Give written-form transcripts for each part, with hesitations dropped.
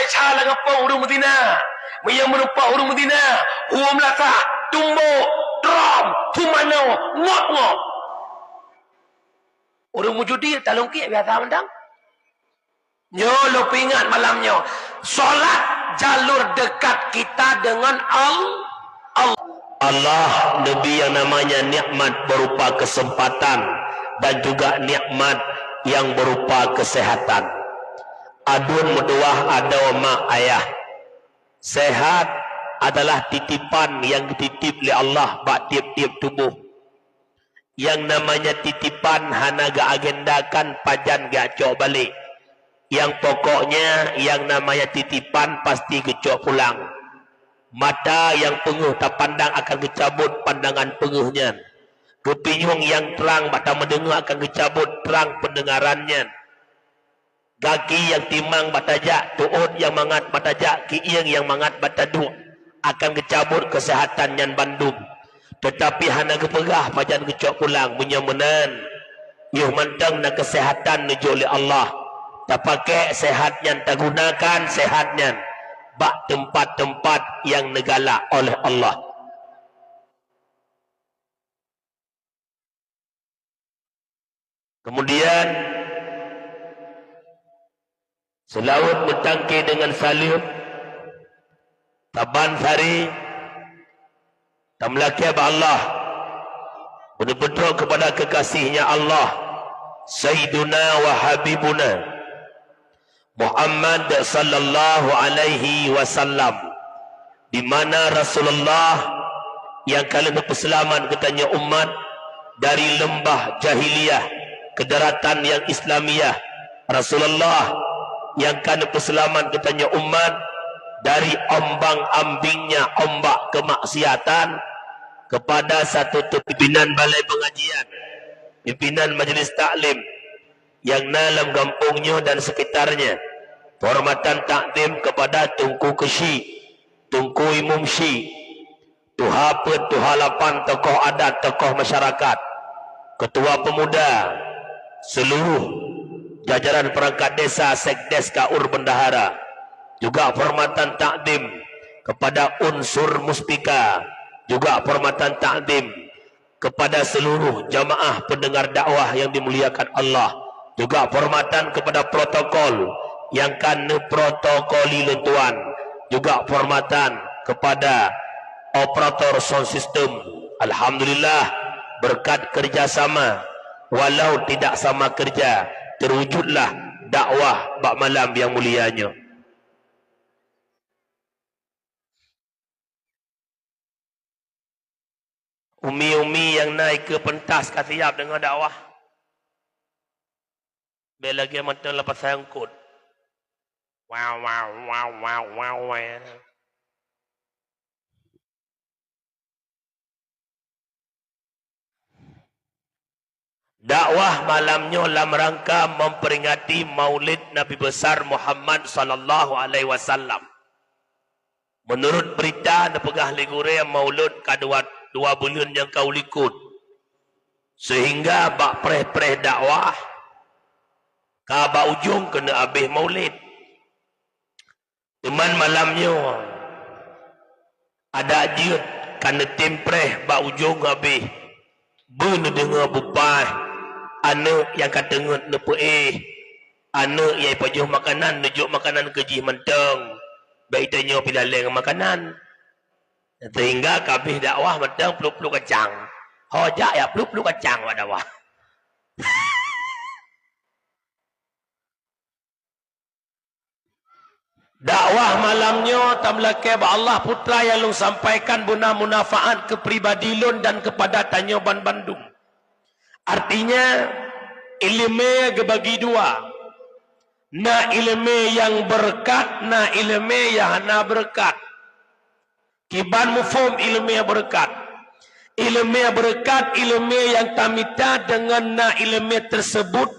Malay chala ngapa urung Medina. Yang merupa urung Medina. Uam laka, tumbuk, drum, tumano, ngok-ngok. Urung mujudi, talungki, biasa mendang. Nyo, lo ingat malamnya. Solat jalur dekat kita dengan Allah. Allah lebih yang namanya nikmat berupa kesempatan dan juga nikmat yang berupa kesehatan. Adun muduah ada mak ayah. Sehat adalah titipan yang dititip oleh Allah bak tiap-tiap tubuh. Yang namanya titipan hana ga agendakan pajan ga cok balik. Yang pokoknya yang namanya titipan pasti gecok pulang. Mata yang penguh tak pandang akan gecabut pandangan penguhnya. Kepinyung yang terang mata mendengar akan gecabut terang pendengarannya. Kaki yang timang batajak, tuut yang mangat batajak, kiing yang mangat bataduk akan gecabut kesehatan yang bandung. Tetapi hana gepegah pajan gecok pulang menyamanan. Yuh mantang na kesehatan nuju oleh Allah. Tak pakai sehatnya, tak gunakan sehatnya bak tempat-tempat yang negala oleh Allah. Kemudian selaut bertangki dengan salib taban sari tamlaki Allah betul-betul kepada kekasihnya Allah Sayyiduna wa Habibuna Muhammad sallallahu alaihi wasallam, di mana Rasulullah yang kala berselamat katanya umat dari lembah jahiliyah ke daratan yang Islamiyah. Rasulullah yang kala berselamat katanya umat dari ombang-ambingnya ombak kemaksiatan kepada satu pimpinan balai pengajian, pimpinan majlis taklim yang dalam kampungnya dan sekitarnya. Hormatan takdim kepada Tunku Keshi, Tunku Imam Syi, Tuhapet, Tuhalapan, tokoh adat, tokoh masyarakat, ketua pemuda, seluruh jajaran perangkat desa, sekdes, kaur bendahara. Juga hormatan takdim kepada unsur muspika, juga hormatan takdim kepada seluruh jamaah pendengar dakwah yang dimuliakan Allah. Juga hormatan kepada protokol yang kan protokoli lentuan. Juga hormatan kepada operator sound system. Alhamdulillah berkat kerjasama, walau tidak sama kerja, terwujudlah dakwah bak malam yang mulianya. Umi-umi yang naik ke pentas kasiap dengan dakwah. Bila lagi macam lepas sangkut. Wow, wow, wow, wow, wow, wow. Dakwah malamnya dalam rangka memperingati Maulid Nabi besar Muhammad sallallahu alaihi wasallam. Menurut berita nepegah ligure Maulud kadua 2 bulan yang kau likut. Sehingga bak preh-preh dakwah ka ujung kena habis Maulid. Teman malamnya ada jiut kena tempreh bak ujung habis. Bener dengar bupai anak yang kata ngut nepe anak yang pajuh makanan nujuk makanan keji menteng. Baik tanya bila leng makanan. Sehingga kabih dakwah menteng peluk-peluk kacang. Hojak ya peluk-peluk kacang pada dakwah. Dakwah malamnya tamlake ba Allah putra yang lu sampaikan guna munafaat ke pribadi lun dan kepada Tanyoban Bandung. Artinya ilmu gebagi dua. Na ilmu yang berkat, na ilmu yang hana berkat. Kiban mufhum ilmu yang berkat. Ilmu yang berkat, ilmu yang tamita dengan na ilmu tersebut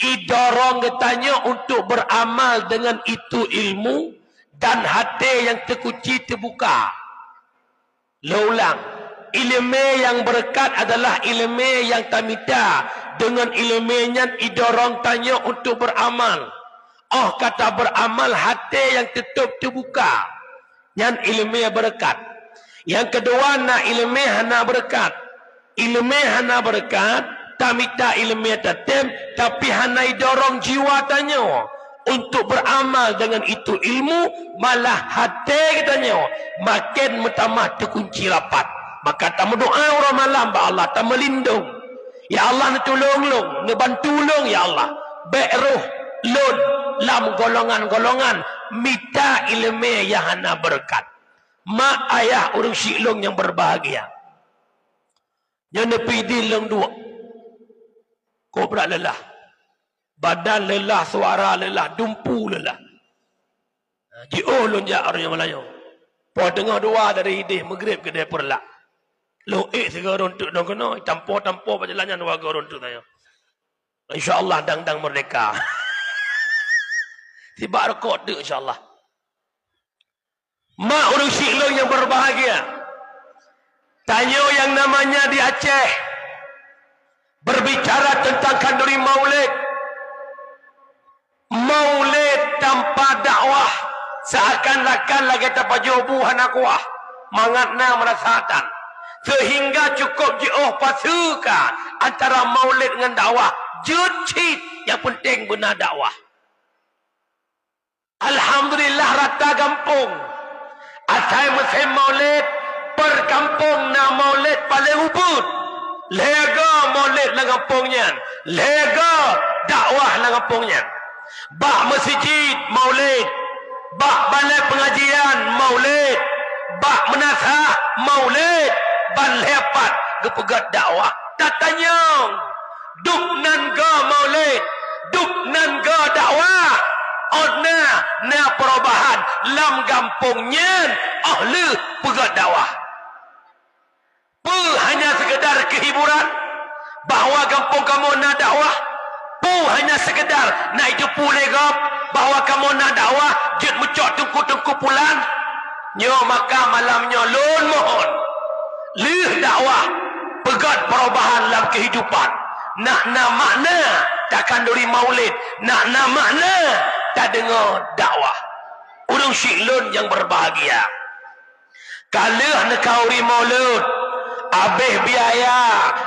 idorong getanya untuk beramal dengan itu ilmu dan hati yang terkunci terbuka. Ulang, ilmu yang berkat adalah ilmu yang tamita dengan ilmunya idorong tanya untuk beramal. Oh kata beramal hati yang tutup terbuka. Yang ilmu berkat. Yang kedua nak ilmu hana berkat. Ilmu hana berkat. Tak minta ilmu tatem. Tapi hana dorong jiwa tanya. Untuk beramal dengan itu ilmu. Malah hati katanya. Makin pertama terkunci rapat. Maka tak berdoa orang malam. Allah tak melindung. Ya Allah nak tolong-long. Ngebantu long ya Allah. Baik roh. Lun. Lam golongan-golongan. Minta ilmu yang hana berkat. Mak ayah orang syiklong yang berbahagia. Yang nepi di long dua. Kau berat lelah. Badan lelah, suara lelah, dumpu lelah. Ji'oh long jak orang yang Melayu. Pau dengar doa dari idih maghrib ke dia perlak. Long segera untuk dong kena. Tampur-tampur perjalanan warga untuk tanya. InsyaAllah dang-dang merdeka. Tiba rekod tu insyaAllah. Mak orang syiklong yang berbahagia. Tanya yang namanya di Aceh. Berbicara tentang kanduri maulid. Maulid tanpa dakwah. Seakan-akan lagi tapajubu hanakuah. Mangatna merasatan. Sehingga cukup jauh pasukan. Antara maulid dengan dakwah. Jucit. Yang penting benar dakwah. Alhamdulillah rata kampung. Atai musim maulid per kampung na maulid paling ubud. Lega maulid na kampungnya. Lega dakwah na kampungnya. Bak masjid maulid. Bak balai pengajian maulid. Bak menasah maulid. Ban lepat gepegat dakwah. Tatanya duk nan ga maulid. Duk nan ga dakwah. Odna na perubahan lam kampungnya ahli pegat dakwah. Hanya sekedar kehiburan bahawa kampung kamu nak dakwah. Hanya sekedar nak itu pulegap bahawa kamu nak dakwah jet mencok tungku-tungku pulang. Nyo maka malamnya lun mohon lih dakwah pegat perubahan dalam kehidupan. Nak makna takkan duri maulid. Nak makna tak dengar dakwah. Urang syiklun yang berbahagia. Kalau nak kauri maulud, abih biaya,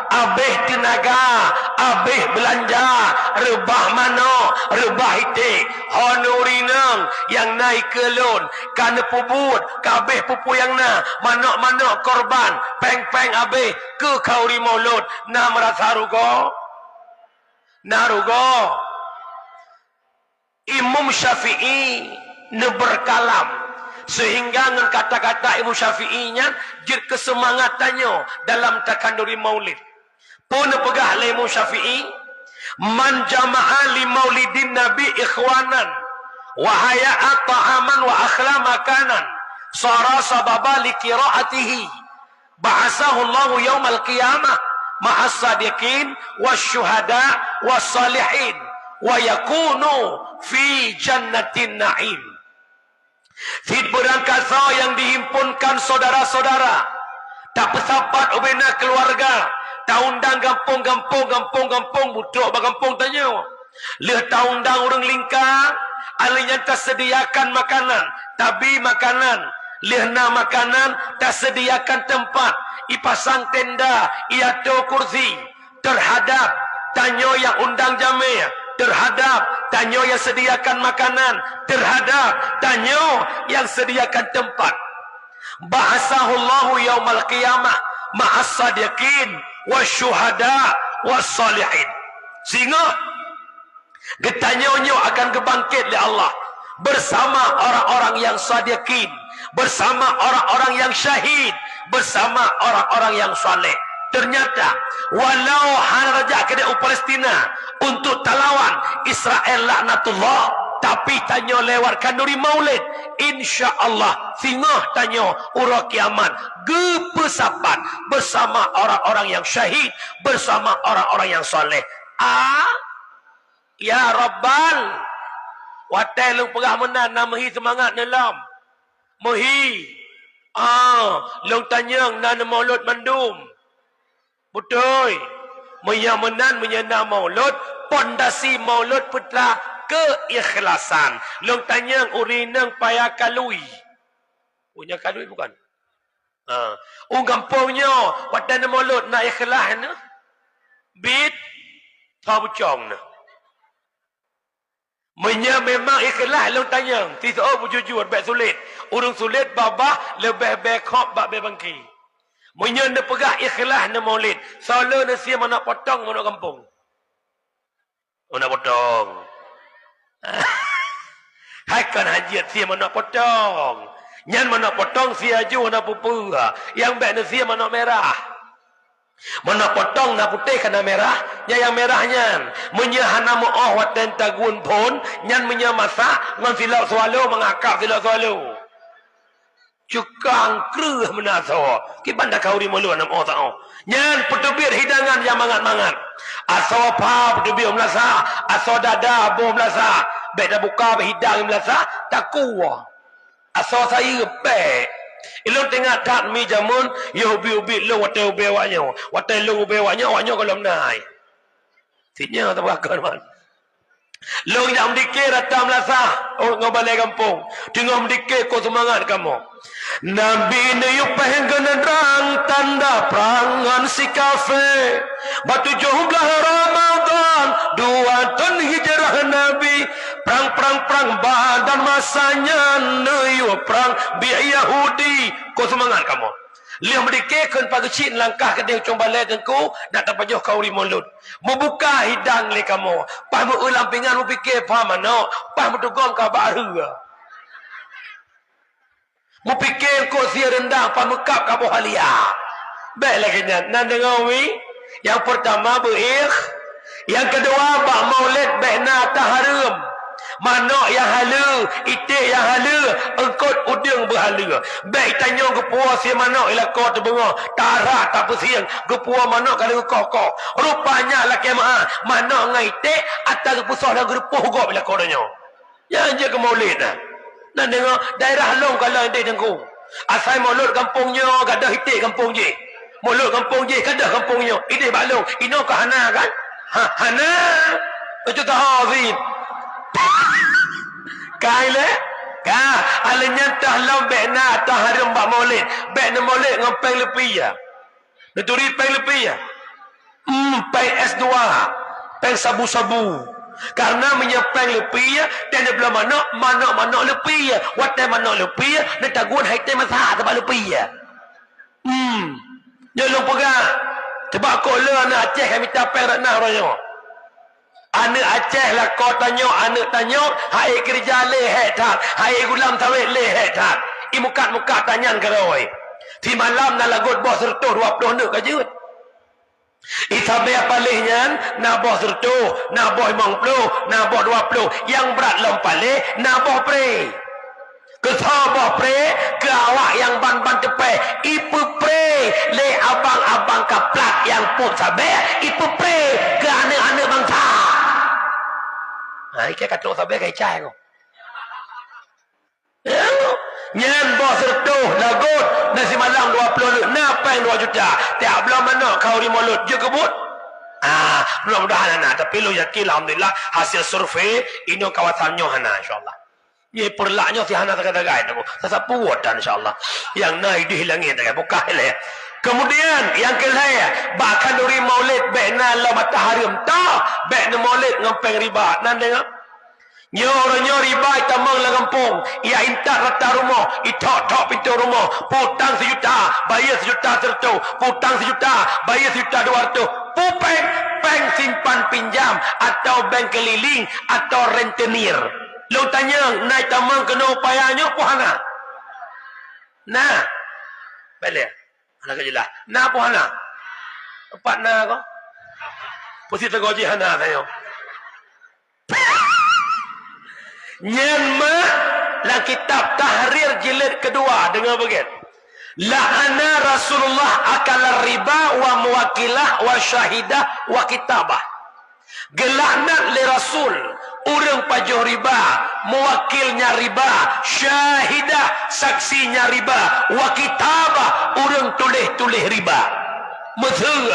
abih tenaga, abih belanja, rebah mano, rebah itik, honorinang yang naik ke lun, kana pubut, kabih pupu yang na, manok-manok korban, peng-peng abih ke kauri maulud, na merasa rugo, na rugo. Imam Syafi'i berkalam sehingga dengan kata-kata Imam Syafi'inya jir kesemangatannya dalam takanduri maulid pun pegah oleh Imam Syafi'i man jama'a li maulidin nabi ikhwanan wa haya'a ta'aman wa akhla makanan sara sababa li qira'atihi ba'asahu Allahu yaumal qiyamah ma'as sadiqin wasyuhada wassalihin wa yakunu fi jannatin na'im. Fit berangkasa yang dihimpunkan saudara-saudara. Tak pesapat ubena keluarga. Tak undang gampung butuh bagampung tanya. Leh tak undang orang lingkar. Alihnya tak sediakan makanan. Tabi makanan. Leh na makanan. Tak sediakan tempat. Ipasang tenda. Iato kursi. Terhadap tanya yang undang jamiah. Terhadap tanya yang sediakan makanan. Terhadap tanya yang sediakan tempat. Ba'asahullahu yaumal qiyamah ma'as sadiqin wasyuhada wassalihin. Sehingga getanyonyo akan kebangkit oleh Allah bersama orang-orang yang sadiqin, bersama orang-orang yang syahid, bersama orang-orang yang saleh. Ternyata walau hal raja ke Palestina untuk talawan Israel laknatullah, tapi tanya lewat kanduri maulid, insya-Allah singah tanya urang kiamat gepesapan bersama orang-orang yang syahid, bersama orang-orang yang soleh. Ya Rabbal watai lu pegah menan namahi semangat dalam mohi long tanya nan maulud mandum. Betul. Menyamanan menyana maulud. Pondasi maulud putra keikhlasan. Long tanya urineng payah kalui. Punya kalui bukan? Kampungnya wadan mulut nak ikhlas ne. Bit tau bucong ne. Memang ikhlas long tanya. Tiso bujujur baik sulit. Urung sulit babah lebih bekop bak bebangki. Nak pegah ikhlas ne maulid. Solo ne sia mana potong mana kampung. Nak potong. Hakan hajiat sia mana potong. Nyan mana potong sia ju mana pupu. Yang baik ne sia mana merah. Mana potong na putih kena merah, yang merahnya. Menyahana mu'ah watan tagun pun, nyan menyamasak, ngan silau sualu, mengakap silau sualu. Cukang kerah menaso. Kibanda kau di mulu anam oh tau. Nyan petubir hidangan yang mangat-mangat. Aso pa petubir melasa, aso dada bo melasa. Beda buka hidang melasa, tak kuah. Aso saya baik. Ilmu tengah tak mi jamun, yo ubi lo watai ubi waknya, watai lo ubi waknya kalau menai. Tinya tak bakal man. Lo yang dikir datang melasa, orang ngobalai kampung. Tengok dikir kau semangat kamu. Nabi ni yupah generang tanda perangan si kafe. Batu juga Ramadan, 2 tahun hijrah Nabi. Perang badan masanya neyu perang biar Yahudi. Kau semangat kamu. Lihat berdikirkan pagi cik langkah ke dia coba lihat engkau nak terpajuh kau di mulut. Membuka hidang le kamu. Paham ulang pingan mu fikir faham mana? Paham dugom ka baru. Mu fikir kau sia rendang paham kap ka bohalia. Baik lagi nan dengar wi. Yang pertama beikh. Yang kedua bak maulid baikna taharum. Mana yang hala, itik yang hala, engkot udang berhala. Baik tanya ke puas yang mana ialah kau terbengah, tarah tak bersiang, ke puas mana kalau kau. Rupanya laki maha, mana ngai itik, atas pusah dan gerupuh kau bila kau tanya. Yang je ke maulid dah. Nak dengar daerah long kalau itik tengku. Asal maulid kampungnya, gadah itik kampung je. Maulid kampung je, gadah kampungnya. Itik balong, ino ke hana kan? Hana. Itu tak hazid. Kaile ka alanya tahlam bekna taharum bak maulid bekna maulid ngopeng lepi ya neturi peng lepi ya peng S2 peng sabu-sabu karena menyepeng lepi ya dan belum mana lepi ya watai mana lepi ya nak tagun haitai masa sebab lepi ya jangan pegang sebab kau le anak Aceh kami tapeng raknah orangnya. Anak Aceh lah kau tanya, anak tanya, hai kerja lehet tak, hai gulam tawet lehet tak. Muka tanya keroi. Di malam nak lagut bos sertuh 20 nak kajut. Itabe apa lehnya, nak bos sertuh, nak bos 50, nak bos 20. Yang berat lompale, nak bos pre. Kesabar pre, ke awak yang ban-ban tepe, ipu pre, le abang-abang kaplat yang pun sabar, ipu pre, ke anak-anak bangsa. Hai kata orang sabar kai cai ko. Nyan bos sertuh lagut nasi malam 20 nak pang 2 juta. Tiap belum mana kau di mulut je kebut. Mudah-mudahan anak tapi lu yakin alhamdulillah hasil survei ini kawasannya hana insyaallah. Ye perlaknya si hana tagay tu. Sasa puat dan insyaallah. Yang naik dihilangin tagay buka le. Kemudian yang kelaya bahkan dari maulid bekna la matahari tak bekna maulid ngempeng riba nan dengar nyor riba tamang la kampung ia intak rata rumah itok pintu rumah putang 1 juta bayar 1 juta tertu putang 1 juta bayar 1 juta 200 pupeng bank simpan pinjam atau bank keliling atau rentenir lu tanya naik tamang kena upayanya puhana nah balik anak jelas. Na apa hana? Empat na ko? Pusi tegoji hana tayo. Nyanma la kitab Tahrir jilid kedua dengan begitu. La'ana Rasulullah akala riba wa muwakilah wa syahidah wa kitabah. Gelaknat li Rasul orang pajuh riba, mewakilnya riba, syahidah saksinya riba, wa kitabah orang tulis riba. Betul.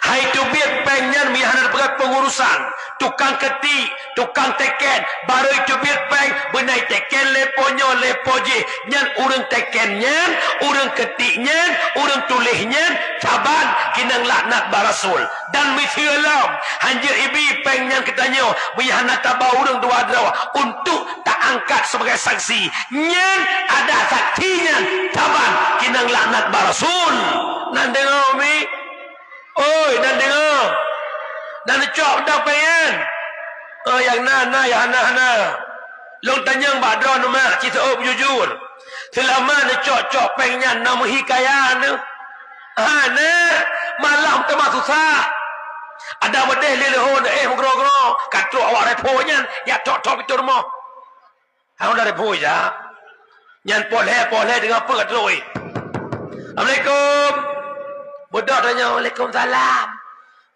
Hai tu biar pengen mihanan pegat pengurusan tukang ketik, tukang teken, baru cubit peng, benai teken leponyo lepoje, nyan urang teken nyan, urang ketik nyan, urang tulis nyan, caban kinang laknat barasul. Dan mithialam, hanjir ibi peng nyan ketanyo, bihana tabau urang dua draw untuk tak angkat sebagai saksi. Nyan ada saksinya, caban kinang laknat barasul. Nan dengar mi? Oi, nan dengar? Dan cok dah pengen. Yang yang hana. Long tanyang badron rumah, cita jujur. Selama ni cok pengen nama hikayat ni. Malam tengah susah. Ada bedeh lelehon, mengro-gro. Kata awak reponya, ya tok itu rumah. Hang dah repo ya. Nyan poleh dengan apa kat roi. Assalamualaikum. Budak tanya, Waalaikumsalam.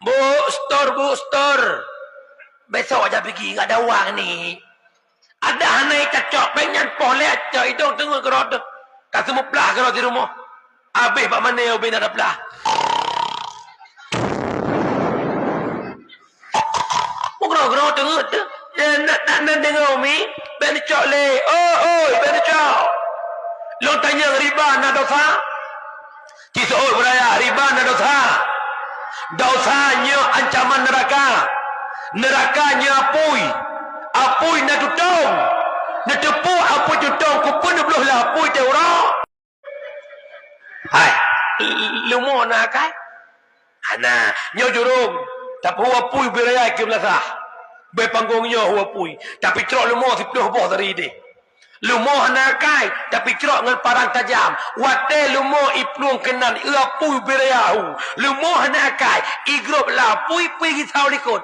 Bu, store. Besok aja pergi, enggak ada uang ni. Ada hanai cacok, pengen poleh cak hidung tengah kerod. Tak semua pelah kerod di rumah. Habis pak mana yang ubin ada pelah. Kerod tengah tu. Nak dengar umi. Ben cak le. Ben cak. Lo tanya riba nak dosa. Kisah beraya riba nak dosa. Dosanya ancaman neraka. Nerakanya apui nak tutong. Nak tepu apui tutong. Kupun belah lah apui teorang. Hai. Lumo nak kai? Ana. Nyo jurum. Tapi apui beraya ke belasah. Berpanggungnya apui. Tapi cerok lumo 10 boh dari dia. Lumo hanakai tapi cerok dengan parang tajam. Wate lumo iplung kenan apui berayahu. Lumo hanakai igrup lapui pergi tahu likut.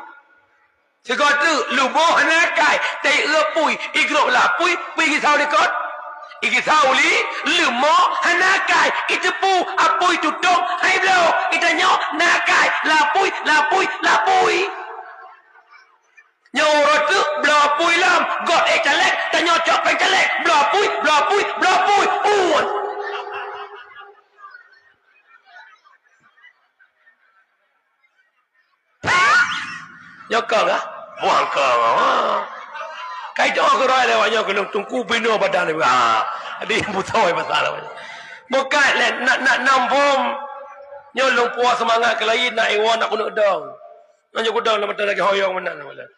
Segotu lumo hanakai tai apui igrup lapui pergi tahu likut. Igi tahu li lumo hanakai itepu apui tutong hai blo itanyo nakai lapui. Nyorot tu blapui lam god calek tanya cok peng calek blapui nyokong ah buang kong kai jo ko roi le wa nyok long tungku bino badan ni adi butoi pasal bukan le nak nampom nyolong puas semangat ke lain nak iwan nak kuno dong nak kudang nak lagi hoyong mana wala.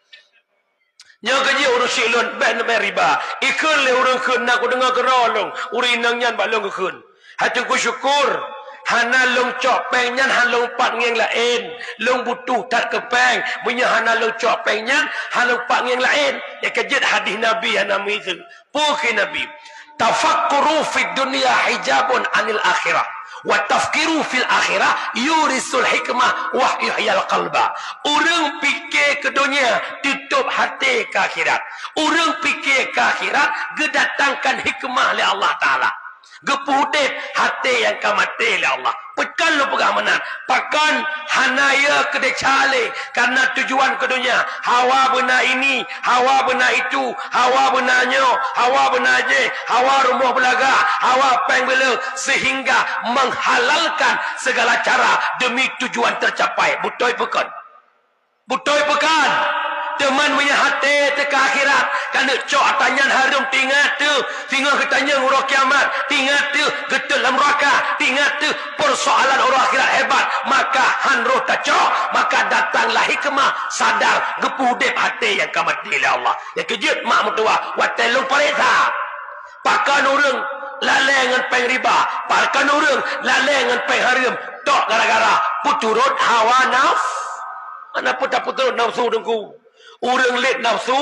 Nya kerja urus silon ben riba. Ikun le urang kun nak dengar kerolong. Uri nang nyan balong kun. Hatu ku syukur. Hana long cok peng nyan han long pat ngeng lain. Long butuh tak kepeng. Punya hana long cok peng nyan han long pat ngeng lain. Ya kerja hadis Nabi hana mizu. Puki Nabi. Tafakkuru fid dunya hijabun anil akhirah. Wa tafkiru fil akhirah yurisul hikmah wa yuhyal qalba. Orang fikir ke dunia tutup hati ke akhirat. Orang fikir ke akhirat gedatangkan hikmah oleh Allah Taala. Gepudip hati yang kamati oleh Allah. Pekan lu pegang menang. Pakan hanaya kedai cale karena tujuan ke dunia. Hawa benar ini, hawa benar itu, hawa benarnya, hawa benar je, hawa rumah belaga, hawa peng bela sehingga menghalalkan segala cara demi tujuan tercapai. Butoi pekan. Teman punya hati ke akhirat. Kerana cok atanyan harum tingat tu. Tinggal ketanya urah kiamat. Tingat tu getul dalam neraka. Tingat tu persoalan orang akhirat hebat. Maka han roh tak cok. Maka datanglah hikmah. Sadar gepudip hati yang kamati oleh Allah. Yang kejut mak mertua. Watelung pareta. Pakan orang lalai dengan peng riba. Pakan orang lalai dengan peng harum. Tok gara-gara puturut hawa naf. Mana tak puturut nafsu dengku. Orang let nafsu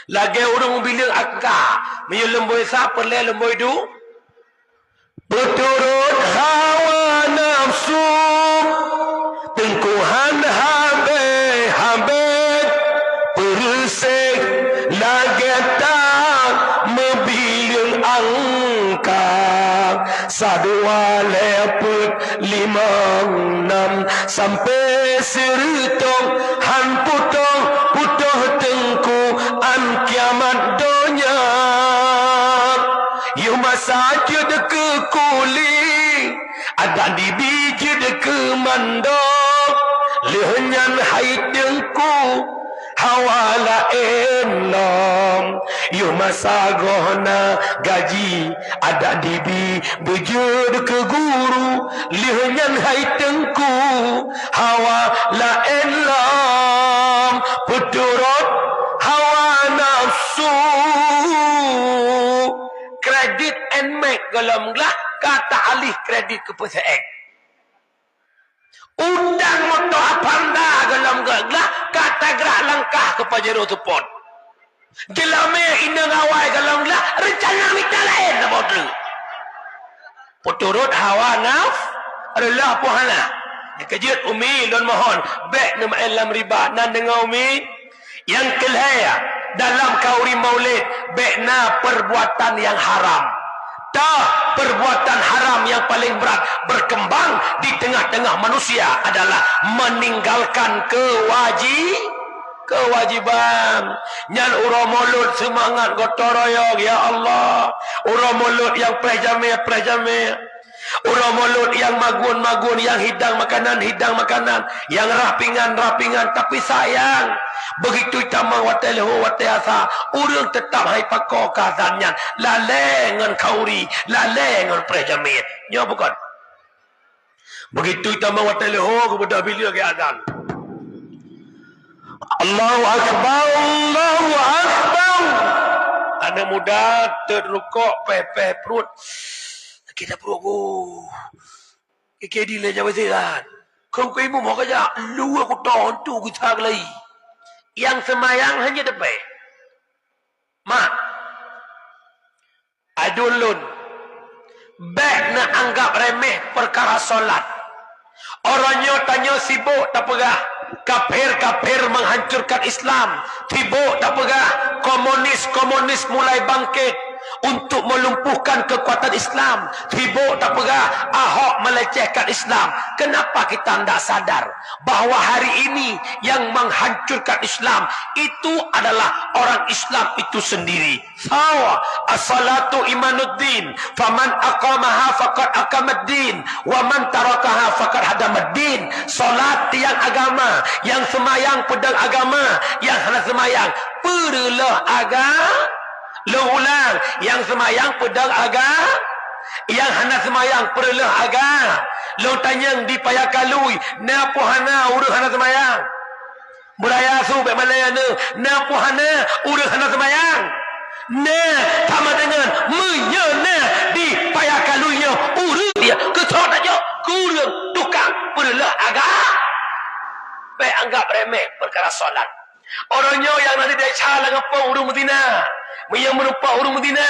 lagi orang bilang akak menyelemboi siapa le lemboi du berturut hawa nafsu tengkuhan habe perisik lagi tak mebilang angka sadua leput 5, 6 sampai serutong han putong tengku an kiamat dunia you masajid ke kuli ada di biji ke mandok lehenyan haideng tengku hawa lain lom yu masa gohna gaji ada dibi bujud ke guru lihnyan hai tengku hawa lain lom puturut hawa nafsu kredit and make galam lah kata alih kredit ke PSX undang moto apanda galam gaglah kata gerak langkah ke pajero tupon jelame ina ngawai galam glah rencana mita lain na bodoh puturut hawa naf adalah puhana dikejut umi don mohon baik nama alam riba nan dengan umi yang kelaya dalam kauri maulid baikna perbuatan yang haram tak perbuatan haram yang paling berat berkembang di tengah-tengah manusia adalah meninggalkan kewajiban. Nyan uramulut semangat gotong royong ya Allah. Uramulut yang prejame. Uramulut yang magun, yang hidang makanan, yang rapingan. Tapi sayang, begitu tamang wateleho wateasa, urang tetap hai pako kazannya, lalengan kauri, lalengan prejame. Nya bukan. Begitu tamang wateleho kepada bila ke azan. Allahu Akbar, Allahu Akbar. Anak muda terlukok pepe perut. Kita perut kita di le jawab sihat. Kau ibu mau kerja lu aku tahu tu kita lagi. Yang semayang hanya depan. Mak. Adulun. Baik nak anggap remeh perkara solat. Orangnya tanya sibuk tak pegah. Kafir menghancurkan Islam. Sibuk tak pegah. Komunis mulai bangkit untuk melumpuhkan kekuatan Islam. Sibuk tak pegah. Ahok melecehkan Islam. Kenapa kita tidak sadar bahawa hari ini yang menghancurkan Islam itu adalah orang Islam itu sendiri. Sawa as-salatu imanuddin, faman aqamaha faqad aqamaddin, wa man tarakaha faqad hadamaddin. Salat tiang agama, yang semayang pedang agama, yang hana semayang perlah agama. Lo ulang, yang semayang pedang agama, yang hana semayang perlah agama. Lo tanya di payakalui, na puhana urus hana semayang. Beraya su baik malaya na puhana urus hana semayang. Na sama dengan menyana di payakaluinya urus dia ketok aja kurang tukang perlah agama. Baik anggap remeh perkara solat. Orangnya yang nanti dia cala ngapa urus Medina. Yang merupakan urus Medina.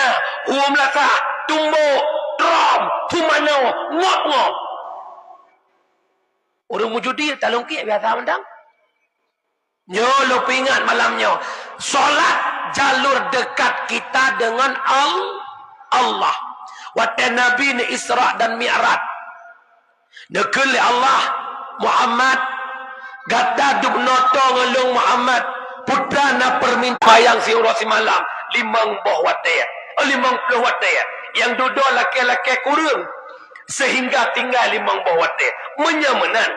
Huam lata, tumbuk, drum, tumano, ngop. Urus mujudi, talung kia biasa mendang. Nyo lo ingat malamnya. Solat jalur dekat kita dengan Allah. Waktu Nabi ni Isra dan Mi'raj. Nekeli Allah Muhammad gata duk noto ngelung Muhammad putra na perminta yang si urus malam 50 watt 50 watt yang duduk laki-laki kurang sehingga tinggal 50 watt menyamanan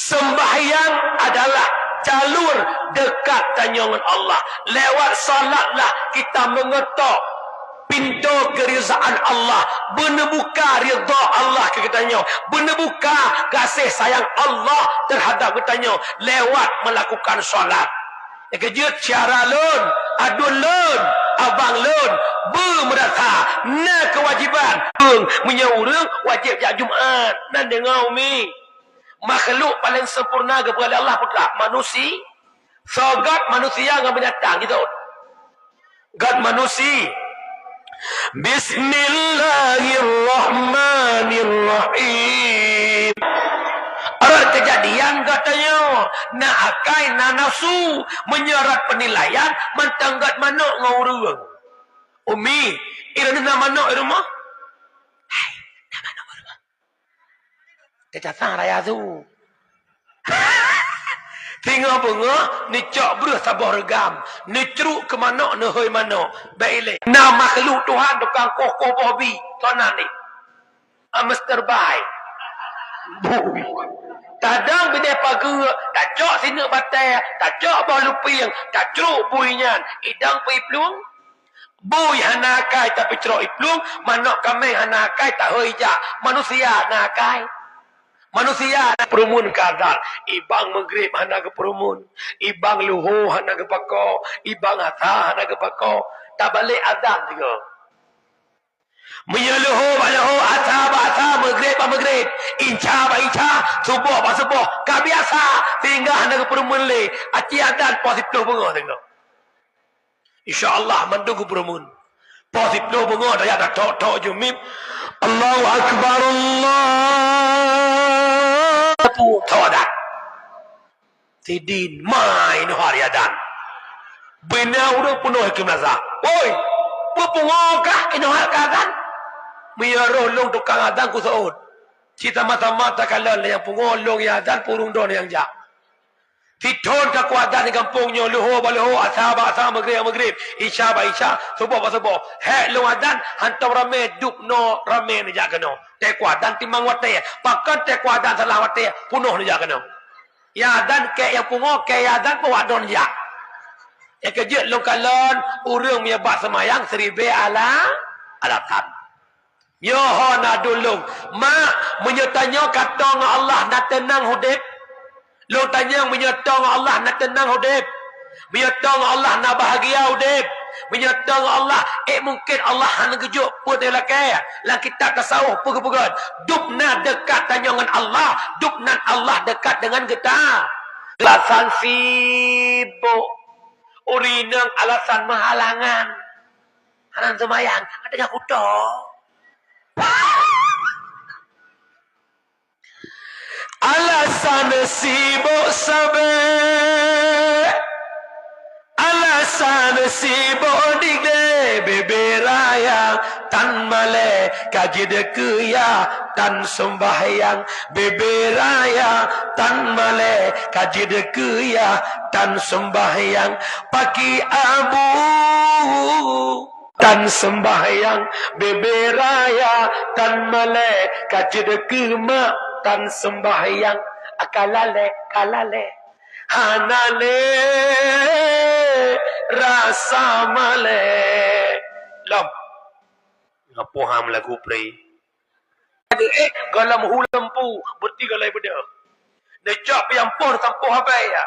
sembahyang adalah jalur dekat tanyangan Allah. Lewat salatlah kita mengetok pintu kerizaan Allah, benebuka ridha Allah ke kitanya, benebuka kasih sayang Allah terhadap kitanya lewat melakukan solat. Kejut cara lun, adun lun, abang lun, bermerasa na kewajiban menyurung wajib jak Jumaat dan dengar umi. Makhluk paling sempurna kepada Allah putra manusia. So God manusia dengan binatang gitu. God manusia. Bismillahirrahmanirrahim. Orang kejadian katanya nak akai na nafsu menyerat penilaian mentanggat manuk ngurung. Umi, irana na manuk di rumah? Hai, na manuk di rumah. Kecasang raya tu. Tinggal bunga, ni cok beruh sabah regam. Ni ceruk ke manuk, ni hoi manuk. Baiklah. Nah makhluk Tuhan tukang kokoh bobi. Tuan ni. Mr. Bai. Bui. Tadang bidai pagar, tak cok sini batai, tak cok bawah lupiang, tak ceruk buinya, idang pergi peluang. Bui hanakai tapi ceruk iplung, manok kami hanakai tak hijak. Manusia hanakai. Manusia perumun kadar. Ibang maghrib hana ke perumun. Ibang luhu hana ke pako. Ibang hata hana ke pako. Tak balik azan juga. Menyeluhu baluhu asa maghrib inca ba inca subuh ba subuh ka biasa sehingga hendak perumun le aci adan positif bunga tengok insyaallah mendugu perumun positif bunga dah ada tok jumim Allahu akbar Allah tu tawadak tidin main hari adan bina udah penuh ke mazak oi pupungokah ino hakadan Miyaroh long tukang adan ku saud. Cita mata-mata kalah yang pungolong yang adan purung don yang jak. Tidon kekuatan di kampungnya luho baluho asaba maghrib isya ba isya subuh ba subuh. Hek long adan hantam rame dup no rame ni jak keno. Te kuatan timang wate. Pakan te kuatan salah wate punuh ni jak keno. Ya adan ke yang pungo ke ya adan bawa don jak. Ya kejut long kalon urang punya bak semayang seribe alatan. Yoho nak dulung. Mak menyertanya kata dengan Allah nak tenang hudib. Lu tanya menyerta dengan Allah nak tenang hudib. Menyerta dengan Allah nak bahagia hudib. Menyerta dengan Allah. Mungkin Allah hanya kejut pun dia lakai. Dalam kitab tasawuf pukul-pukul. Dupna dekat tanya dengan Allah. Dupna Allah dekat dengan kita. Alasan sibuk. Urinang alasan menghalangan. Halang semayang. Ada kuda. Alasan sibuk sabar, alasan sibuk digle beberaya tan male kaji dekeya tan sembahyang beberaya tan male kaji dekeya tan sembahyang paki abu tan sembahyang beberaya tan male kaji dekema tan sembahyang kalale hanale rasa male lam ngapo ham lagu play galam hulampu berti galai beda dejak piampo tampo habai ya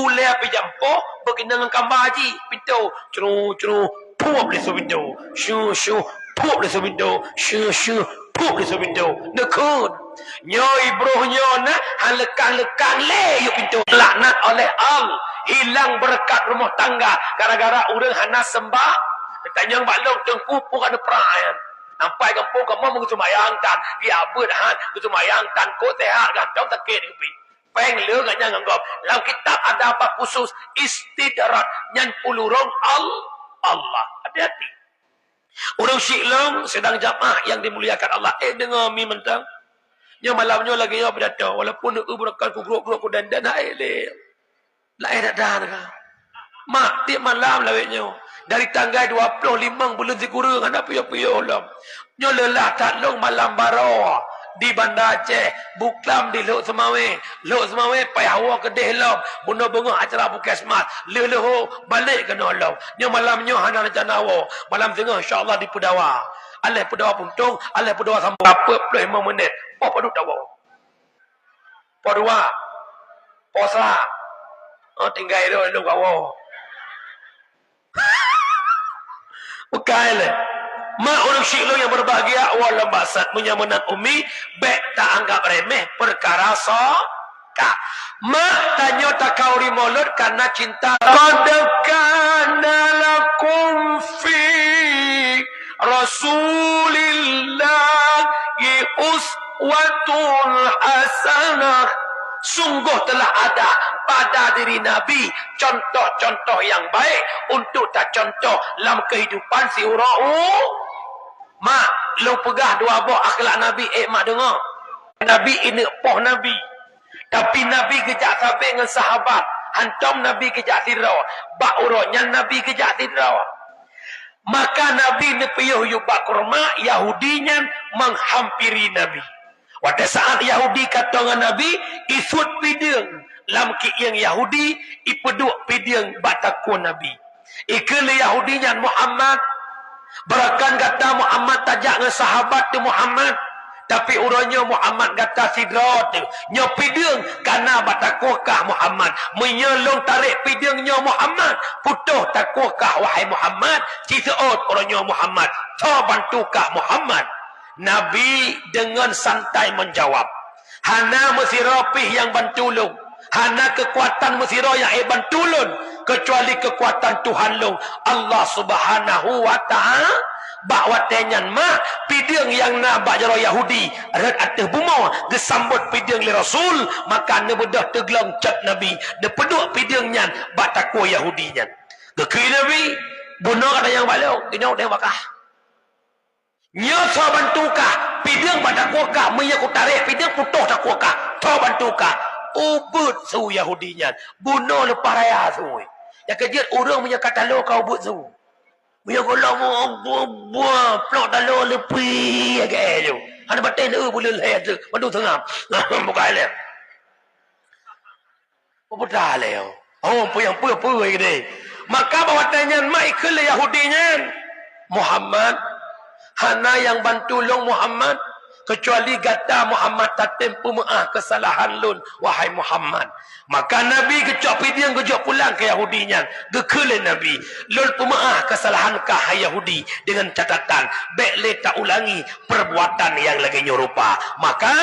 ule piampo beginang kambaji pintu cru puap di window shu puap di window shu puap di window nekun nyoi brohnya na lekang le yuk pintu laknat oleh Allah hilang berkat rumah tangga gara-gara urang hana sembah tanya maklum tengku pun ada perayaan sampai kampung kamu mengusumayang tan dia berhan mengusumayang tan ko sehat gantong sakit di peng le ganya nganggap dalam kitab ada apa khusus istidrat nyan pulurong Allah hati-hati orang syiklong sedang jamaah yang dimuliakan Allah dengar mi mentang nya malamnya lagi nya berdatang walaupun berkat ku grup ku dan air le lain dah dah mak tiap malam lawetnya dari tanggal 25 bulan Zikura kan apa yo lam nya lelah tak long malam baro di Bandar Aceh buklam di Lok Semawe payah hawa kedeh lam bunga acara puskesmas leho balik ke nolong nya malamnya hana rencana malam tengah insyaallah di Pedawa alih Pedawa puntung alih Pedawa sambung apa 25 minit apa duk dawa Pedua posa tinggal itu lu kawo bukan le mak orang syiklong yang berbahagia wala basat menyamanan umi baik tak anggap remeh perkara ka mak tanya tak kau rimolot karena cinta qad kana lakum fi rasulillahi uswatun hasanah sungguh telah ada pada diri Nabi contoh-contoh yang baik untuk tak contoh dalam kehidupan si urau mak lu pegah dua buah akhlak Nabi mak dengar Nabi ini poh Nabi tapi Nabi kejak sampai dengan sahabat hantam Nabi kejak tirau bak urutnya Nabi kejak tirau maka Nabi ni piyuh yubak kurma Yahudinya menghampiri Nabi Pada saat Yahudi kata dengan Nabi, isut pidang lam ki yang Yahudi ipeduk pidang batakun Nabi. Ikut Yahudinya Muhammad berakan kata Muhammad tajak dengan sahabat tu Muhammad, tapi urangnya Muhammad kata sidra tu nya pidang kana batakukah Muhammad menyelong tarik pidangnya Muhammad putuh takukah wahai Muhammad ciseot urangnya Muhammad ta bantukah Muhammad. Nabi dengan santai menjawab, hana mesti rapih yang bantulung, hana kekuatan mesti yang bantulun kecuali kekuatan Tuhan long Allah Subhanahu wa taala. Bahawa tenyan mak pidang yang na bajaro Yahudi red atas buma gesambut pidang li Rasul, maka ne bedah teglang cat Nabi de peduk pidang nyan batako Yahudi nyan ke Nabi bunuh ada yang balok ino de bakah nya so bantukah pidang batako ka menyaku tarik pidang putuh takokah to bantukah ubut su Yahudi nyan bunuh le paraya su ya kejut urang punya kata lo kau ubut su punya kalau mau buah plot dalam lepi agak tu. Ada batin tu boleh lihat tu. Madu tengah. Bukan le. Apa dah le? Oh, puyang gede. Maka bawa tanya mai ke Yahudinya Muhammad hana yang bantu long Muhammad kecuali kata Muhammad tatem pemaaf kesalahan lun wahai Muhammad. Maka Nabi kecok pidiang kejok pulang ke Yahudinya gekele Nabi lun pemaaf kesalahan kah Yahudi dengan catatan bekle tak ulangi perbuatan yang lagi nyerupa. Maka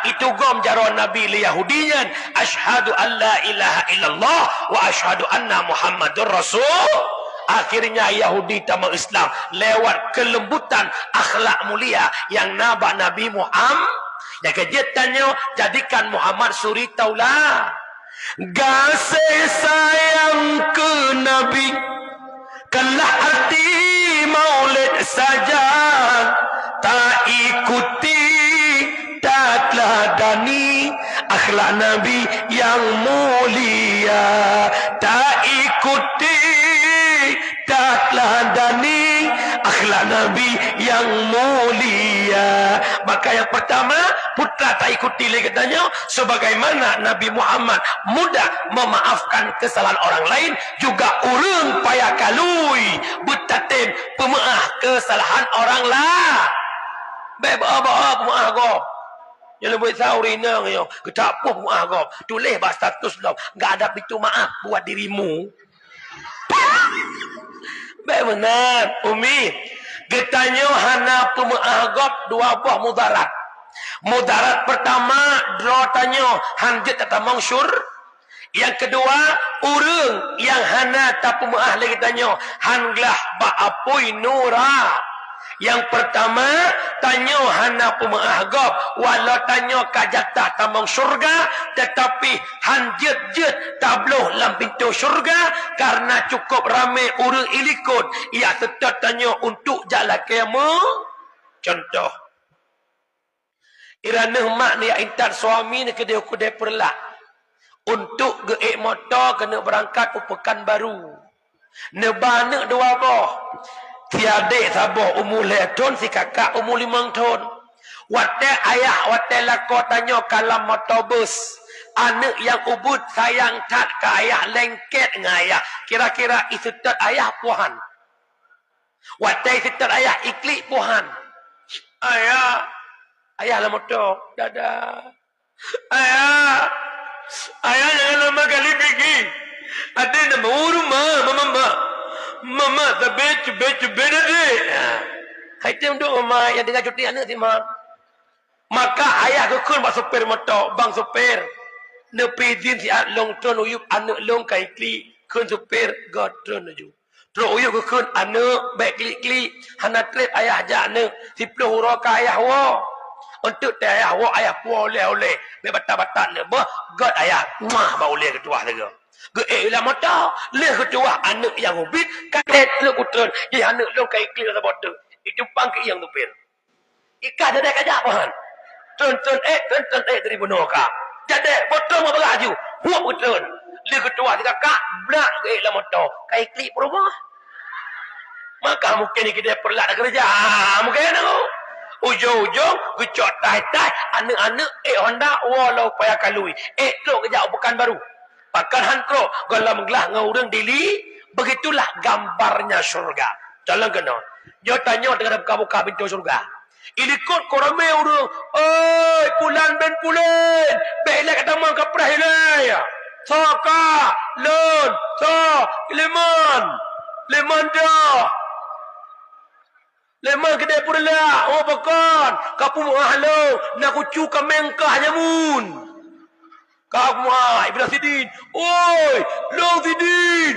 itu gom jaro Nabi li Yahudinya asyhadu an la ilaha illallah wa asyhadu anna Muhammadur Rasul. Akhirnya Yahudi tamak Islam lewat kelembutan akhlak mulia yang nabak Nabi Muhammad. Yang kejetannya jadikan Muhammad suri taulah. Kasih sayang ke Nabi kalah arti maulid saja, tak ikuti tak teladani akhlak Nabi yang mulia, tak ikuti tak teladani akhlak Nabi yang mulia. Maka yang pertama putra tak ikuti lagi katanya sebagaimana Nabi Muhammad mudah memaafkan kesalahan orang lain, juga urang payah kalui betatim pemaaf kesalahan orang lain. Baik-baik pemaaf kau yang lebih sauri nang yo ketapuh pemaaf kau tulis bah status dah enggak ada pintu maaf buat dirimu. Baik benar Umi getanya hana pemaaf dua buah mudarat. Mudarat pertama draw tanyo hanjit kata mangsyur. Yang kedua urang yang hana tapu maah lagi tanyo hanglah ba apoi nura. Yang pertama tanyo hana pemaah gop walau tanyo kajatah tamang syurga tetapi hanjit-jit tabloh lam pintu syurga karena cukup ramai urang ilikut ia tetap tanyo untuk jalan kiamat. Contoh irana mak ni intat suami ni kedai perlak untuk geek motor kena berangkat upekan baru nebana dua boh tiada sabah umur 5 tahun si kakak umur 5 tahun wate ayah wate lako tanya kalam motor bus anak yang ubud sayang tat ke ayah lengket dengan ayah kira-kira isutat ayah puhan wate isutat ayah iklik puhan ayah lah motor dadah ayah jangan lama kali pergi ada nama rumah mama tapi cubit ada kaitan untuk mama yang dengan cuti anak si mak maka ayah kekun buat sopir motor bang sopir nepi din si long ton uyup anak long kai kli kun sopir god ton aju terus uyup kekun anak baik kli hana trip ayah ajak anak si puluh hurau ka ayah wo untuk ayah wo ayah puan oleh be batat-batat ne bah god ayah mah ba oleh ketua saja ge lah mata le ketua anak yang ubit kadet le putran ye anak lo kai clear la bodoh itu pang ke yang tupir ikat ada kajak pahan ton dari bunoka jadi bodoh mau beraju huak putran le ketua tiga kak blak ge lah mata kai klik rumah maka mungkin kita perlat kerja mungkin aku ujung-ujung gecok tai-tai anak-anak Honda walau payah kalui lo kejap bukan baru pakan hankro galam gelah ngurang dili begitulah gambarnya surga jalan kena dia tanya dengan buka-buka pintu surga ilikut korame urang oi pulan ben pulan belak kata mang kaprah ilai soka lon so lemon dah lemon kedai pula oh bakon kapu ahlo nak kucu ka mengkah nyamun kamu Ibn Sidin oi long Sidin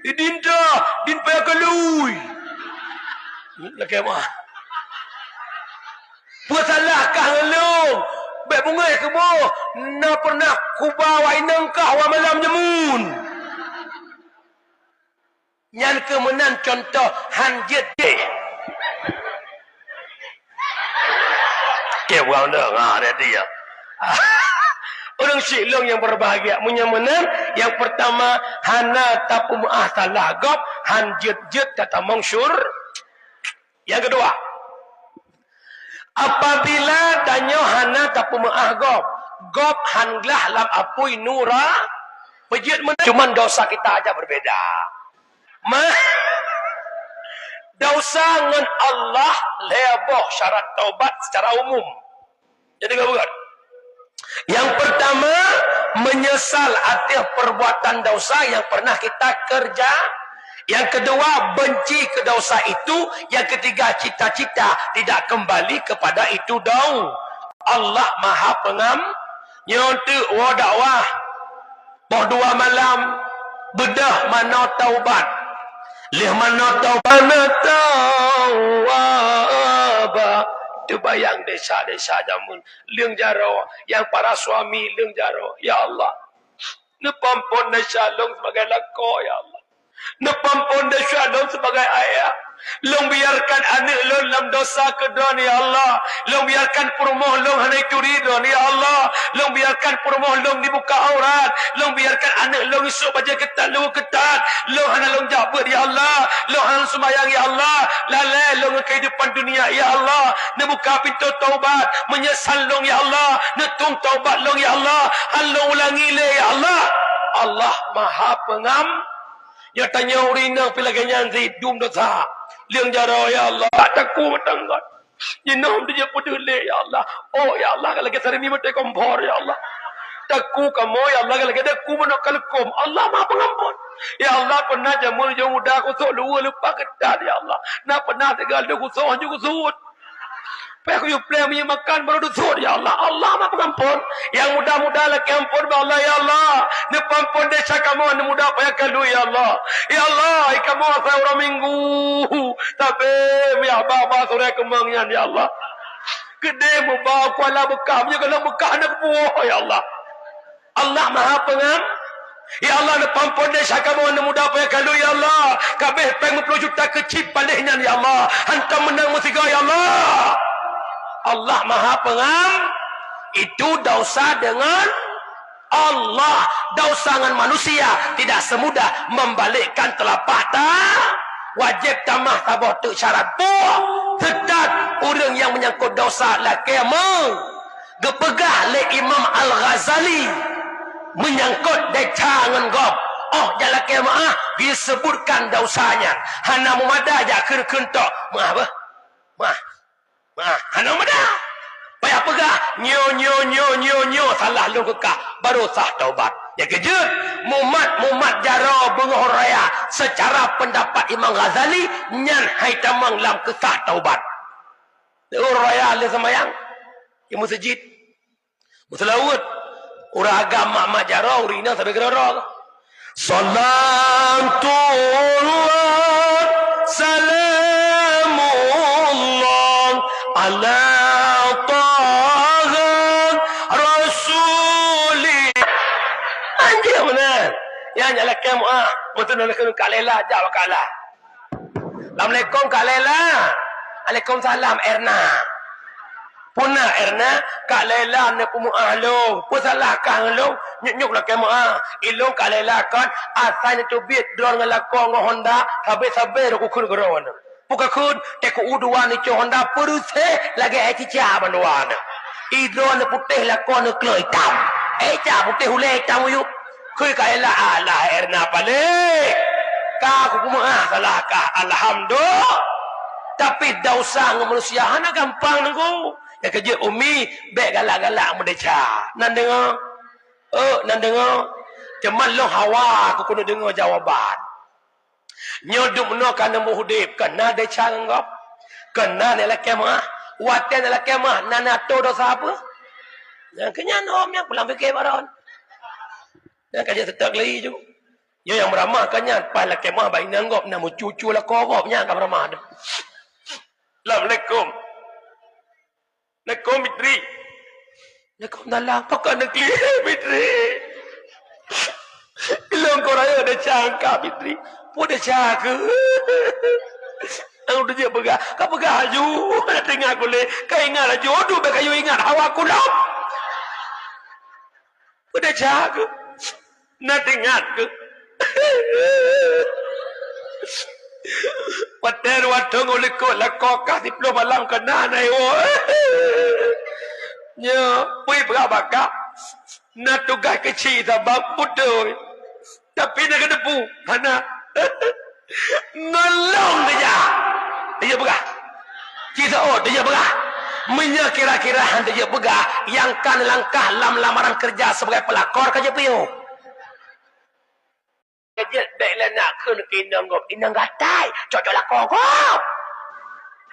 Sidin dah din payah kalui lagi mah buat salah kah ngelong baik bunga ke boh nak pernah ku bawa inangkah wa malam nyamun nyan kemenan contoh hanjet deh kewang dah ada dia orang silong yang berbahagia menyamenan yang pertama hana tapu maah salah gop hanjet jet kata mangsyur yang kedua apabila danyo hana tapu maah gop hanglah lam apui nura pejit cuman dosa kita aja berbeda dosa ngan Allah leboh syarat taubat secara umum jadi enggak. Yang pertama menyesal atas perbuatan dosa yang pernah kita kerja. Yang kedua benci ke dosa itu. Yang ketiga cita-cita tidak kembali kepada itu dong. Allah Maha Pengam nyontu wa dakwah boh dua malam bedah mana taubat leh mana taubat tu bayang desa-desa jamun leung jaro yang para suami leung jaro ya Allah nepampun desa long sebagai lako ya Allah nepampun desa long sebagai ayah long biarkan anak long dalam dosa kedon ya Allah long biarkan perumoh long hanai turidon ya Allah long biarkan perumoh long dibuka aurat long biarkan anak long esok baca ketat long ketat long hanai long jabat ya Allah long hanai sembahyang ya Allah lalai long kehidupan dunia ya Allah nebuka pintu taubat menyesal long ya Allah netung taubat long ya Allah halong ulangi le ya Allah Allah Maha Pengam ya tanya urina pilaganya zidum dosa liang jaro ya Allah tak takut tanggat jenam dia peduli ya Allah oh ya Allah kalau kita ni mati kompor ya Allah takut kamu ya Allah kalau kita ku menakal kom Allah Maha Pengampun ya Allah pernah jamun jauh muda aku sok lupa ketat ya Allah nak pernah tegal aku sok juga sud Pak aku plan punya makan baru dusur ya Allah. Allah Maha Pengampun. Yang mudah-mudah lagi ampun ba Allah ya Allah. Ni pampun desa kamu ni mudah payah kalu ya Allah. Ya Allah, kamu saya orang minggu. Tapi ya baba sore kemangnya ya Allah. Gede mu bawa kuala Mekah punya kalau Mekah nak buah ya Allah. Allah Maha Pengampun. Ya Allah ni pampun desa kamu ni mudah payah kalu ya Allah. Kabeh peng 10 juta kecil palihnya ya Allah. Hantam menang musiga ya Allah. Allah Maha Pengampun itu dosa dengan Allah. Dosa dengan manusia tidak semudah membalikkan telapak tangan. Wajib tamah tabah tu syarat buah. Tetap orang yang menyangkut dosa laki emang. Gepegah le Imam Al-Ghazali menyangkut decangan gop. Oh jalan kemah disebutkan dosanya. Hana mumada aja kentok. Maaf apa? Maaf. Hana mumada. Payah pegah. Nyo. Salah lu kekah. Baru sah taubat. Ya kejut. Mumat jaro bengoh raya. Secara pendapat Imam Ghazali. Nyan hai tamang lam kesah taubat. Bengoh raya le semayang. Di masjid. Musalawud. Urang agama mak jaro. Urina sampai gerorok. Salatullah salamullah ala taha rasuli anjir benar yang nyala kamu betul nak kalela jawab kalah. Assalamualaikum kalela. Waalaikumsalam Erna. Puna Erna Kak Laila ne pumu ahlo pusalah kang lo nyuk lah kamu ilung Kak Laila kan asal itu bit drone ngelakon Honda sabe-sabe ku kun geron Pukakun teko uduan ni Honda peruse lagi cica banduan. Idron putih lakon kloi hitam. Eca putih hulai hitam yuk. Kui kaila ala erna pale. Ka aku kumah salah ka alhamdulillah. Tapi dausa manusia hana gampang nengku. Ya kerja umi bek galak-galak mendeca. Nan dengar? Nan dengar? Cuman lo hawa aku kena dengar jawaban. Nyoduk no kana muhudib kena deca ngop. Kena ni laki mah. Watan laki mah nana to dosa apa? Yang kenyan om yang pulang fikir baron. Yang kerja tetap lagi juga. Ya yang beramah kanyan pas laki mah baik nanggop namu cucu lah koropnya kan beramah dah. Assalamualaikum. Assalamualaikum Bitri. Assalamualaikum dalam pakai negeri Bitri. Ilong kau raya ada cangkap Bitri. Pun ada cangkap. Aku dia pegah. Kau pegah aju. Nak tengah aku le. Kau ingat lah jodoh. Kau ingat hawa aku lah. Pun ada cangkap. Nak tengah aku. Water wadong oleh ko lakokah di pulau malam kena naik nya pui berapa kak nak tugas kecil sabab putus tapi nak kena pu mana nolong dia begah kita dia begah menya kira-kira dia begah yang kan langkah lamaran kerja sebagai pelakor kerja piu kerja baiklah nak kena kinang gop inang gatai cocok lah kok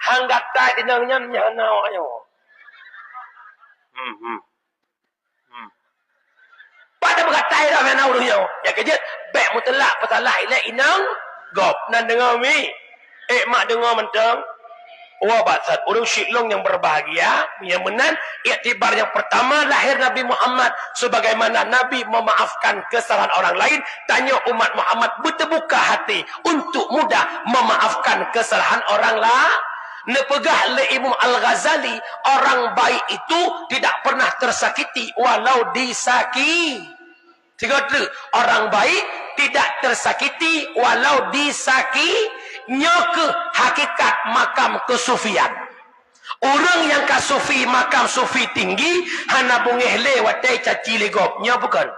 hang gatai inangnya nyana ayo pada bergatai dah mana urusnya ya kerja baik mutlak petalah ilai inang gop nan dengar mi mak dengar mentang wah batsat urang syiklong yang berbahagia yang menan iktibar yang pertama lahir Nabi Muhammad sebagaimana Nabi memaafkan kesalahan orang lain tanya umat Muhammad berterbuka hati untuk mudah memaafkan kesalahan orang lain. Nepegah le Imam Al-Ghazali orang baik itu tidak pernah tersakiti walau disakiti. Tiga orang baik tidak tersakiti walau disakiti. Ke hakikat makam kesufian. Orang yang ke sufi makam sufi tinggi hana bungeh lewat caci legopnya bukan.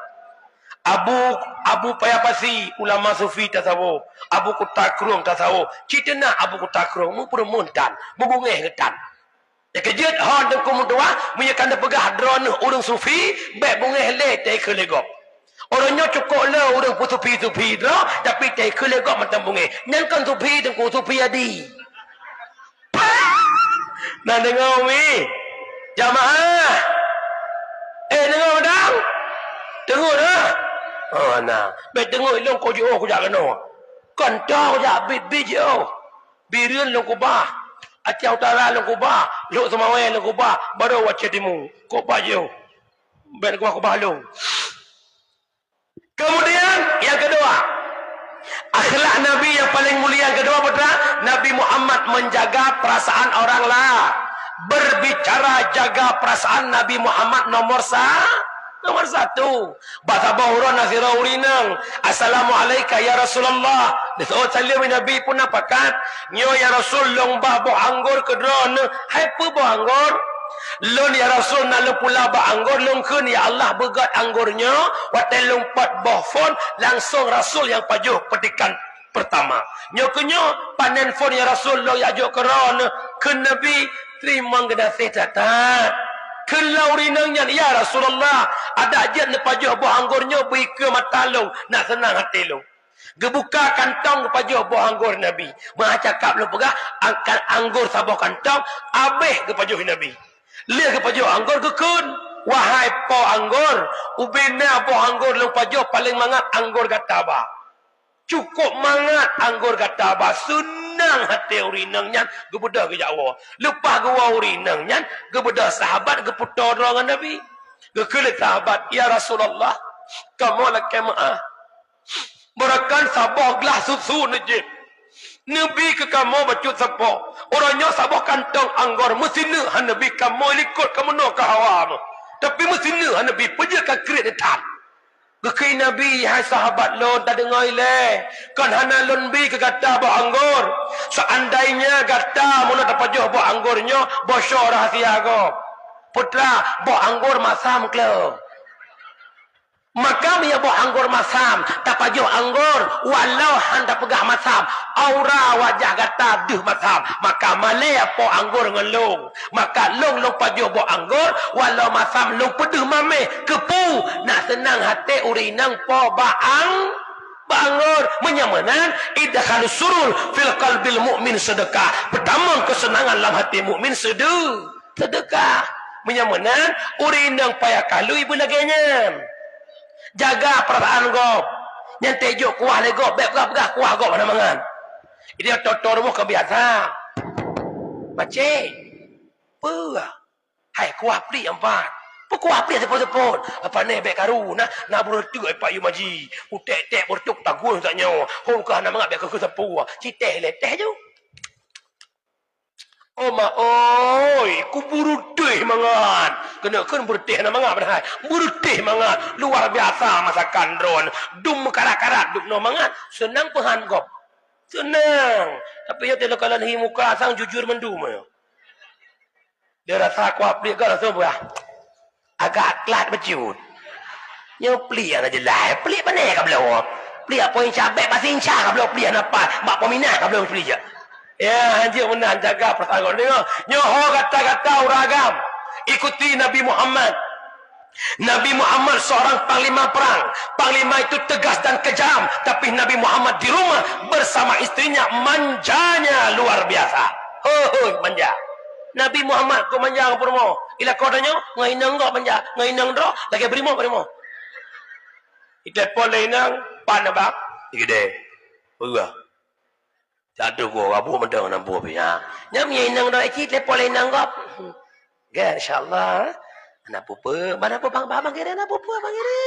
Abu Payapasi ulama sufi tasawuf. Abu Kutakrung tasawuf. Citana Abu Kutakrung mu pun muntan, bubungeh getan. Ya kejut hon dan kumudua menyakan pegah drone orang sufi baik bungeh le tai ke legop. Orangnya cukup lah orang putupi-tupi dah tapi tak kelegak macam bunga yang kan tupi dan ku tupi adi nak dengar umi jamaah dengar madang dengar dah nah baik dengar ilong kau jauh aku jangan kena kantau je bit-bit je birian long kubah Aceh Utara long kubah Lok Semawai long kubah baru wajah timu kubah je baik kubah long. Kemudian yang kedua, akhlak Nabi yang paling mulia yang kedua putra, Nabi Muhammad menjaga perasaan orang lain. Berbicara jaga perasaan Nabi Muhammad nomor satu. Bahasa bahura nasira urinang. Assalamualaikum ya Rasulullah. Oh salam Nabi pun napakat. Nyo ya Rasul long bah bo anggur kedron. Hai pu bo anggur. Lon ya Rasul nak pula ba anggur longkeun ya Allah begat anggurnya watai lompat bah phone langsung Rasul yang pajuh petikan pertama nyokunyo panen phone ya Rasul lo ya jo keron ke Nabi terima gedase catat ke laurinangnya ya Rasulullah ada aja ne pajuh bah anggurnya beri ke mata lo nak senang hati lo gebuka kantong kepajuh buah anggur Nabi mah cakap lo pegah angkat anggur sabah kantong abeh kepajuh Nabi lihat kepajuh anggur kekun wahai po anggur ubina po anggur lu pajuh paling mangat anggur gataba cukup mangat anggur gataba senang hati urinangnya gebudah ke Jawa lepas gua urinangnya gebudah sahabat geputar dengan Nabi gekulit sahabat ya Rasulullah kamu laki maaf berakan sabah gelas susu najib Nabi ke kamu bacut sabah orangnya sabah kantong anggur mesin Nabi kamu ikut kamu nak ke hawa tapi mesin Nabi pergi ke kredit Gekai Nabi, hai sahabat lon, tak dengar ile. Kan hana lon bi ke kata buah anggur. Seandainya kata mula dapat juh buah anggurnya, bosor rahasia ko. Putra, buah anggur masam ke. Maka dia buah anggur masam, dapat juh anggur, walau handa pegah masam. Aura wajah kata duh masam. Maka malai po anggur dengan long. Maka long pajuh buah anggur, walau masam long peduh mame kepu. Nak senang hati urinang po baang bangur menyamanan idkhal surul fil qalbil mukmin sedekah. Pertama kesenangan dalam hati mukmin sedekah. Menyamanan urinang payah kalau ibu laganya. Jaga perasaan kau. Yang tejuk kuah lego, pegah kuah kau mana mangan. Ini totor mu kebiasa. Macam apa? Hai kuah pli empat. Kuah pli sepot-sepot. Apa ni bek karu nak bertu ai pak yu maji. Utek-tek bertuk tagun tak nyawa. Hong kah nak mangap bek ke sepu. Citeh le teh ju. Oh ma oi, ku buru teh mangan. Kena berteh nak mangap dah. Buru teh mangan. Luar biasa masakan drone. Dum karat-karat duk no mangan. Senang pehan gop. Senang. Tapi ya telo kalan hi muka sang jujur mendum. Dia rasa kuap dia kan rasa apa? Agak kelat bejut. Nya peli ana jelas. Peli mana ka belau? Peli apa yang cabek pasing cah ka belau peli apa? Mak peminat ka belau peli je. Ya, anjir menang jaga perasaan kau. Tengok. Nyoho kata-kata uragam. Ikuti Nabi Muhammad. Nabi Muhammad seorang panglima perang. Panglima itu tegas dan kejam. Tapi Nabi Muhammad di rumah bersama istrinya manjanya luar biasa. Manja. Nabi Muhammad kau manja apa rumah? Ila kau tanya, ngainang kau manja. Ngainang dah, lagi berimo. Ita pun lainang, panabak. Gede. Uga. Jatuh gua abu mendang nampu ya. Nyam ngainang dah ikit lepo lainang kau. Ga insyaallah. Anak pupa, mana apa bang kira anak pupa bang kira.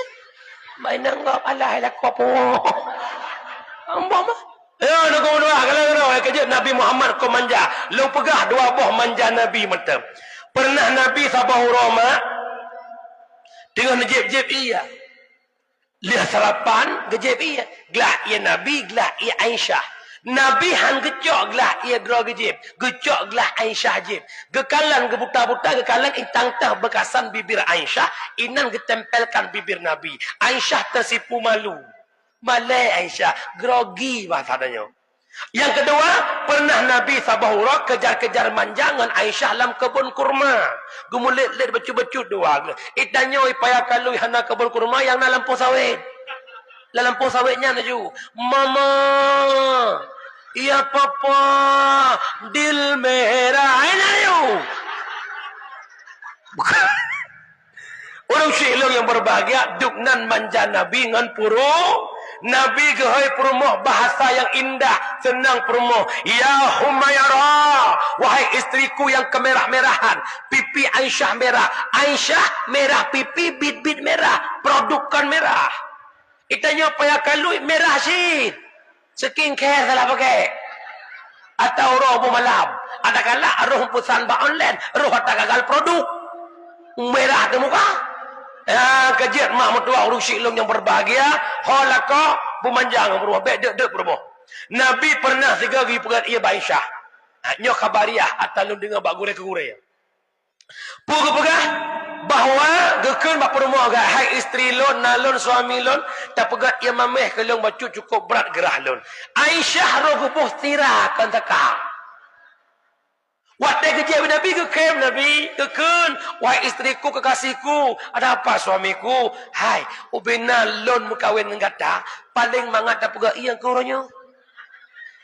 Mainang kau alah kau po. Ambam. Ya, nak kau doa kalau kerja Nabi Muhammad kau manja. Lu pegah dua buah manja Nabi mata. Pernah Nabi sabahu Roma dengan jeb-jeb iya. Lihat sarapan gejeb iya. Gelah ia Nabi, gelah ia Aisyah. Nabi han gecok gelah ia gro gejeb. Gecok gelah Aisyah jeb. Gekalan gebuta-buta gekalan intang tah bekasan bibir Aisyah, inan getempelkan bibir Nabi. Aisyah tersipu malu. Malai Aisyah, grogi bahasanya. Yang kedua, pernah Nabi sabahura kejar-kejar manjangan Aisyah dalam kebun kurma. Gemulit-lit becut-becut dua. Itanya ipaya kalau hana kebun kurma yang dalam lampu sawit. Dalam lampu sawitnya naju. Mama, iya papa, dil merah. Ayo. Orang silong yang berbahagia duknan manja Nabi ngan puro. Nabi gehai perumoh bahasa yang indah, senang perumoh. Ya Humairah, wahai istriku yang kemerah-merahan, pipi Aisyah merah. Aisyah merah pipi, bit-bit merah, produkan merah. Itanya payah kalui merah sih. Skincare salah pakai. Atau roh malam. Ada kala roh pesan ba online, roh tak gagal produk. Merah ke muka. Ya, kajian mak mertua urus silong yang berbahagia, holaka pemanjang berubah, bek dek berubah. Nabi pernah tiga pergi pegat ia Aisyah. Nyo khabariah atau lu dengar bak gure-gure. Pegah bahawa gekeun bak rumah agak hai isteri lon, nalon suami lon, tak pegat ia mameh kelong bacu cukup berat gerah lon. Aisyah roh buh tirakan takah. Waktu kejap Nabi kekem Nabi keken, wahai istriku kekasihku, ada apa suamiku? Hai, ubena lon mukawin ngata, paling mangat tak pegah yang kurangnya.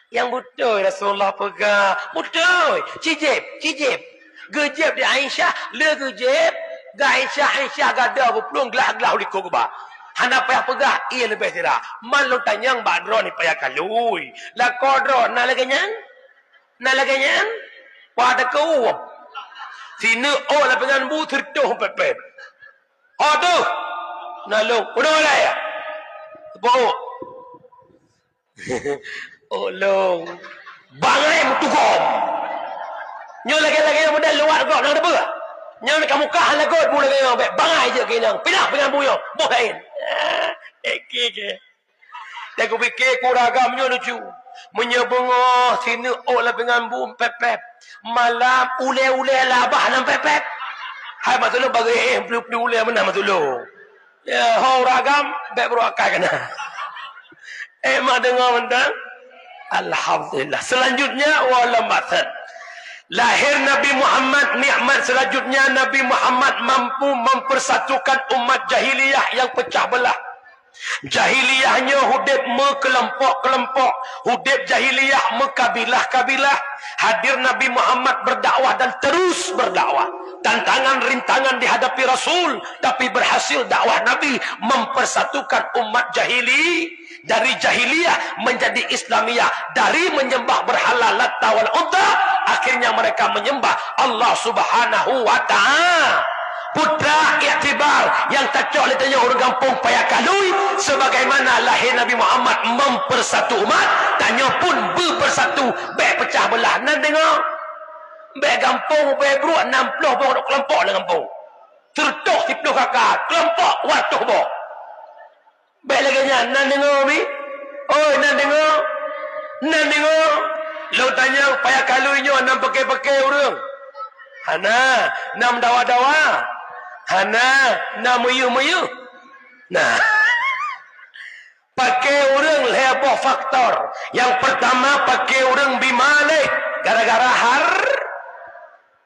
Yang betul Rasulullah pegah, betul. Cijib. Gejep di Aisyah, le gejep, ga Aisyah gada berpeluang gelah-gelah di kubah. Hana payah pegah, ia lebih sirah. Man lo tanyang badro ni payah kalui. La kodro, na laganyang? Pada kau, sini lah pengen butuh pepet. Aduh, nalo, udah lah ya. Bawa, long, bangai mutukom. Nyo lagi yang model luar kau nak apa? Nyo nak muka hal kau boleh lagi bangai je kena. Pindah buyo, bohain. ke. Dan aku fikir ragamnya lucu. Menyebengah sini lah dengan bum pepep. Malam ule-ule labah dalam pepep. Hai matulu bagi peluk-peluk ule mana matulu. Ya, hau ragam baik berakal kena. Mak dengar mentang. Alhamdulillah. Selanjutnya wala mathad. Lahir Nabi Muhammad, nikmat selanjutnya Nabi Muhammad mampu mempersatukan umat jahiliyah yang pecah belah. Jahiliyahnya hudib kelompok-kelompok, hudib jahiliyah kabilah-kabilah. Hadir Nabi Muhammad berdakwah dan terus berdakwah. Tantangan rintangan dihadapi Rasul, tapi berhasil dakwah Nabi mempersatukan umat dari jahiliyah menjadi Islamiyah, dari menyembah berhala Latta wal Uzza akhirnya mereka menyembah Allah Subhanahu wa taala. Putra iktibar yang tak cok letanya orang kampung payah kalui sebagaimana lahir Nabi Muhammad mempersatu umat, tanya pun berpersatu, baik pecah belah. Nan tengok baik kampung baik bro 60 bawa kelompok dalam kampung. Tertuk 10 kakak, kelompok watuh bawa. Baik lagi nya nan tengok ni. Oh nan tengok. Nan tengok. Lo tanya payah kaluinya nan pakai-pakai orang. Hana nam dawa-dawa. Hana nam muyu-muyu. Nah. Pakai orang heboh faktor. Yang pertama pakai orang bimalik gara-gara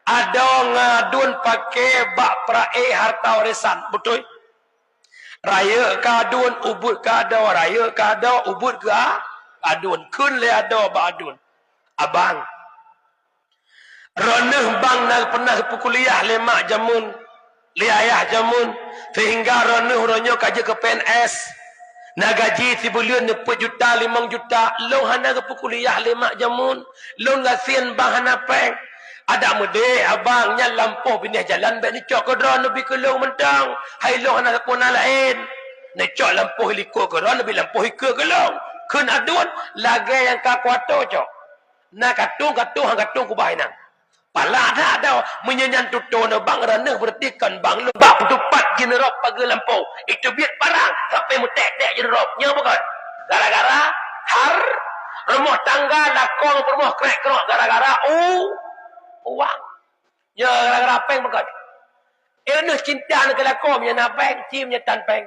ada ngadun pakai bak prae harta warisan. Betul? Raya kadun, ubud kada, raya kada, ubud ke adun. Kun le ada ba adun. Abang. Roneh bang nak pernah kuliah lemak jamun, li ayah jamun, sehingga roneh kaji ke PNS. Nak gaji 1 bulan 4 juta, 5 juta. Long hana ke kuliah lemak jamun. Long gasian bang hana peng. Ada mude abangnya lampuh binih jalan baik ni cok ke drone lebih ke long mentang. Hai long hana pun lain. Ni cok lampuh liko ke drone lebih lampuh ke long. Kun adun lagi yang ka kuato cok. Nak katung ku bainang. Pala ada menyanyan tutur no bang rana berarti kan bang lu bak tupat generop pagi lampu itu biar parang sampai mutek-tek generopnya bukan gara-gara rumah tangga lakong rumah krek-krok gara-gara uang ya gara-gara peng bukan ini cinta nak lakong nya na peng cimnya tan peng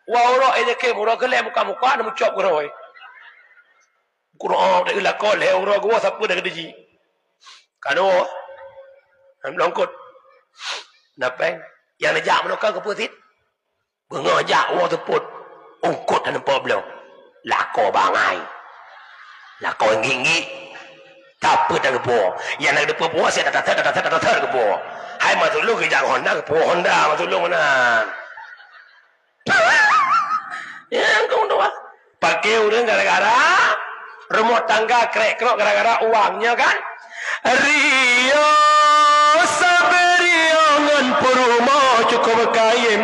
wau ro ede ke muro ke le muka-muka na mucop geroi Qur'an de lakong le ro gua siapa dah kedeji kano melongkot napeng yang najak menokang ke putit mengajak orang teput ungkut dan problem lako bangai lako nginggi tapet dan kepo yang nak depo puas saya tak kepo hai masuk lu ke jangan Honda masuk lu mana yang kau doa pakai orang gara-gara rumah tangga krek-krok gara-gara uangnya kan Rio saberiongan perumo cukup kain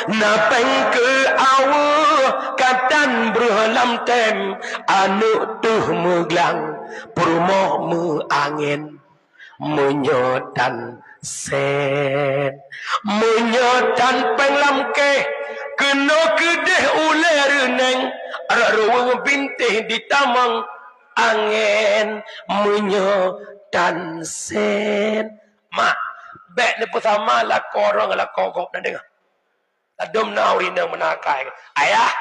napeng ke awal katan berhalam tem anu tuh meglang perumo mu angin menyotan sen menyotan penglam ke kena kedeh ular neng raruang bintih di tamang angin menyotan sen mak bek ni bersama lah korang lah kogok nak dengar adum nauri nang menakai ayah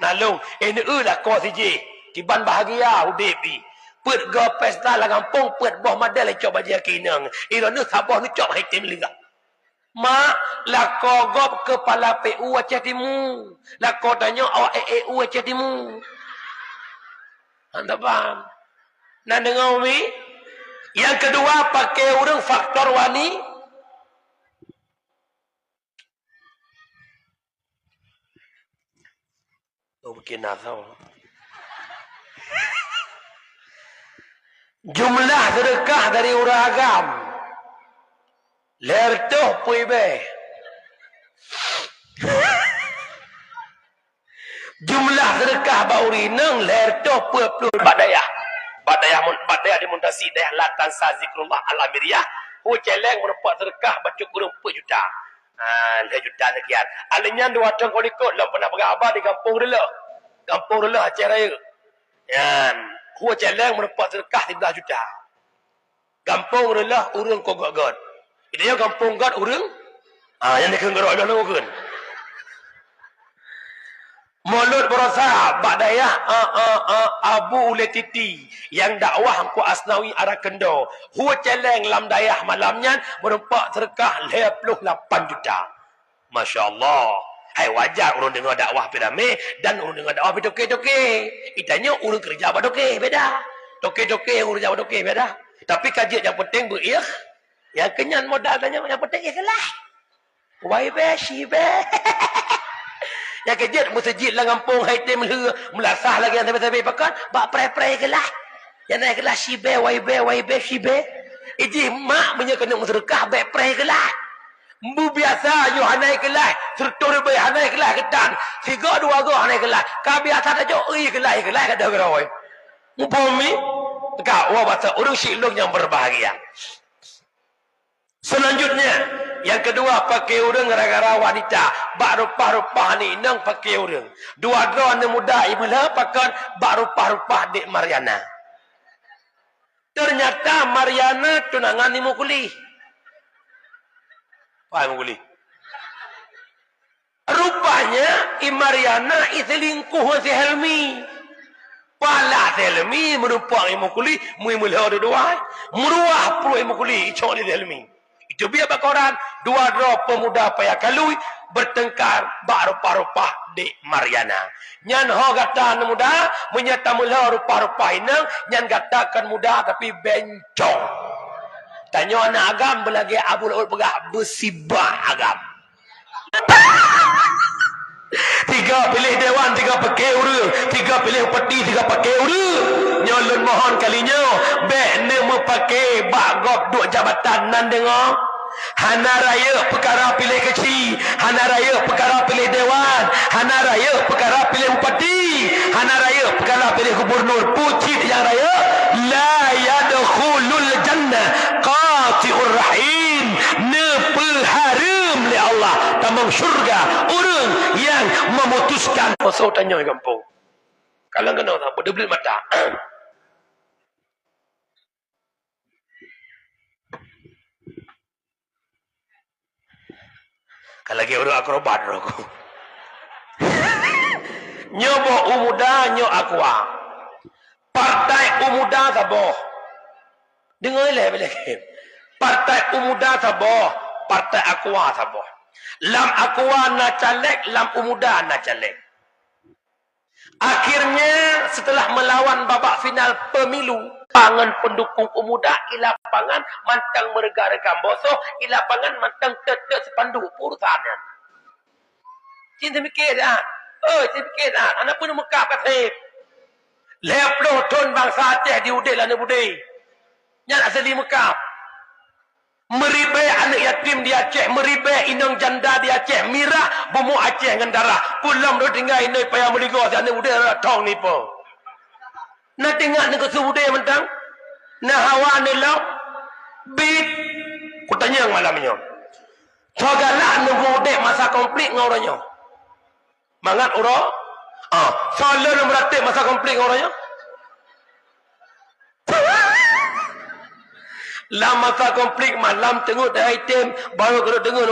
nalung ini lah kau siji kiban bahagia udip ni put go pesta lah kampung put boh madal coba dia kinang ira nu sabah nu cok hai tim liga mak lah kogok kepala PU Aceh Timur lah kau tanya awak EU Aceh Timur anda paham nak dengar umi yang kedua pakai orang faktor wani bikin asal jumlah sedekah dari orang agam lertoh puibe jumlah sedekah bauri nang lertoh puibe badaya di muntasi daya latan sa zikrullah al-amiriyah hu celeng merupakan sedekah baca kurang 4 juta 2 juta sekian. Alanya 2 tahun kau ikut lah pernah berabah di kampung dulu. Kampung dulu Aceh Raya. Yan, Hua Celeng mendapat sedekah 13 juta. Kampung dulu urang kau god. Ini yang kampung god urang. Yang dia kena gerok dah kan. Mulut berosa bak dayah Abu Uletiti yang dakwah angku Asnawi arah Kendo. Hua Celeng lam dayah malamnya merempak sedekah 58 juta. Masya Allah. Hai wajar orang dengar dakwah piramid dan orang dengar dakwah toke-toke. Itanya orang kerja apa toke beda. Toke-toke orang kerja apa toke beda. Tapi kajian yang penting berikhlas. Yang kenyan modal tanya yang penting ikhlas. Wai be si be. Yang kejut masjid lah kampung haitim melasah lagi yang sampai-sampai pakan bak pre-pre kelah. Yang naik kelah si be wai be si be. Iji mak punya kena sedekah be pre kelah. Mbu biasa yo hanai kelah, serta be hanai kelah kedan. 3 2 go hanai kelah. Ka biasa ta jo kelah kada geroi. Mupami tegak wa bahasa orang silung yang berbahagia. Selanjutnya, yang kedua pakai urang gara-gara wanita. Bak rupah-rupah ni nang pakai urang. Dua-dua ni muda ibu lah pakai bak rupah-rupah dek Mariana. Ternyata Mariana tunangan ni Mukuli. Wahai Mukuli. Rupanya Mariana iselingkuh si Helmi. Pala Helmi merupakan Mukuli, mui-mui dua-dua. Meruah puluh Mukuli icok ni Helmi. Itu biar bakoran dua pemuda payah kalui bertengkar bak rupa-rupa di Mariana. Nyan ho kata muda menyata mula rupa-rupa inang nyan katakan muda tapi bencong. Tanya anak agam belagi abul ul pegah besibah agam. 3 pilih dewan, 3 pakai urang, 3 pilih peti, 3 pakai urang. Nyolon mohon kalinya be ne mau pakai bagop duk jabatan nan dengar. Hana raya perkara pilih kecil, hana raya perkara pilih dewan, hana raya perkara pilih bupati, hana raya perkara pilih gubernur. Pucit yang raya la yadkhulul jannah qati'ur rahim, ne pelharam li Allah tamam syurga orang yang memutuskan. Pasal tanya kampung. Kalau kena tak berdeblit mata. Kalau lagi orang akrobat aku. Nyobo umuda nyo akwa. Partai umuda taboh. Dengar boleh. Partai umuda taboh, partai akwa taboh. Lam akwa na caleg, lam umuda na caleg. Akhirnya setelah melawan babak final pemilu, pangan pendukung umuda ila pangan mantang merega-rega bosoh, ila pangan mantang tetek sepanduk urusanan. Cinta mikir dah. Cinta mikir dah. Anak pun mekap kat Leploh ton bangsa Aceh diudil anak budai. Yang asli mekap. Meribai anak yatim di Aceh, meribai inang janda di Aceh, mirah bumu Aceh dengan darah. Pulang do tinggal ini payah meligo si anak budai tong ni po. Na tengok ni kesu budai mentang. Na hawa ni lau bit. Ku tanya malamnya. Sogalah nu budai masa konflik ngoranya. Mangat uro? Soalan nu berarti masa konflik ngoranya. Lam masa konflik malam tengok dah item baru kena dengar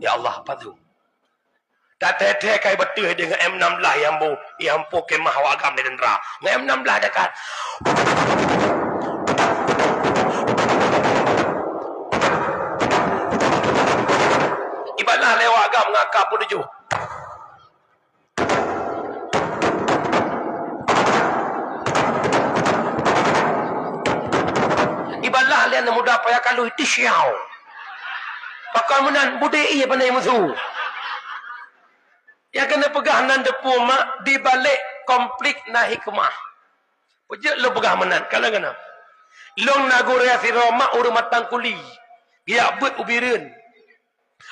ya Allah apa tu tak teh kai betul dengan M16 yang po kemah wagam di dendra M16 dekat ibadah lewat agam ngakap pun tujuh ibalah lian muda payah kalau itu siau. Pakar menan budai ia pandai musuh. Yang kena pegahanan depu mak di balik konflik na hikmah. Pujak lo pegah menan kalau kena. Long nagore si Roma uru matang kuli. Dia but ubirin.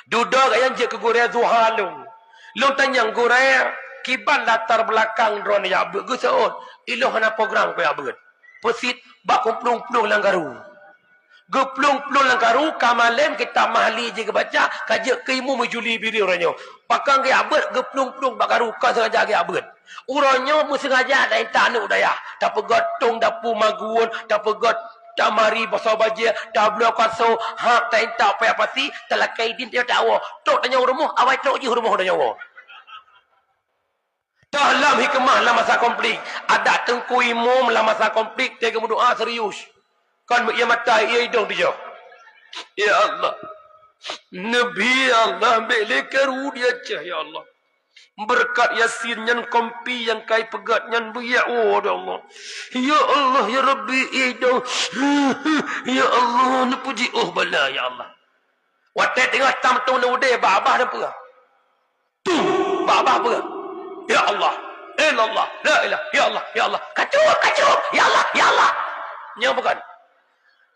Duduk ayam je ke gore zuhalung. Long tanyang gore kiban latar belakang drone ya but gusaon. Iloh na program ko ya but. Pesit bak kumplung-plung langgaru. Geplung-plung langkaru kamalem kita mahli je ke baca kajak keimu mejuli biri orangnya. Pakang ke abad geplung-plung bakaru ka sengaja ke abad. Orangnya mu sengaja dah entak anu daya. Tak pegotung dapu maguun, tak pegot tamari basa baje, tak belo kaso hak tak entak payah pasti talakai din dia dakwa. Tok tanya rumah awai tok je rumah dah nyawa. Dalam hikmah lah masa konflik. Ada tengku imam lah masa konflik dia berdoa serius. Kan ia mata ia hidung dia. Ya Allah. Nabi Allah belekaru dia cah ya Allah. Berkat Yasin yang kompi yang kai pegat yang buya oh ya Allah. Ya Allah ya Rabbi hidung. Ya Allah nak puji oh bala ya Allah. Watet tengah tam tu nude babah dah apa? Tu babah apa? Ya Allah. Illallah. La ilaha ya Allah ya Allah. Kacur kacur. Ya Allah ya Allah. Nya bukan.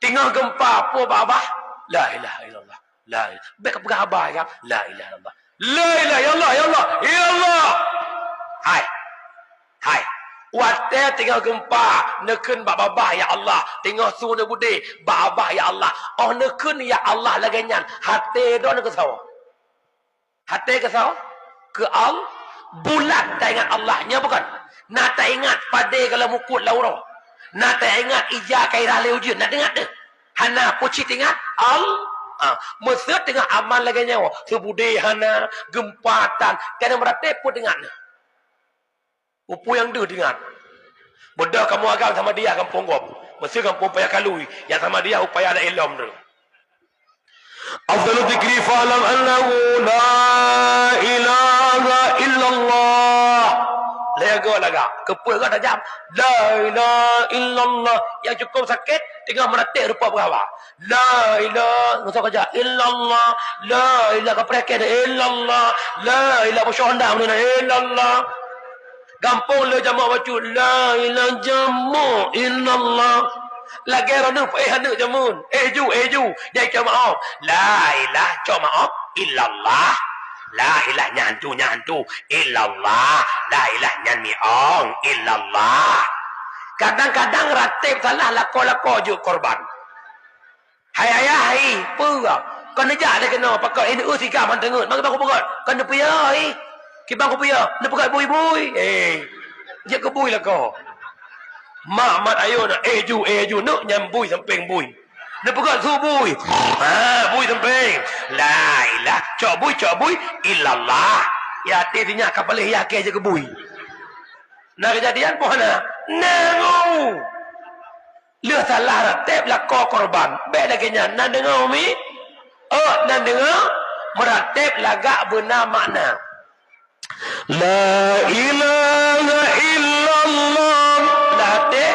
Tengah gempa apa babah? La ilaha illallah. La ilaha. Baik apa khabar ya? La ilaha illallah. La ilaha illallah ya Allah. Ya Allah. Hai. Hai. Wate tengah gempa neken babah ya Allah. Tengah sune bude babah ya Allah. Oh neken ya Allah laganyan. Hati do nak saw. Hati ke saw? Ke al bulat tak ingat Allahnya bukan. Nak tak ingat pada kalau mukut lauro. Nak tak ingat ija kairah leujun. Nak dengar deh. Hana puci ingat al. Mesut dengan amal lagi nyawa. Sebudi hana gempatan. Kena meratip pun dengar. Upu yang dia dengar. Bodoh kamu agak sama dia kampung gop. Mesti kampung payah kalui. Yang sama dia upaya ada ilm tu. Afdalu dzikri fa'lam annahu la ilaha illallah. Lega laga. Kepul kau dah jam. La ilaha illallah. Yang cukup sakit tengah meratip rupa berapa. La ilaha ngusah kerja. Illallah. La ilaha kepereket. Illallah. La ilaha bersyuhanda. Illallah. Gampang le jamak baca. La ilaha jamak. Illallah. Lagi rana hana jamun. Ju. Dia cakap maaf. La ilaha cakap maaf. Illallah. La ilaha nyantu. Illallah. La ilaha nyanmi ong. Illallah. Kadang-kadang ratib salah lako-lako je korban. Hai. Apa? Kau nejak dia kena. Pakai ini usika mantengut. Maka aku pegat. Kau nak puyah. Kibang aku puyah. Nak pegat bui-bui. Dia ke bui lah kau. Mak ayo nak. Ju. Nak nyambui samping bui. Nak pegat su bui. Bui samping. La ilah. Cok bui. Illallah. Ya artinya kapal yakin je ke bui. Nah kejadian pun mana? Nengu. Lu salah ratib lah kau korban. Baik lagi nya. Nak dengar umi? Nak dengar? Meratib lagak benar makna. La ilaha illallah. Latih.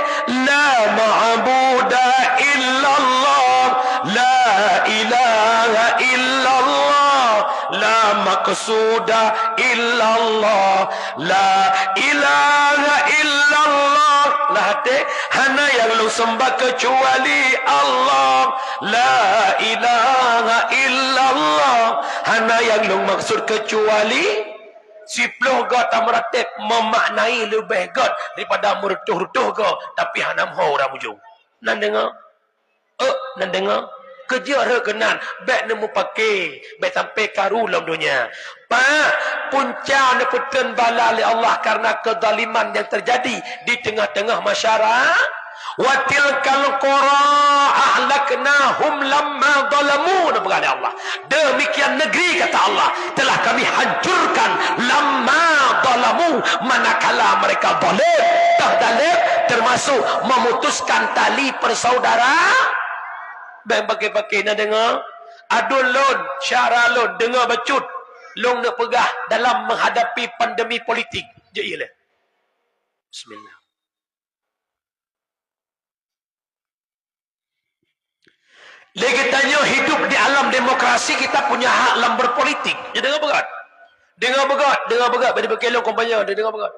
La ma'buda illallah. La ilaha illallah. La maqsuda illallah. La ilaha illallah. Latih. Hana yang lu sembah kecuali Allah. La ilaha illallah. Hana yang lu maksud kecuali Siploh God tak meratib memaknai lebih God daripada merutuh-rutuh God. Tapi hanam hau ramujung. Nan dengar? Nan dengar? Kerja rekenan. Baik nemu pakai. Baik sampai karu dalam dunia. Punca neputun bala oleh Allah karena kezaliman yang terjadi di tengah-tengah masyarakat. Watil kalqura ahlaknahum lamma zalamu. Berkata Allah. Demikian negeri kata Allah telah kami hancurkan lamma zalamu manakala mereka zalim. Zalim termasuk memutuskan tali persaudara. Ben pakai-pakai nak dengar. Adun lon, syara lon, dengar bacut. Long nak pegah dalam menghadapi pandemi politik. Je ialah. Bismillah. Lagi tanya hidup di alam demokrasi kita punya hak dalam berpolitik. Dia dengar berat. Dengar berat. Bagi berkelong kompanya. Dia dengar berat.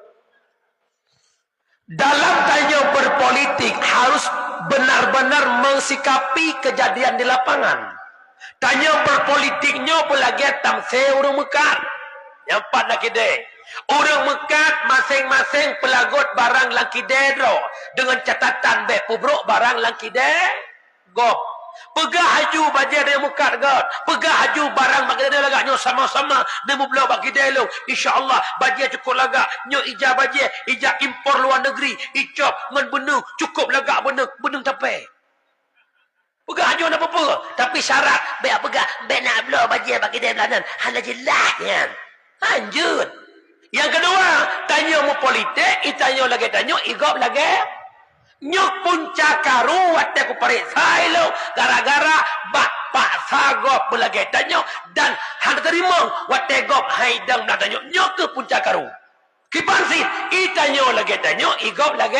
Dalam tanya berpolitik harus benar-benar mensikapi kejadian di lapangan. Tanya berpolitiknya pun lagi tamseh orang Mekat. Yang empat nak kidai. Orang Mekat masing-masing pelagut barang lang kidai dengan catatan baik pubruk barang lang kidai. Gop. Pegah haju bajet dia muka dekat. Pegah haju barang bagi dia lagaknya sama-sama. Dia belah bagi dia lu. InsyaAllah bajet cukup lagak. Nyo ijah bajet. Ijah impor luar negeri. Icap ngan benung. Cukup lagak benung. Benung tapai. Pegah haju nak apa-apa. Tapi syarat. Biar pegah. Biar nak belah bajet bagi dia belanan. Hala jelas kan. Lanjut. Yang kedua. Tanya mu politik. Tanya lagi tanya. Igop lagi. Nyok punca karu watte ku periksa lo gara-gara bapak sagop belagi tanyo dan hang terima watte gop haidang nak tanyo nyok ke punca karu kipansin itanyo lagi tanyo igop lagi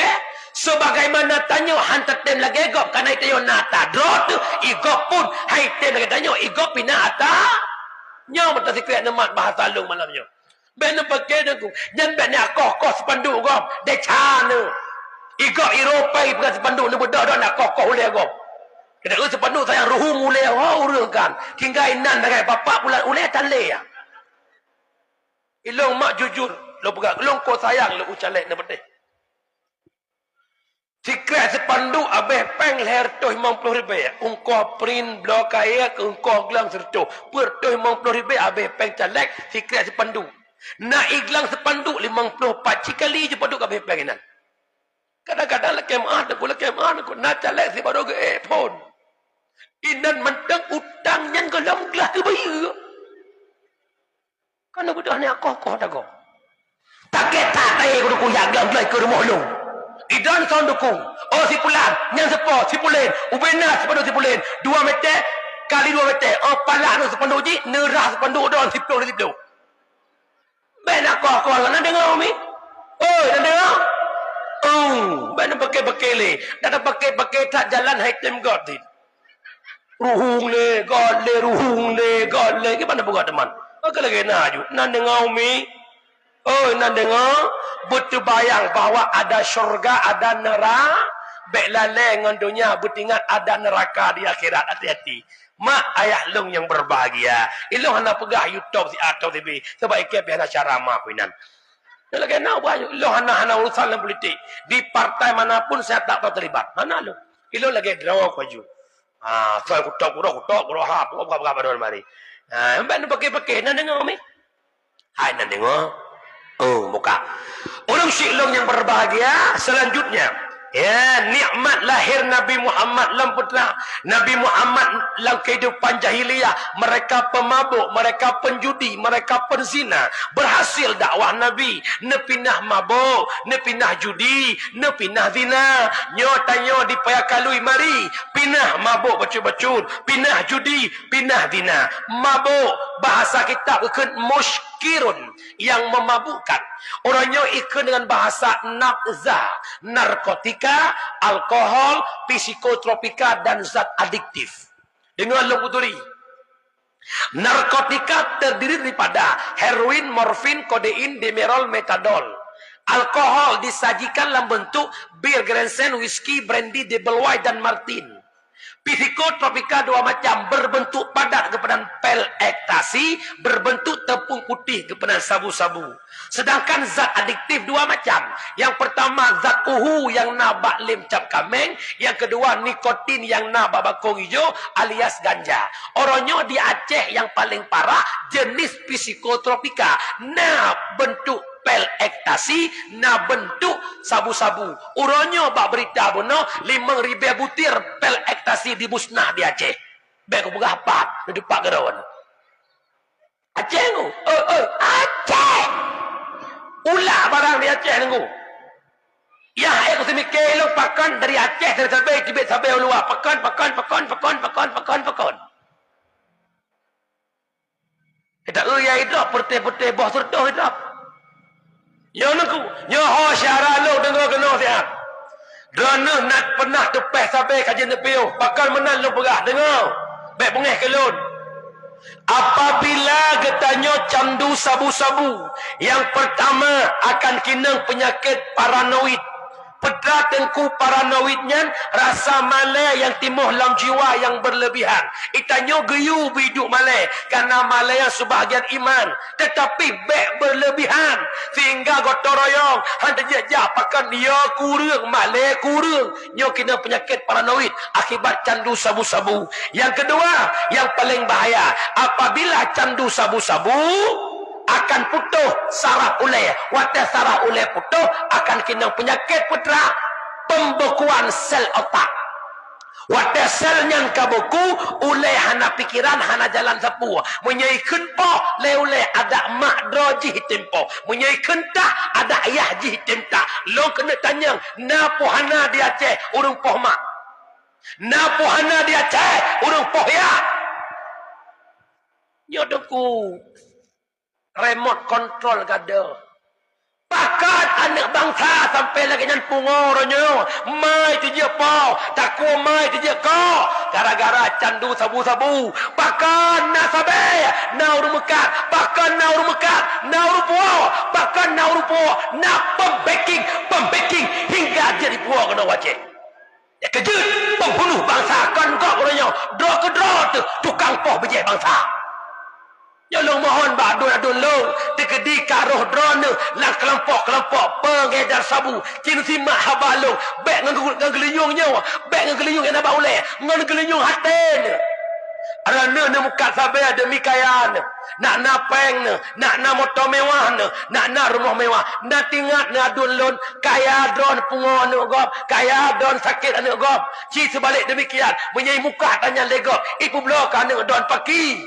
sebagaimana tanyo hang tetem lagi gop karena itanyo nata drot igop pun haitem lagi tanyo igop pina ata nyo betul sikret nemat bahasa long malamnya ben pakai aku jan ben kokoh sepandu gop de chana Igak Eropai pergi sepanduk ni bedah dah nak kokoh oleh agak. Kena sepanduk sayang ruhung oleh urangkan. Hingga inan bagai bapak pula oleh taleh ya. Ilong mak jujur. Lo pegang. Ilong kau sayang lo ucalek ni bedeh. Sikret sepanduk abeh peng leher toh 50 ribu. Ungkau print blok kaya ke ungkau gelang serto. Per toh 50 ribu abeh peng calek sikret sepanduk. Nak iglang sepanduk 54 cikali je panduk abeh peng inan. Kadang-kadang lekemah aku nak calek si baru ke pun. Inan mentang utangnya gelam gelah ke bayi. Kan bedah ni kokoh tak kau. Tak ketak tay aku dukung yang gelam gelah ke rumah lu. Idan son dukung. Oh si pulan, yang sepo, si pulen. Ubena sepandu si pulen. 2 meter kali 2 meter. Oh palak tu sepandu ji, nerah sepandu don si plu. Ben kokoh nak dengar umi. Oh, nak dengar? Mana pakai le. Dah pakai tak jalan hitam godin. Ruhung le, ruhung le. Gimana buat teman? Apa lagi nak aju? Nak dengar umi? Oh, nak dengar? Betul bayang bahawa ada syurga, ada neraka. Baik lalai dengan dunia, betingat ada neraka di akhirat. Hati-hati. Mak ayah long yang berbahagia. Ilong hana pegah YouTube si atau TV. Sebab ikat biar nak ceramah puinan. Dia lagi nak buat. Lo hana urusan dalam politik. Di partai manapun saya tak terlibat. Hana lo. Ilo lagi draw baju. Saya kutok, hap. Apa dalam mari. Mbak nak pakai. Nak dengar kami? Hai, nak dengar? Oh, buka. Orang syiklong yang berbahagia. Selanjutnya. Ya, nikmat lahir Nabi Muhammad lam putra Nabi Muhammad lam kehidupan jahiliyah. Mereka pemabuk, mereka penjudi, mereka penzina. Berhasil dakwah Nabi. Ne pinah mabuk, ne pinah judi, ne pinah zina. Nyo tanyo dipayakalui mari. Pinah mabuk bacur-bacur, pinah judi, pinah zina. Mabuk bahasa kita bukan muskirun yang memabukkan. Orangnya ikut dengan bahasa nafza, narkotika, alkohol, psikotropika dan zat adiktif. Dengan lembuturi. Narkotika terdiri daripada heroin, morfin, kodein, demerol, metadol. Alkohol disajikan dalam bentuk bir, Grensen, whisky, brandy, double white dan martin. Psikotropika 2 macam, berbentuk padat kepada pil ekstasi, berbentuk tepung putih kepada sabu-sabu. Sedangkan zat adiktif 2 macam. Yang pertama zat uhu yang nabak lim cap kameng, yang kedua nikotin yang nabak bakong hijau alias ganja. Orangnya di Aceh yang paling parah jenis psikotropika. Nah bentuk pil ekstasi, na bentuk sabu-sabu. Urangnya bak berita benar 5,000 butir pil ekstasi dimusnah di Aceh. Baik aku berapa di depan gerawan. Aceh tu. Aceh. Ulah barang di Aceh tu. Ya, aku semikir lo pakan dari Aceh sampai Tibet sampai luar. Pakan. Kita ya itu putih-putih bawah serta itu. Ya nak, ya ho syara lo dengar kena siap. Dana nak pernah tepeh sampai kajian tepiu, bakal menang lo perah dengar. Baik pengeh kelon. Apabila getanyo candu sabu-sabu, yang pertama akan kinang penyakit paranoid. Pedra tengku paranoidnya rasa malai yang timbul dalam jiwa yang berlebihan. Itanyo geyu biduk malai karena malai yang sebahagian iman, tetapi bek berlebihan sehingga gotong royong hanya jejak pakan dia kurang malai kurang nyo kena penyakit paranoid akibat candu sabu-sabu. Yang kedua yang paling bahaya, apabila candu sabu-sabu akan putuh saraf ulai. Wadah saraf ulai putuh akan kena penyakit putra pembekuan sel otak. Wadah selnya kabuku ulai hana pikiran hana jalan sapu. Menyai kenpo le ulai ada mak droji tempo. Menyai kentah ada ayah ji temta. Lo kena tanya napo hana dia Aceh urung poh mak. Napo hana dia Aceh urung poh ya. Nyodoku remote control gada. Pakat anak bangsa sampai lagi nyan pungornya. Mai tu je po, takut mai tu je ko. Gara-gara candu sabu-sabu. Pakan na sabe, na urung mekat. Pakan na urung mekat, na urung puo. Pakan na urung puo, na pembaking hingga jadi puo kena wajib. Ya kejut pembunuh bangsa kan kok orangnya. Draw ke draw tu tukang poh bejek bangsa. Ya long mohon ba adun-adun long tegedi karoh drone lang kelompok-kelompok pengedar sabu cin simak habalong bek ngan gelinyungnya bek ngan gelinyung yang ba oleh ngan gelinyung haten arana ne muka sabe demi kayan nak napeng ne nak na motor mewah ne nak na rumah mewah nak tingat ne adun lon kaya drone pungo ne gop kaya drone sakit ne gop ci sebalik demikian menyai muka tanya legop ipu blok ne don paki.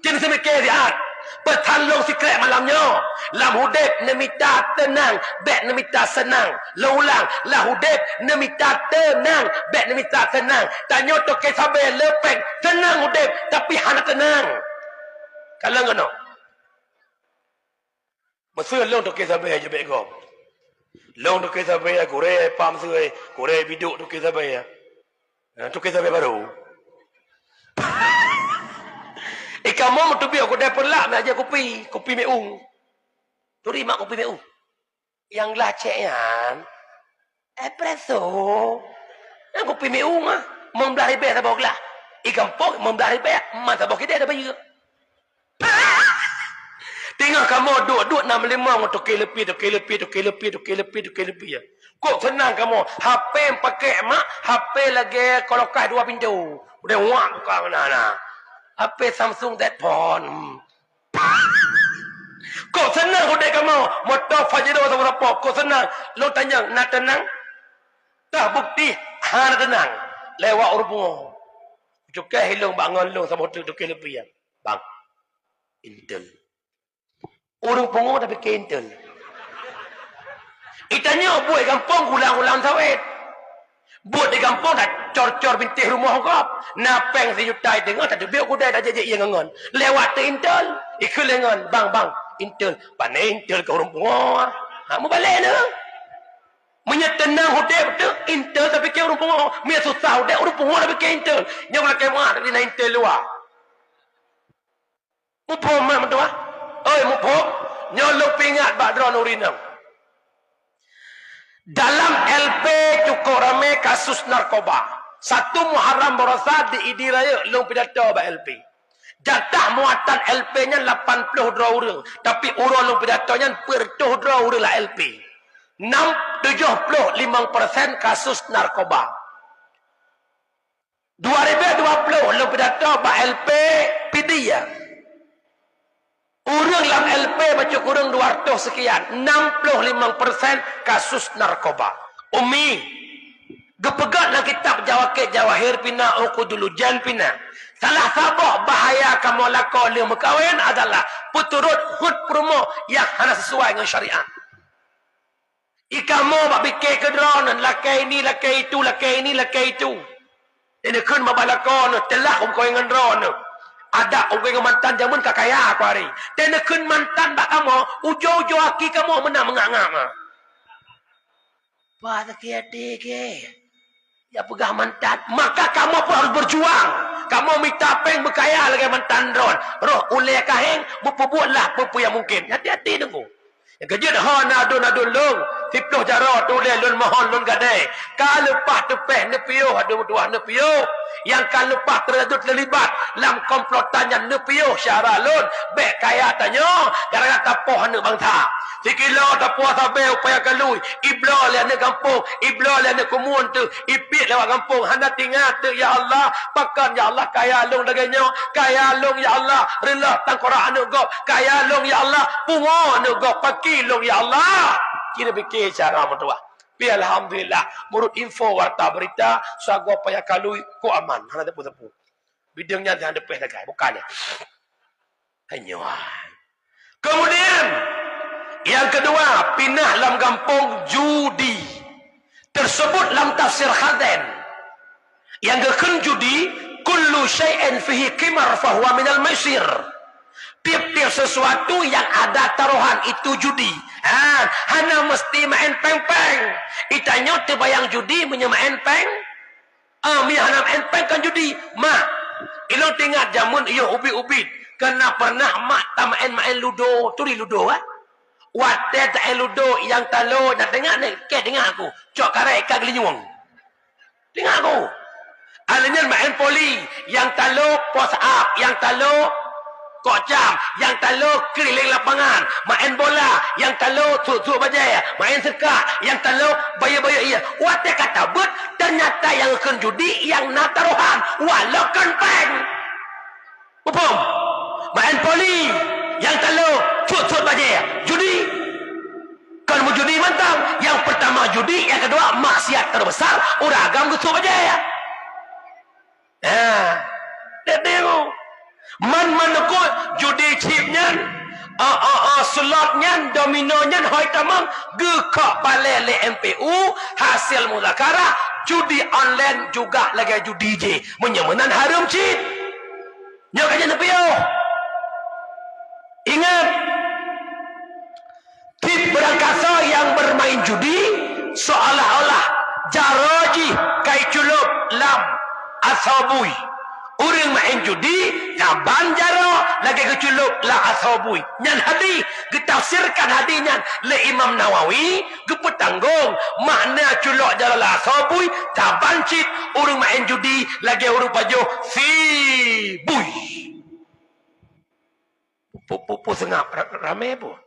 Jadi semikir lihat Bertalung sikret malamnya lam hudib nemita tenang bek nemita senang leulang lah hudib nemita tenang bek nemita senang tanya to ke sabe lepeng tenang hudib tapi hana tenang kalau ngono masuk long to ke sabe aja bek go long to ke sabe gore pam sui gore biduk to ke sabe ya to ke sabe baru kamu mau biar aku dapat lah nak aja kopi meung. Tu mak kopi meung. Yang laceknya espresso. Yang kopi meung ah, membelah ribe tak bawa lah. Ikan pok membelah ribe, mata bawa kita ada banyak. Tengok kamu duduk 65 untuk lebih ya. Kok senang kamu HP pakai mak, HP lagi kolokah 2 pintu. Udah wak kau mana. HP Samsung that phone. Kok senang kau dek kamu? Motor Fajero sama apa? Kok senang? Lo tanya, nak tenang? Tak bukti, nak tenang. Lewat urung. Juga hilang bangun lo sama tu lebih ya. Bang, Intel. Urung pungo tapi ke Intel. Itanya buat kampung ulang-ulang sawit. Buat di kampung dah cor-cor bintih rumah kau. Napeng sejuta dengar tak ada biar kudai dah jejak yang ngan. Lewat ke Intel. Ikut lengan. Bang. Intel. Pandai Intel ke orang pungo. Mau balik ni. Menyetenang hudib tu. Intel tapi ke orang pungo. Mia susah hudib. Orang pungo tapi ke Intel. Yang nak kemah tadi na Intel luar. Mupom mana tu ah? Oi mupom. Nyolok pingat Badron Urinam. Dalam LP cukup ramai kasus narkoba. 1 Muharram Borosat di Idi Raya long pidato ba LP. Jatah muatan LP-nya 82 orang. Tapi urang long pidatonya pertuh orang lah LP. 75% kasus narkoba. 2020 long pidato ba LP Pidia. Urang dalam LP macam kurang 200 sekian. 65% kasus narkoba. Umi. Gepegat dalam kitab Jawahir Pina Uqudul Jan Pina. Salah sabuk bahaya kamu lakon dia berkahwin adalah puturut hud promo yang hana sesuai dengan syariat. Ikamu bak fikir ke drone lakai ini, lakai itu, lakai ini, lakai itu. Ini kun mabalakon telah kau dengan drone. Ada orang yang mantan jamun kak kaya aku hari. Dan nekun mantan bak kamu, ujo-ujo aki kamu menang menganga. Apa hati-hati ke? Ya pegah mantan. Maka kamu pun harus berjuang. Kamu minta peng berkaya lagi mantan drone. Roh uleh kaheng, berbuatlah apa yang mungkin. Hati-hati tunggu. Yang kejut, nadun long. tiploh jara tu le lun mohon lun gadai ka lepas tepeh nepiuh ada tuah nepiuh yang kan lepas terjut terlibat dalam komplotan yang nepiuh syara lun bek kaya tanya gara-gara tapoh hana bangsa sikilo tapoh sabe upaya kalui iblo le ne kampung iblo le ne kumun tu ipit lewat kampung hana tinggal tu ya Allah pakan ya Allah kaya lung daganya kaya lung ya Allah rela tangkora anu go kaya lung ya Allah pungo anu go paki lung ya Allah kira fikir cara mentua bi alhamdulillah menurut info warta berita sago paya kalui ku aman hana tepu-tepu bidangnya jangan depeh dagai bukan ya hanya kemudian yang kedua pindah dalam kampung judi tersebut dalam tafsir Khaden yang gekeun judi kullu syai'in fihi qimar fahuwa minal maisir tiap-tiap sesuatu yang ada taruhan itu judi hana mesti main peng-peng itanya terbayang judi menyemain peng mi hana main peng kan judi mak ilong tinggal jamun iyo ubit-ubit kena pernah mak tak main ludo tu di ludo Wate tak ludo yang talo nak dengar ni ke dengar aku cok karek ka gelinyung dengar aku alanya main poli yang talo pos up yang talo kocam yang talo keliling lapangan main bola yang talo tu baja main sekat yang talo bayar-bayar iya wate kata bet ternyata yang akan judi yang nak taruhan walau kan peng upom main poli yang talo cut baja judi kalau mau judi mantap yang pertama judi yang kedua maksiat terbesar uragam gitu aja ya demo man ko judi chipnya slotnya dominonya hoi tamang gekak balele MPU hasil muzakara judi online juga lagi judi je menyemenan harum chip nyok aja nepio ingat tip berangkasa yang bermain judi seolah-olah jaroji kai culup lam asabui orang main judi kaban jaro lagi keculup la asabui nyan hadis ditafsirkan hadisnya le Imam Nawawi gepetanggung makna culuk jaro la asabui kaban cit orang main judi lagi urang pajo si bui pupu sengap ramai apa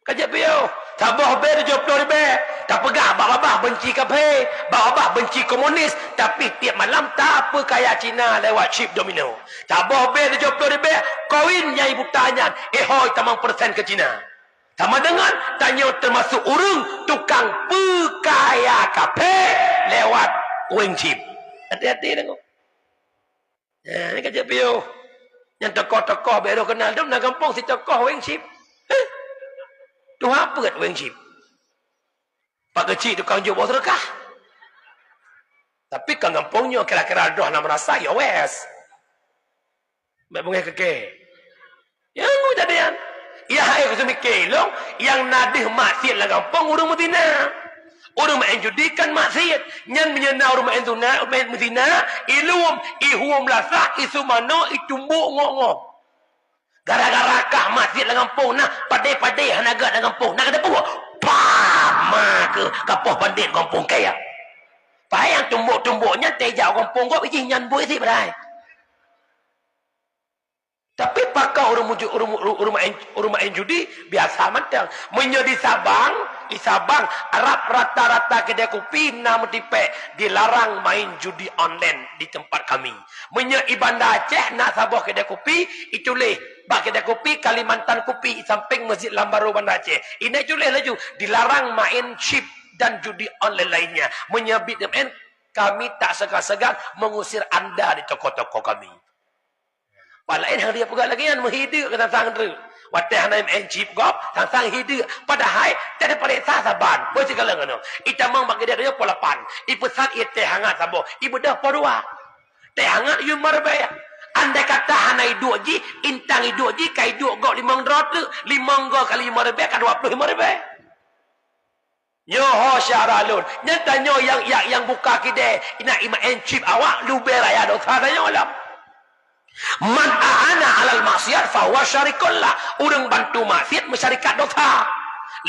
kajak bio tabah be jop be tak pegah babah benci kafe babah benci komunis tapi tiap malam tak apa kaya Cina lewat chip domino tabah be jop be kawin nyai butanya hoi tamang persen ke Cina sama dengan tanya termasuk urang tukang pekaya kafe lewat wing chip hati-hati tengok ini kajak bio yang tokoh-tokoh baru kenal tu nak kampung si tokoh wing chip tu apa kat wing chip pak kecil tukang jual bos rekah tapi kang kampungnya kira-kira dah nak merasa ya wes baik bunga keke yang jadian ya hai aku mikir long yang nadih maksiat lah kampung urang Medina orang main judi kan maksiat nyan menyena orang main tuna main Medina ilum ihum lasah isumano itumbuk ngok-ngok gara-gara kah maksiat lah kampung nah padai-padai hanaga lah kampung nak kata apa pama ke kapoh pandit kampung kaya payang tumbuk-tumbuknya tejau kampung kau iji nyan buih si badai tapi pakau orang main judi biasa macam menjadi di Sabang Arab rata-rata kedai kopi nama tipe dilarang main judi online di tempat kami menye Ibanda Aceh nak sabuh kedai kopi itu leh bak kedai kopi Kalimantan kopi samping Masjid Lambaru Banda Aceh ini juleh laju dilarang main chip dan judi online lainnya menyebut dengan kami tak segan-segan mengusir anda di toko-toko kami palain yang dia pegang lagi kan menghidup ke tentang tu watih hanai main chip gop tentang hidup padahal tak ada pada sasaban boleh segala ngono itamang bagi dia polapan ipesat ite hangat sabo ibu dah podua teh hangat yu marbe anda kata hanai 2 ji intang 2 ji kai 2 gok 5 drot 5 gok kali 5 ribu kan 25 ribu nyoho syaralun nyatanya yang buka kedai nak main chip awak lu beraya dosa tanya alam man a'ana alal maksiat fahuwa syarikullah urang bantu maksiat masyarakat dosa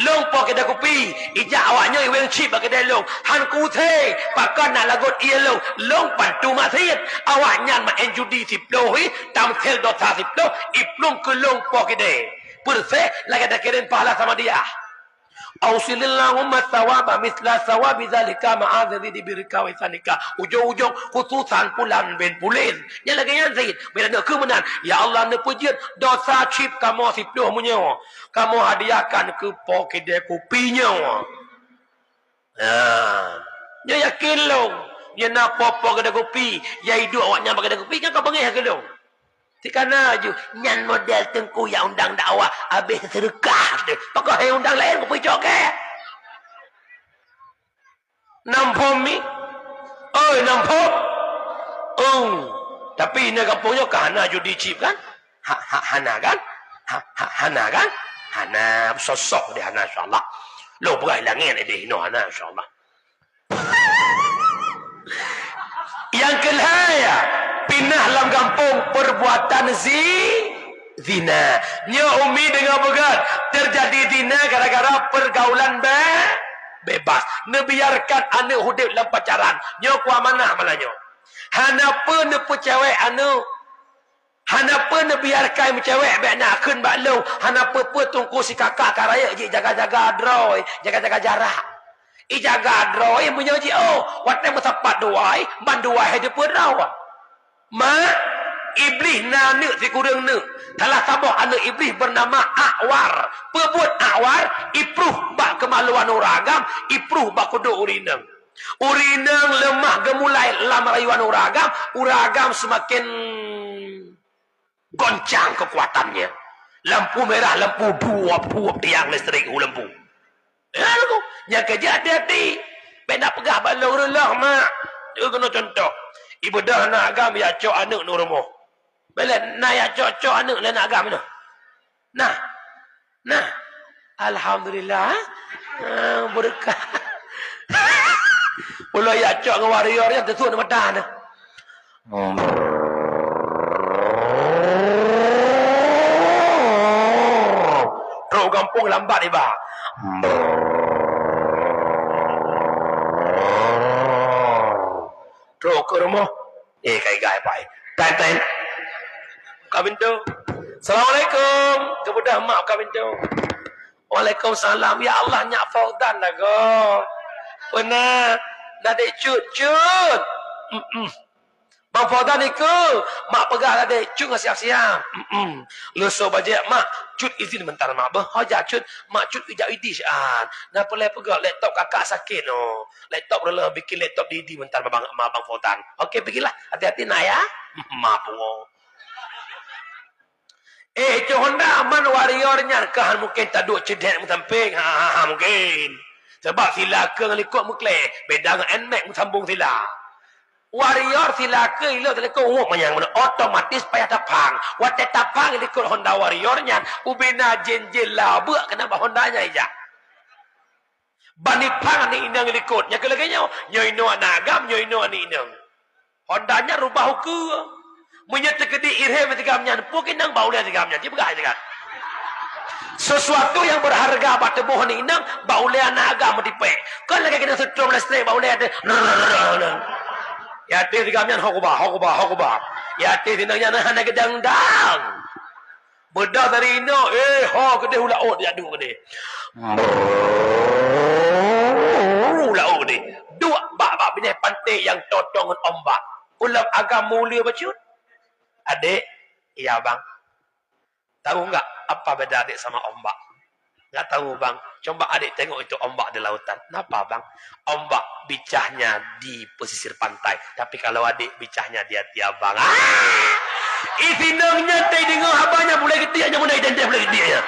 long po kedai kopi ijak awaknya iweng chip bagi kedai long han ku the pakon nak lagot ia long pantu masjid awaknya ma enjudi siploh tam tel dosa siploh iplung ke long po kedai perse lagi ada kirim pahala sama dia Ausilillahumma thawaba misla thawabi zalika ma'adzati dibirka wa isanika ujung-ujung khususan pulan ben pulin yang lagi yang Zaid bila nak kemenan ya Allah nak pujian dosa chip kamu sipluh munyo kamu hadiahkan ke kedai kopinya dia yakin long dia nak popo kedai kopi ya hidup awaknya kedai kopi kan kau bengih ke long Tikana je nyan model tengku yang undang dakwah habis sedekah tu. Pakai undang lain kau pergi cokek. Nampom mi. Oi nampom. Tapi ini kampungnya kahana judi chip kan? Hana kan? Hana kan? Hana sosok dia Hana insya-Allah. Lo berai langit dia hino Hana insya-Allah. Yang kelaya pindah dalam kampung perbuatan zina. Nya Umi dengan begat terjadi zina gara-gara pergaulan bebas. Nebiarkan anak hidup dalam pacaran. Nya ku amanah malahnya. Hanapa nepu cewek anu? Hanapa nebiarkan cewek baik nak keun baklo? Hanapa tungku si kakak karaya je jaga-jaga droi, jaga-jaga jarak. Jaga droi punya je watai mesapat duai, banduai hidup perawa. Iblis nak si kurang nak. Telah sabah anak iblis bernama Akwar. Pebut Akwar, ipruh bak kemaluan uragam, ipruh bak kudu urinang. Urinang lemah gemulai lam rayuan uragam semakin goncang kekuatannya. Lampu merah, lampu buap tiang listrik lampu. Yang kerja hati-hati. Benda pegah balong relah mak. Dia kena contoh. Ibu dah nak agam ya cok anak nu rumah. Bila nak ya cok anak lah nak agam tu. Nah. Alhamdulillah. Berkah. Pula ya cok dengan warrior yang tersuat nama dah. Teruk kampung lambat ni bah. Teruk ke rumah. Kai-kai pai. Tan. Kawin tu. Assalamualaikum. Kemudah mak kawin tu. Waalaikumsalam. Ya Allah nyak faudan lah go. Pernah. Dah dek cut. Bang faudan ni ke. Mak pegang dah dek cut dengan siap-siap. Lusuh bajak mak. Cut izin bentar mak. Hajak cut. Mak cut ijak idi syahan. Napa boleh pegang laptop kakak sakit no. Laptop rela bikin laptop di bentar abang faudan. Okey pergilah. Hati-hati nak ya. Mak pungo. Honda aman warriornya kan mungkin tak duk cedek samping. Mungkin. Sebab sila ke ngelikut mukle. Beda dengan NMAX sambung sila. Warrior sila ke ilo teлекut menyang otomatis payah tapang. Wate tapang ikut Honda warriornya. Ubina jenjel lah. Buat kenapa Hondanya ija. Bani pang ni inang ikut. Yang kelaganya. Nyoino anak agam. Nyoino anak inang. Hondanya rubah hukum. Menyata kedi irhem tigamnya. Mungkin nang baulia tigamnya. Dia bergaya kan. Sesuatu yang berharga batu bohon inang. Baulia anak agam mendipek. Kan lagi kena setrum listrik. Baulia ada. Ya ti tigamnya. Hokubah. Ya ti tinangnya. Hana gedang-dang. Bedah dari ino. Gede hula dia dua gede. Hula gede. Dua bak bini pantai yang totong dengan ombak. Ulam agam mulia bacut. Adik, iya bang. Tahu enggak apa beda adik sama ombak? Enggak tahu bang. Coba adik tengok itu ombak di lautan. Kenapa bang? Ombak bicahnya di pesisir pantai. Tapi kalau adik bicahnya di hati abang. Isinangnya tay dengar abangnya boleh gede aja mulai dan boleh gede aja.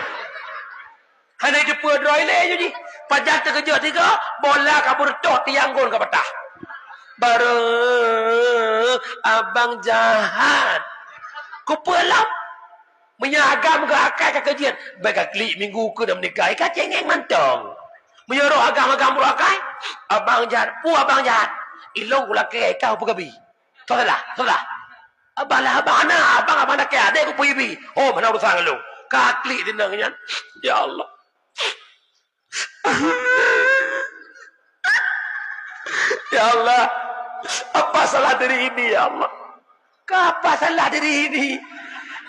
Hanya jumpa droile je ni. Pajak terkejut tiga, bola kabur toh tianggun ke petah. Baru abang jahat. Kupelam menyagam ke akal ke kajian bagai klik minggu ke dah menikah ikat cengeng mantong menyuruh agam-agam berakai abang jahat abang jahat ilong pula ke kau pegabi salah abang nak ke adik ku pibi mana urusan lu kaklik dinangnya ya Allah Ya Allah, apa salah diri ini ya Allah? Apa salah diri ini?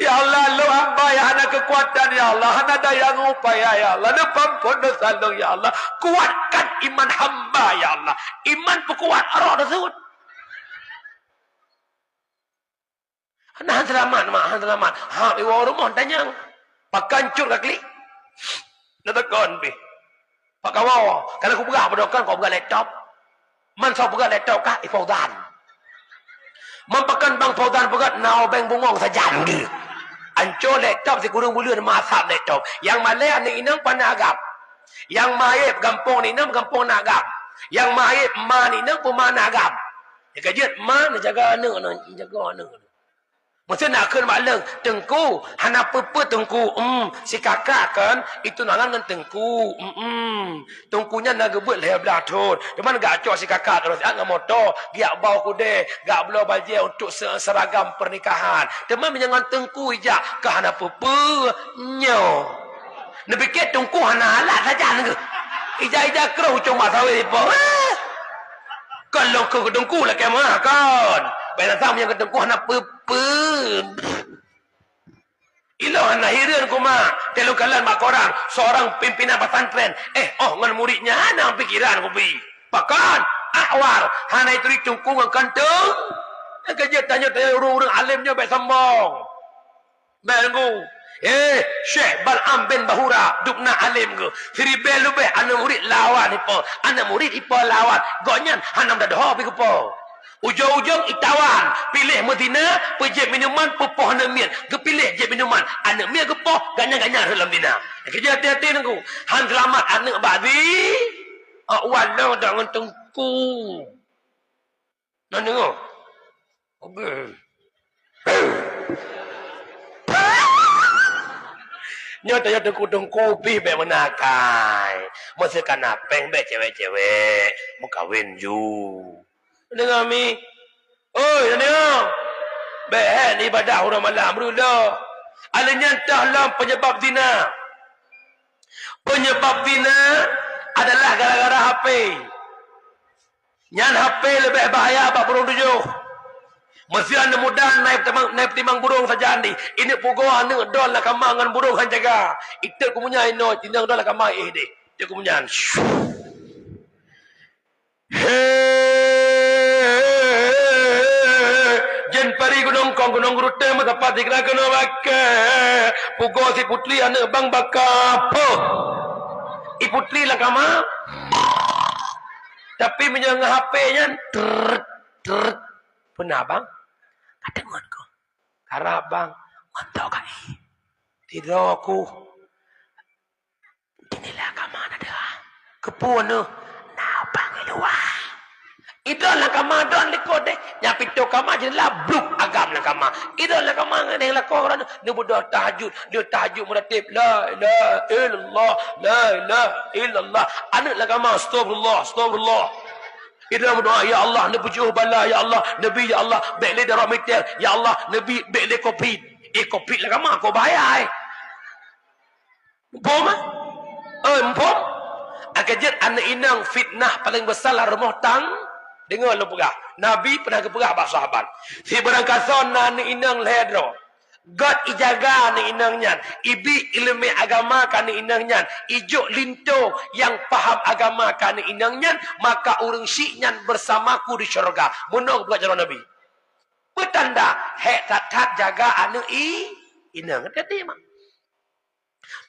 Ya Allah, lu hamba yang ada kekuatan ya Allah, ada daya upaya ya Allah, lu pampun dosa lu ya Allah, kuatkan iman hamba ya Allah, iman perkuat roh tersebut. Nah, selamat mak, selamat. Ha, di rumah tanya, pakancur kali. Nak tekan pi. Pak kawan, kalau aku pegang pedokan, kau pegang laptop. Man sau pegang laptop kah? Ifaudan. Mempakan bang Faudan pegat nau bang bungong sajan ge. Anco laptop si kurang bulan masak laptop. Yang malai ni inang panagap. Yang maip gampung ni inang gampung nagap. Yang maip ma ni inang pemanagap. Dia kajet ma nak jaga anak nak jaga anak. Masa nak keun malang tengku, hana pepe tengku. Si kakak kan itu nangan dengan tengku. Tengkunya nak gebut leher belah thon. Deman gak acok si kakak terus angkat motor, giak bau kude, gak belo baju untuk seragam pernikahan. Deman menyangan tengku ijak ke hana pepe nyo. Nak fikir tengku hana alat saja ke. Ijak-ijak kerau cuma sawe depa. Kalau ke tengku lah kemah kan. Baiklah tahu yang ketengku hana pepe. Ilah hana hiran ku mak. Telu kalan mak korang. Seorang pimpinan pesantren. Ngan muridnya hana pikiran ku pi. Pakan. Akwar. Hana itu dicungkung ngan kanteng. Yang kerja tanya-tanya urung-urung alimnya baik sambung. Baik ku. Syekh Bal'am bin Bahura dukna alim ke. Firibel lu be anak murid lawan ipo. Anak murid ipo lawan. Gonyan hanam dah doh pi kepo. Ujung-ujung itawan pilih Medina pejep minuman pepoh namian kepilih je minuman anak mia kepoh ganya-ganya dalam dina kerja hati-hati nangku han selamat anak badi walau dengan tengku nak dengar okey nyo tanya tengku pi be menakai masa kana peng be cewek-cewek mau kawin ju dengar mi. Oi, dengar. Behel ibadah orang malam dulu. Alanya entahlah penyebab zina. Penyebab zina adalah gara-gara HP. Nyan HP lebih bahaya apa burung tujuh. Mesti anda mudah naik timbang burung saja ni. Ini pugo anda dol lah kamangan burung han jaga. Itu kumunya ino tinang dol lah kamang deh. Dia kumunya. Jen pari gunung kong gunung rute mata pati kena kena baka pugo si putli anak bang baka po i putli lah kama tapi menyang HP nya ter pernah bang kata ngon ko karap bang ngonto kai tidur aku inilah kama ada kepuan no nah bang luar idol lah kama don likod deh nyapito kama jelah bluk agam lah kama idol lah kama ngene lah ko orang ni budak tahajud dia tahajud meratib la ilaha illallah la ilaha illallah anak lah kama astagfirullah idol berdoa ya Allah nabi juh bala ya Allah nabi ya Allah bele darah meter ya Allah nabi bele covid covid lah kama ko bahaya mpom mpom akajet anak inang fitnah paling besar lah rumah tang. Dengar lu pegah. Nabi pernah kepegah bak sahabat. Si berangkason na ni inang ledro. God ijaga ni inangnya. Ibi ilmu agama kan ni inangnya. Ijuk linto yang faham agama kan ni inangnya. Maka urang syiknya bersamaku di syurga. Munong buat jalan Nabi. Petanda. Hek tat jaga anak inang. Hati-hati mak.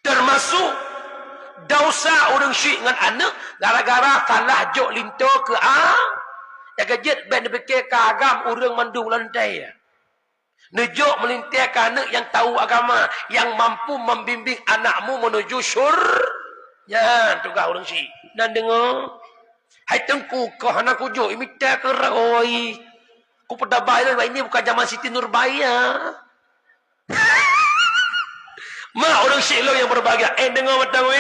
Termasuk dosa urang syik dengan anak. Gara-gara kalah jok linto ke yang kejet ben fikir kagam urang mandung lantai. Nejuk melintikan anak yang tahu agama, yang mampu membimbing anakmu menuju syurga. Tugas urang si. Dan dengar, hai tengku kau anak kujo imita keroi. Ku pada bayar ini bukan zaman Siti Nurbaya. Mak orang si lo yang berbahagia. Dengar betul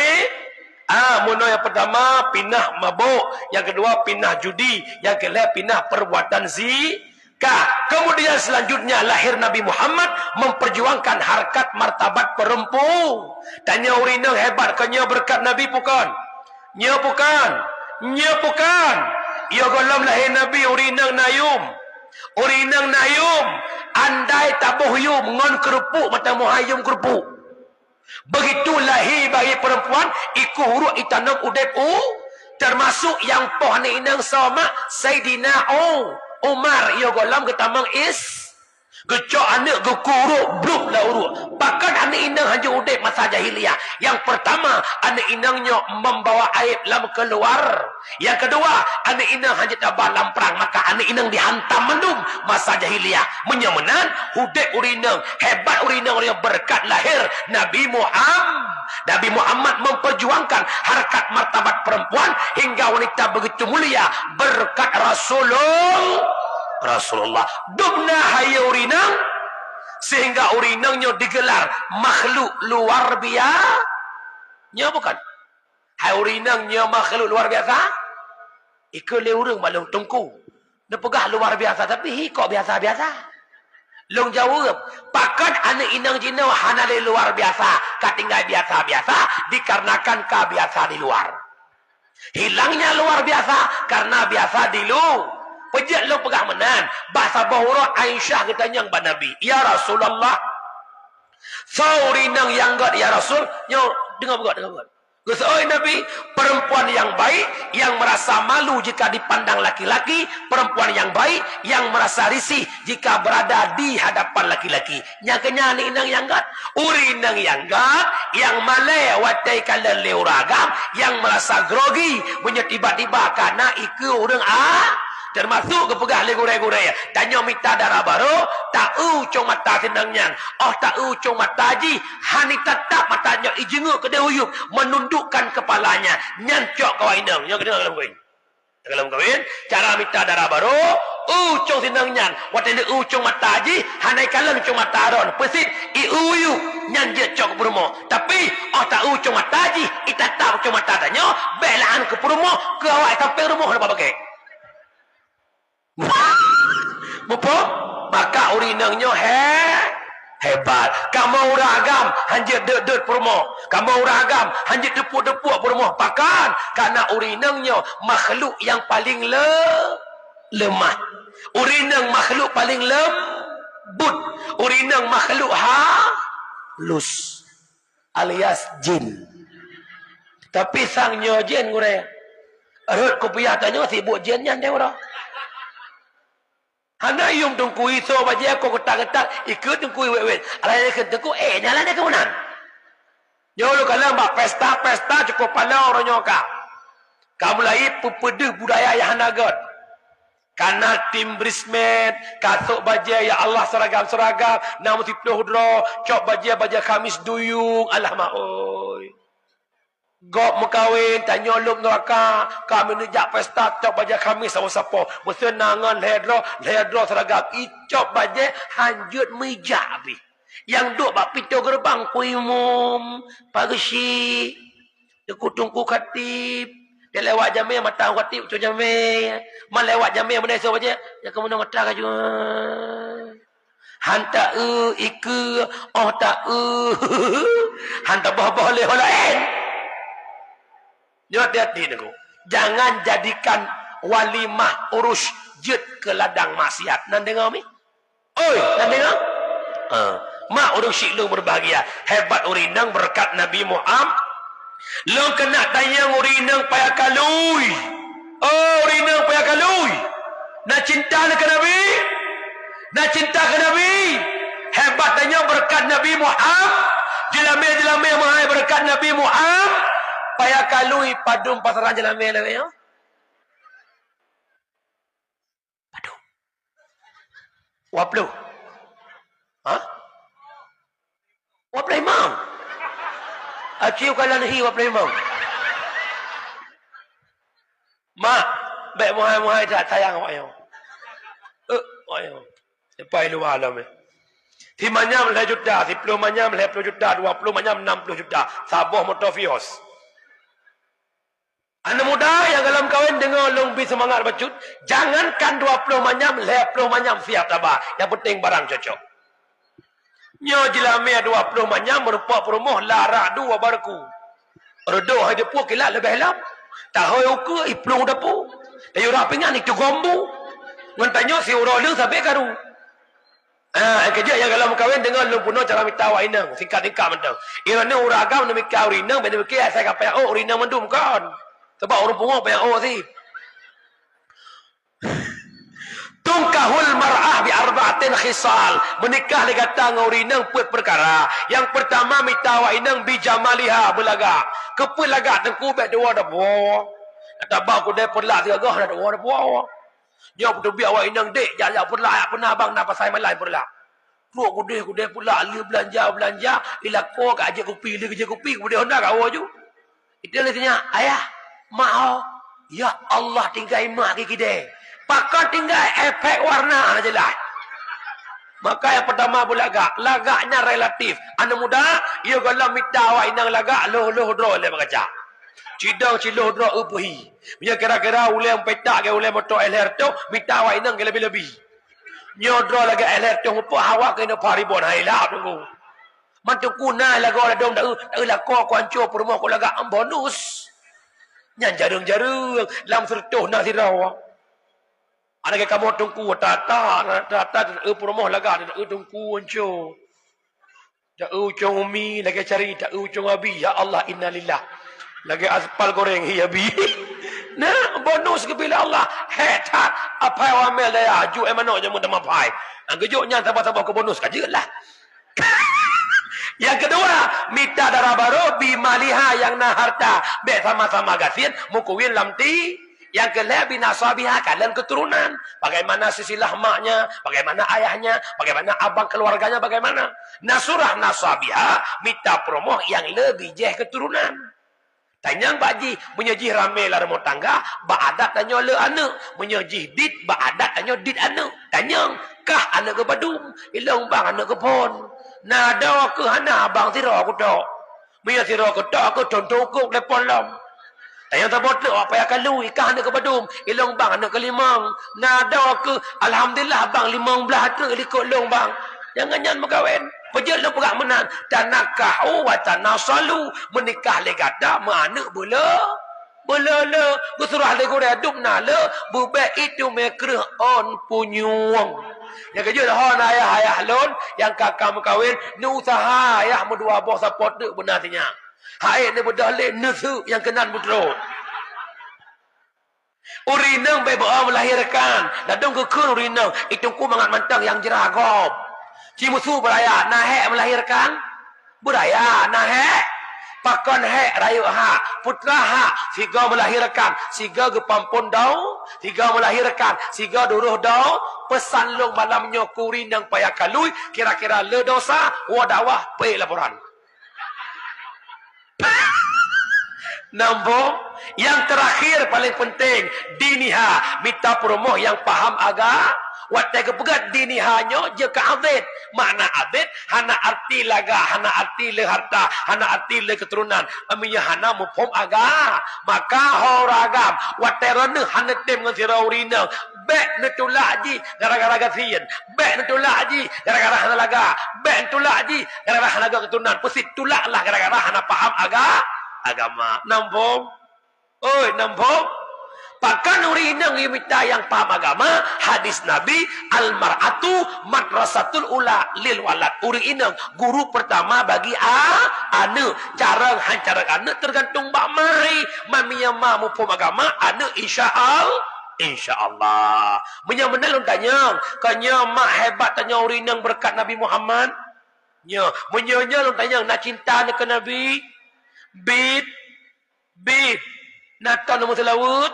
Muno yang pertama pindah mabuk, yang kedua pindah judi, yang ketiga pindah perbuatan zina. Kemudian selanjutnya lahir Nabi Muhammad memperjuangkan harkat martabat perempuan. Tanya urina hebat kanya berkat Nabi bukan. Nya bukan. Nya bukan. Ia golom lahir Nabi urinang nayum. Urinang nayum. Andai tabuh yum ngon kerupuk mata muhayum kerupuk. Begitu lahir bagi perempuan iku huruf itanam udep termasuk yang poh ni inang sama Sayyidina Umar ia golom ketamang gecok anak gekuruk bluk lah uruk. Bahkan anak inang hanya udip masa jahiliyah. Yang pertama, anak inangnya membawa aib lam keluar. Yang kedua, anak inang hanya tabah lam perang. Maka anak inang dihantam mendung masa jahiliyah. Menyamanan, udip urinang. Hebat urinang yang berkat lahir Nabi Muhammad. Nabi Muhammad memperjuangkan harkat martabat perempuan hingga wanita begitu mulia berkat Rasulullah dubna haya urinang sehingga urinangnya digelar makhluk luar biasa. Nya bukan. Hai urinangnya makhluk luar biasa. Ikut le urang balong tungku. Dia pegah luar biasa tapi hikok biasa-biasa. Long jauh pakat anak inang jina hana le luar biasa, katinggal biasa-biasa dikarenakan kebiasa di luar. Hilangnya luar biasa karena biasa di luar. Pejat lo pegah menan. Bahasa bahura Aisyah katanya yang Nabi. Ya Rasulullah. Saurinang yang gad ya Rasul. Nyo dengar buat. Oi Nabi, perempuan yang baik yang merasa malu jika dipandang laki-laki, perempuan yang baik yang merasa risih jika berada di hadapan laki-laki. Nyakanya ni inang yang gad. Urinang yang gad yang malai watai kala leuragam yang merasa grogi punya tiba-tiba karena iku urang termasuk kepegah le gurai-gurai. Tanya minta darah baru, tak cong mata senangnya. Oh tak cong mata ji, hani tetap matanya ijenguk ke dehuyup, menundukkan kepalanya, nyancok kawainang. Yang kena dalam kawin. Dalam kawin, cara minta darah baru, cong senangnya. Waktu ini cong mata ji, hanai kalang cong mata ron. Pesit, uyup, nyanjek cok ke perumo. Tapi, tak cong mata ji, itatap cong mata tanya, belaan ke perumo, ke awak sampai rumah, apa pakai? Mupo maka urinangnya hebat. Kamu ragam hanjir dek perumo. Kamu ragam hanjir depuk-depuk perumo. Bahkan karena urinangnya makhluk yang paling lemah. Urinang makhluk paling lembut. Urinang makhluk halus alias jin. Tapi sangnya jin gure. Arut kopiah tanya sibuk jinnya dia orang. Hana yung tungkui so baca aku ketak-ketak ikut tungkui wet-wet. Alai ke tungku nyala dia kemunan. Yo lu kalau mbak pesta cukup pala orang nyoka. Kamu lagi pepede budaya yang hanagot. Karena tim brismet kasuk baca ya Allah seragam namun tiploh hudro cok baca Kamis duyung Allah maoi. Gop mekawin tanya lum neraka kami nejak pesta cok baja kami sama-sama bersenangan ledro seragam icop baja hanjut meja api yang duk bak pintu gerbang kuimum pagesi dekutungku katip dia lewat jamnya mata katip tu jamnya melewat jamnya benda so baja ya kamu nak mata kaju hanta iku tak hanta bah le lain. Hati-hati niku. Jangan jadikan walimah urus jet ke ladang maksiat. Nan dengar mi? Oi, nan dengar? Mak urus syik lu berbahagia. Hebat urinang berkat Nabi Muhammad. Lu kena tayang urinang payah kalui. Oh, urinang payah kalui. Nak cinta ke Nabi? Nak cinta ke Nabi? Hebat tayang berkat Nabi Muhammad. Jelamai mahal berkat Nabi Muhammad. Payah kalui padum pasaran jalan mele ya. Padum. Waplu. Hah? Waplu imam. Aciu kalan hi waplu imam. Mak, baik muhai tak sayang awak yo. Ayo. Depai luar alam. Ti manyam 10 juta, 10 manyam 10 juta, 20 manyam 60 juta. Sabuh motor Vios. Anak muda yang dalam kahwin dengar lebih semangat bacut. Jangankan 20 manyam, 10 manyam siap tabah. Yang penting barang cocok. Nyo jelamia 20 manyam merupakan perumuh larak dua barku. Redoh ada puak kilat lebih lam. tahu uku iplung dapu ayo rapingan itu gombu ngantanyo si uro leu sampai karu kerja yang kalau kawin dengan lu puno cara minta wa inang singkat-singkat mentang irane uragam demi kau rinang benda ke saya kapai rinang mendum kan sebab orang pungo pa si tungkahul mar'ah bi arba'atin khisal menikah dikata ngaurinang puat perkara yang pertama minta wa inang bi jamaliha belaga kepul laga tengku bet dua dah bo tabak ku de perla tiga gah dah dua dah bo nya tu biar wa inang dek jajak perla pernah bang nak pasai malai perla ku de pula li belanja ila ko ka aje kopi li kerja kopi ku de honda ka ju itu litinya ayah mau ya Allah tinggal mak ki de pakai tinggal efek warna aja lah. Maka yang pertama bulaga, lagaknya relatif. Anak muda, ia kalau minta awak inang lagak, loh dro le bagaja. Cidang ciloh dro upuhi. Punya kira-kira ulai petak ke ulai motor LR tu, minta awak inang ke lebih-lebih. Nyodro lagi LR tu upuh awak kena paribon hailah tunggu. Mantu kuna lagu ada dong dah lagu kuanco perumah ko laga bonus. Nyan jarung-jarung lam sertuh nak sirau. Ada ke kamu tungku tata promoh laga tungku onco. Da ucong umi lagi cari da ucong abi ya Allah innalillah. Lagi aspal goreng hi abi. Nah bonus ke bila Allah hetat apa wa mel ya ju emano je mun mapai. Anggejuk nya tambah-tambah ke bonus kajelah. Yang kedua, minta darah baru bi maliha yang na harta be sama-sama gasin mukawin lamti. Yang kelima binasabiha kalian keturunan. Bagaimana sisilah maknya, bagaimana ayahnya, bagaimana abang keluarganya, bagaimana. Nasurah nasabiha minta promoh yang lebih jeh keturunan. Tanyang baji menyejih rame lah rumah tangga, baadat tanya le anak, menyejih dit baadat tanya dit anak. Tanyang kah anak ke badum, ilang bang anak ke pon. Nada ke hana abang sira aku tok. Biar sira ke tok aku tontok lepon lam. Tanya tak bodoh apa yang kalau ikan anak ke badum, ilang bang anak ke limang. Nada ke alhamdulillah bang limang belah tu ikut long bang. Jangan nyan megawin. Pejalan perak menan dan nakahu wa tanasalu menikah legada mana boleh le bersurah le gore aduk na le bubek itu mekreh on punyuang. Yang kerja hon ayah lon yang kakak mekawin ni usaha ayah mendua boh support dek benar tinya. Hai ni bedah le nesu yang kenan betul. Urinang bebo melahirkan. Dadong kekun urinang itu ku mangat mantang yang jeragop. Cimusu beraya nahe melahirkan beraya nahe pakon he rayu ha putra ha siga melahirkan siga gepampun dau siga melahirkan siga duruh dau pesan long malamnya kurinang payah kalui kira-kira le dosa wadawah pe laporan. Nombor yang terakhir paling penting diniha minta promoh yang paham agama. Watai kepegat dinihanyo je ke abid. Makna abid hana arti laga, hana arti le harta, hana arti le keturunan. Aminya hana mufhum agama. Maka horagam watai rene hana tem ngan siraurina. Bek netulak ji gara-gara gasian. Bek netulak ji gara-gara hana laga. Bek netulak ji gara-gara hana laga keturunan. Pesit tulak lah gara-gara hana paham agama. Nampung? Oi, nampung? Pakan urinang minta yang paham agama. Hadis Nabi al-mar'atu madrasatul ula lil walad. Urinang guru pertama bagi anak. Cara hancar anak tergantung bak mai. Maminya ma mufhum agama anak insyaallah. Menyamana lu tanya, kanya mak hebat tanya urinang berkat Nabi Muhammad. Nya, menyonya lu tanya nak cinta nak ke Nabi. Bid natan nombor selawut.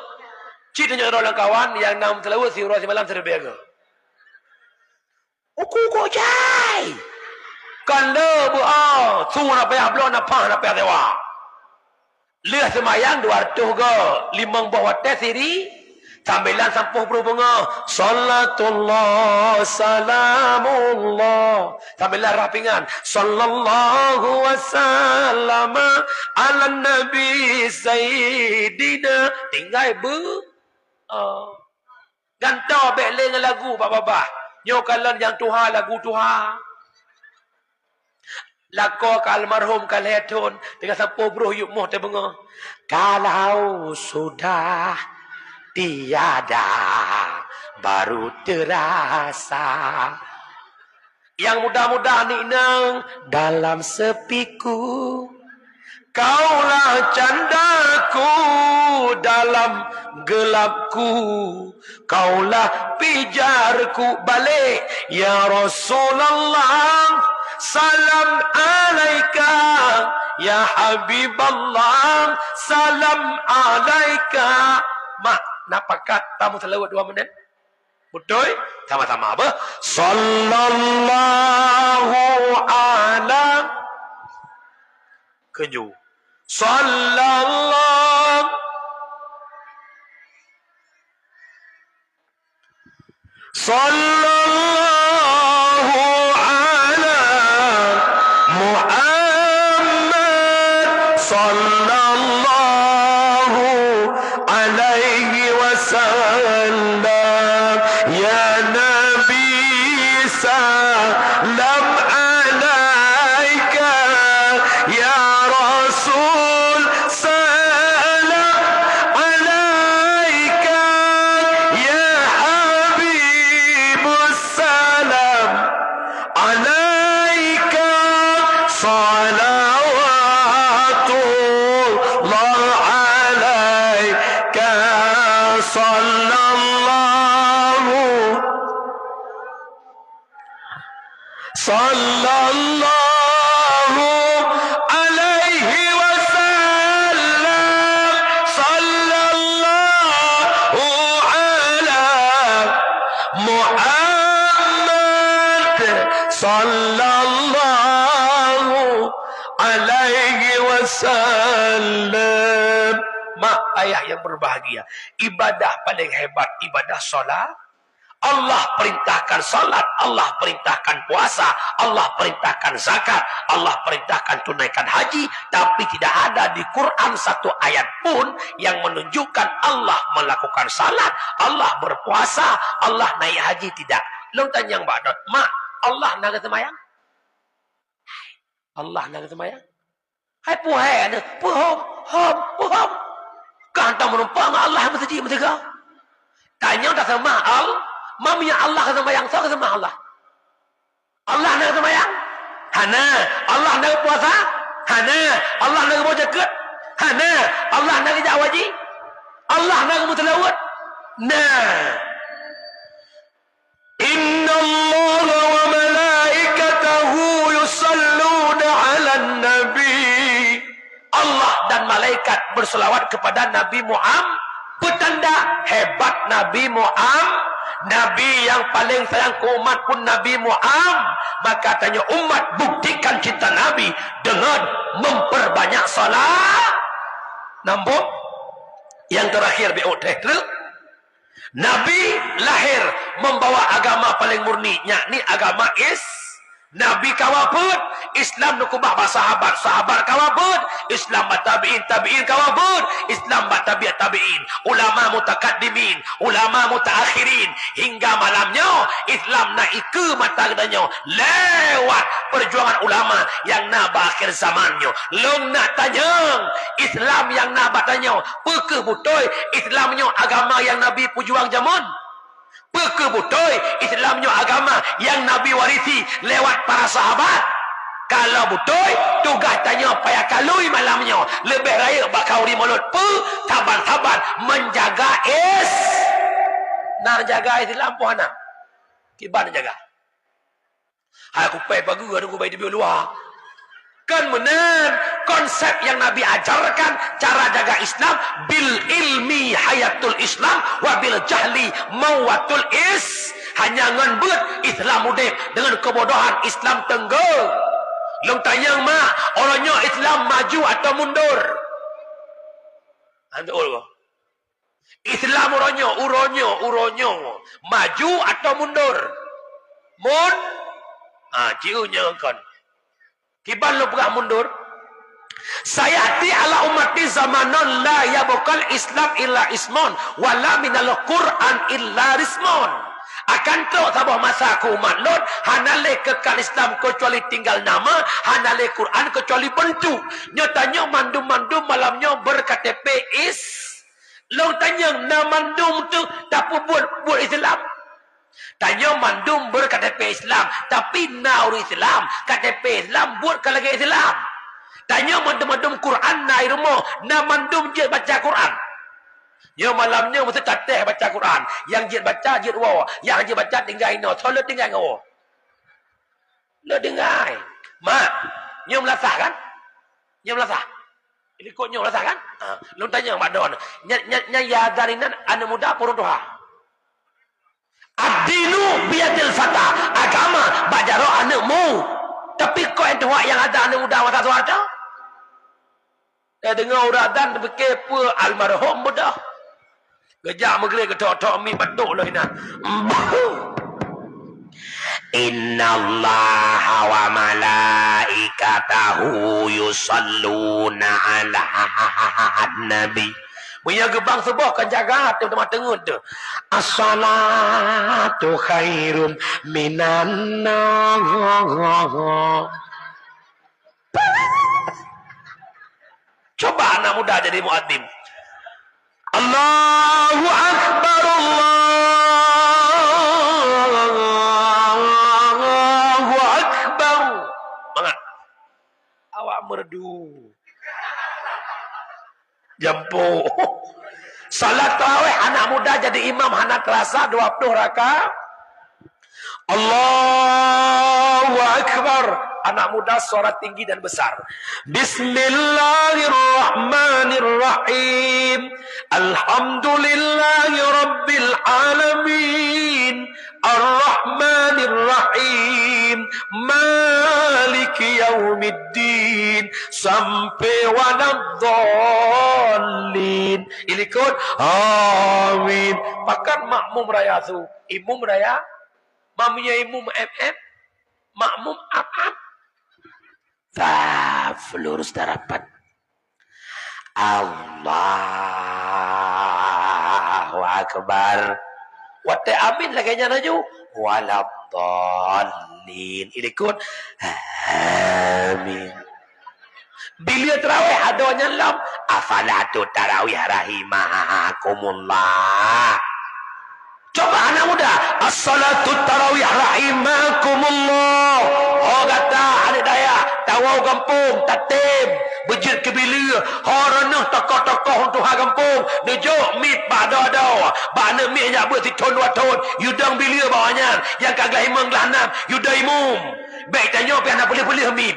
Cik tunjuk orang kawan yang nam selawut si urus malam serbiaga. Uku kocai. Kan le bu su na payah blon na pang na payah dewa. Leh semayang 200 ke 5 bawah tes siri. Sambilan sampuh berhubungan. Salatullah salamullah. Sambilan rapingan. Sallallahu wasallam ala nabi sayyidina. Tinggal gantau bek dengan lagu bapa-bapa. Nyokalan yang Tuhan lagu Tuhan. Lako ke almarhum ke leton dengan sampuh beruh yuk moh terbengah. Kalau sudah tiada, baru terasa. Yang mudah-mudah ni nang dalam sepiku, kaulah candaku dalam gelapku, kaulah pijarku balik ya Rasulullah, salam alaika ya Habiballah, salam alaika. Mak, nak pakat tamu terlewat 2 minit? Betul? Sama-sama apa? Sallallahu ala kenyu. Sallallahu ala Muhammad sallallahu alaihi wasallam. Ya Nabi salam alaika, ya Rasul salam alaika, ya Habibus salam alaika, salawatullah alaika, sallallahu alaihi wasallam, sallallahu ala Muhammad sallallahu alaihi wasallam. Mak ayah yang berbahagia, ibadah paling hebat ibadah solat. Allah perintahkan salat, Allah perintahkan puasa, Allah perintahkan zakat, Allah perintahkan tunaikan haji, tapi tidak ada di Quran satu ayat pun yang menunjukkan Allah melakukan salat, Allah berpuasa, Allah naik haji, tidak. Long tanya Mbak Dot, mak, Allah nak semayang? Allah nak semayang? Hai puhai ada, puhom. Kan tak menumpang Allah mesti kau. Tanya tak sama Mamnya Allah kata sembahyang, so kata sembahyang Allah. Allah nak sembahyang? Hana. Allah nak puasa? Hana. Allah nak baca zakat? Hana. Allah nak kerja wajib? Allah nak mutalawat? Nah. Inna Allah wa malaikatahu yusalluna 'alan nabi. Allah dan malaikat berselawat kepada Nabi Muhammad. Petanda hebat Nabi Muhammad. Nabi yang paling sayang ke umat pun Nabi Muhammad. Maka tanya umat, buktikan cinta Nabi dengan memperbanyak salat. Nampak? Yang terakhir bi'utihru, Nabi lahir membawa agama paling murni, yakni agama Nabi kawabud, Islam nukubah sahabat, sahabat kawabud, Islam tabi'in, tabi'in kawabud, Islam tabi'at tabi'in, ulama mutakaddimin, ulama mutaakhirin, hingga malamnya Islam naik ke mata kedanya lewat perjuangan ulama yang nak berakhir zamannya. Long nak tanya Islam yang nak bertanya, pekeh betul Islamnya agama yang Nabi perjuang zaman? Pekeh betul Islamnya agama yang Nabi warisi lewat para sahabat? Kalau betul, tugas tanya payah kalui malamnya. Lebih raya bakau di mulut taban-taban menjaga nak jaga Islam pun anak. Kiban jaga. Hai aku pay pagi ada aku bayi di luar. Kan benar konsep yang Nabi ajarkan cara jaga Islam, bil ilmi hayatul Islam wa bil jahli mawatul hanya ngebut Islam udip dengan kebodohan Islam tenggelam. Long tanya mak, orangnya Islam maju atau mundur? Antul ko. Islam uronyo maju atau mundur? Ciunya kan. Kiban lo pernah mundur? Sayati ala umati zamanon la yabukal Islam illa ismon wala minal Quran illa rismon. akan teruk sabah masa aku umat Lot hanale kekal Islam kecuali tinggal nama hanale Quran kecuali bentuk nyatanya mandum-mandum malamnya berKTP is long tanya na mandum tu tak buat Islam tanya mandum berKTP Islam tapi na orang Islam KTP Islam buat kalau lagi Islam tanya mandum-mandum Quran na rumah na mandum je baca Quran. Ya malamnya mesti tateh baca Quran. Yang jid baca jid wa. Yang jid baca tinggal ino. Tolong tinggal ngau. Lo dengar. Mak, nyom lasah kan? Nyom lasah. Ini kok nyom lasah kan? Lo tanya Mak Don. Nya ya darinan anak muda purun doha. Ad-dinu biyadil fata. Agama bajaro anakmu. Tapi kok doa yang ada anak muda masa suara? Dengar uradan berfikir apa almarhum muda. Gejak maghrib ketok-tok mi batuk lah ina. Innallaha wa malaikatahu yusalluna ala nabi. Punya gebang sebuah kan jaga hati teman tengun tu. As-salatu khairum minan nar. Coba anak muda jadi muadzin. Allahu Akbar, Allahu Akbar. Semangat. Awak merdu. Jampu. Salat tarawih anak muda jadi imam hana terasa 20 rakaat. Allahu Akbar. Anak muda suara tinggi dan besar. Bismillahirrahmanirrahim. Alhamdulillahi Rabbil Alamin. Ar-Rahmanirrahim. Maliki yaumiddin. Sampai waladdallin. Ilikut. Amin. Pakan makmum raya tu. Imum raya. Maminya imum MM. Makmum apa? Lurus darapat. Allahu Akbar. Wate amin lagi nyanyi. Waladdallin. Ilikut. Amin. Bila tarawih adanya lam. Afalatu tarawih rahimakumullah. Coba anak muda. As-salatu tarawih rahimakumullah. Oh kata adik daya. Tawau kampung. Tatim. Berjid kebila. Horanah tokoh-tokoh untuk ha kampung. Nujuk mit pada-ada. Bana mit yang buat si ton dua ton. Yudang bila bawahnya. Yang kagak himang lahanam. Yudang imum. Baik tanya apa yang nak boleh-boleh hamim.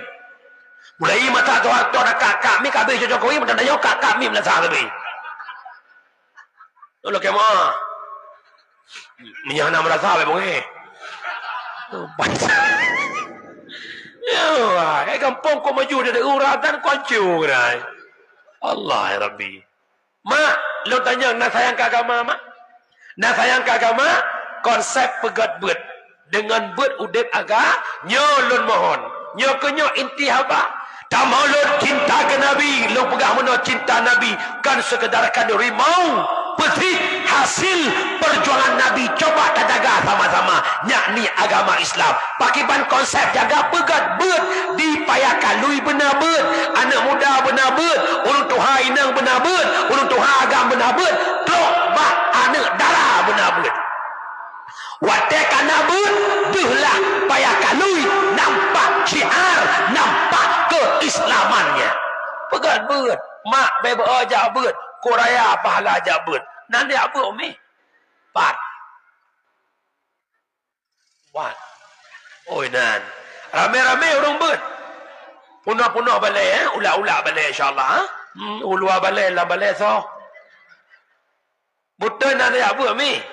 Mulai mata tu nak kakak mi kabeh Jokowi. Mata tanya kakak mi melasah lebih. Lalu kemah. Minyak nak merasa apa bungi? Ya, kampung kau maju dari uratan koncu kan? Allah ya Rabbi. Mak, lu tanya nak sayang ke agama mak? Nak sayang ke agama? Konsep pegat bet dengan bet udip agak nyolun mohon. Nyokonyo inti haba. Tak mau lu cinta ke Nabi, lu pegang mana cinta Nabi kan sekedar kan rimau. Peti hasil perjuangan Nabi coba kita jaga sama-sama yakni agama Islam pakiban konsep jaga pegat bet dipayakan lui benar bet anak muda benar bet ulun tuha inang benar bet ulun tuha agam benar bet tok bah anak darah benar bet watekan bet dehlah payakan lui nampak syiar nampak keislamannya pegat bet mak bebe aja bet Koraya pahala jabut. Nanti apa umi? Pat. What? Oh nan. Rame-rame orang ber. Punah-punah balai Ulah-ulah balai insya-Allah Ulua balai lah balai so. Buta nanti apa umi?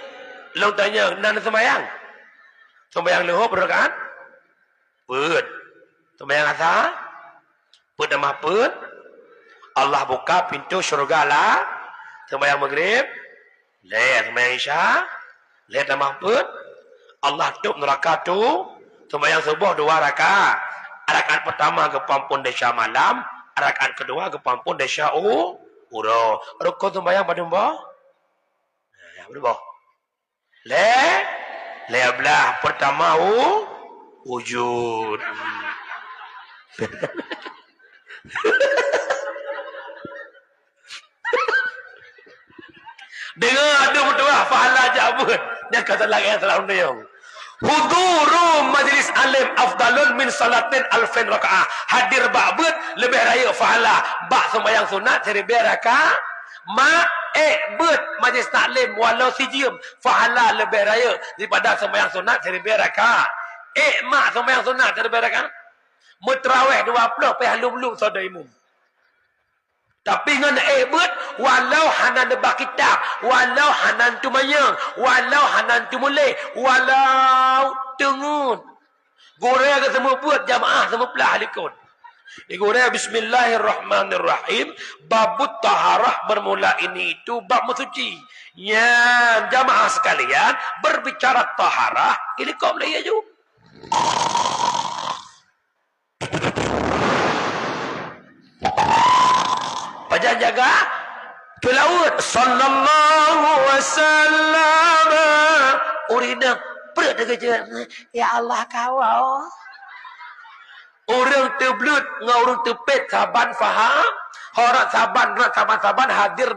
Long tanya nanti sembahyang. Sembahyang lehop rakaat? Ber. Sembahyang asar? Ber nama ber. Allah buka pintu syurga lah. Sembahyang maghrib. Lihat sembahyang isya. Lihat nama pun. Allah tutup neraka tu. Sembahyang subuh 2 rakaat. Rakaat pertama ke pampun desya malam. Rakaat kedua ke pampun desya uro. Rukun sembahyang pada mbah. Ya, pada mbah. Belah pertama wujud. Dengar ada betul lah fahala jabut. Dia kata lagi yang telah undang. Huduru majlis alim afdalun min salatin alfin rakaah. Hadir ba'bud lebih raya fahala. Bak sembahyang sunat seribu rakaah. Bet majlis taklim walau sijim fahala lebih raya daripada sembahyang sunat seribu rakaah. Mak sembahyang sunat seribu rakaah. Mutrawih 20 payah lum-lum saudara imam. Tapi dengan bet walau hanan debak kitab, walau hanan tu mayang, walau hanan tu mulai, walau tengun. Goreng ke semua buat jamaah semua pelah alikun. Digoreng bismillahirrahmanirrahim. Babut taharah bermula ini itu bab mensuci. Ya, jamaah sekalian berbicara taharah, ini kau Melayu juga. Baca jaga ke laut sallallahu wasallam urina perut kerja ya Allah kawal orang terblut ngau orang tepet saban faham orang saban hadir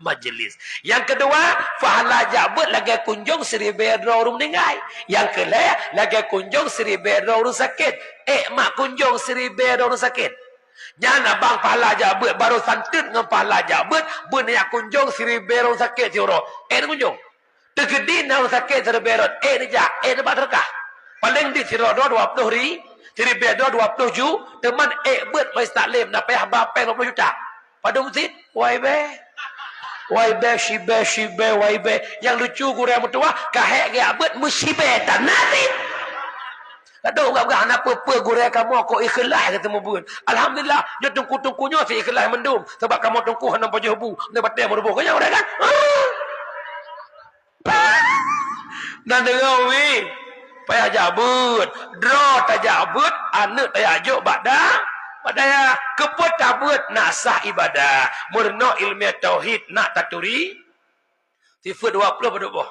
majlis. Yang kedua fahala jabut lagi kunjung seribu orang meninggal. Yang kelima lagi kunjung seribu orang sakit. Mak kunjung seribu orang sakit. Jangan abang pahala jabut baru santun dengan pahala jabut benih kunjung seribu orang sakit siuro. Kunjung. Tegedi orang sakit seribu orang. Dia dapat terkah. Paling di siuro 20 ri. Seribu 20 ju. Teman bet mai taklim nak payah bapeng 20 juta. Pada masjid. Waibe shibe waibe. Yang lucu gurau mertua kahek ge abet musibe tak nasib. Tak tahu gak anak apa gurau kamu kau ikhlas kata mubun. Alhamdulillah dia tungku-tungkunya si ikhlas mendum sebab kamu tungku hendak baju bu dia batal merubuh kau orang kan. Dan dengar wi payah jabut, draw tak jabut, anak tak ajuk badaya keput tabut nak sah ibadah, murno ilmiah tauhid nak taturi. Sifat 20 beduk boh.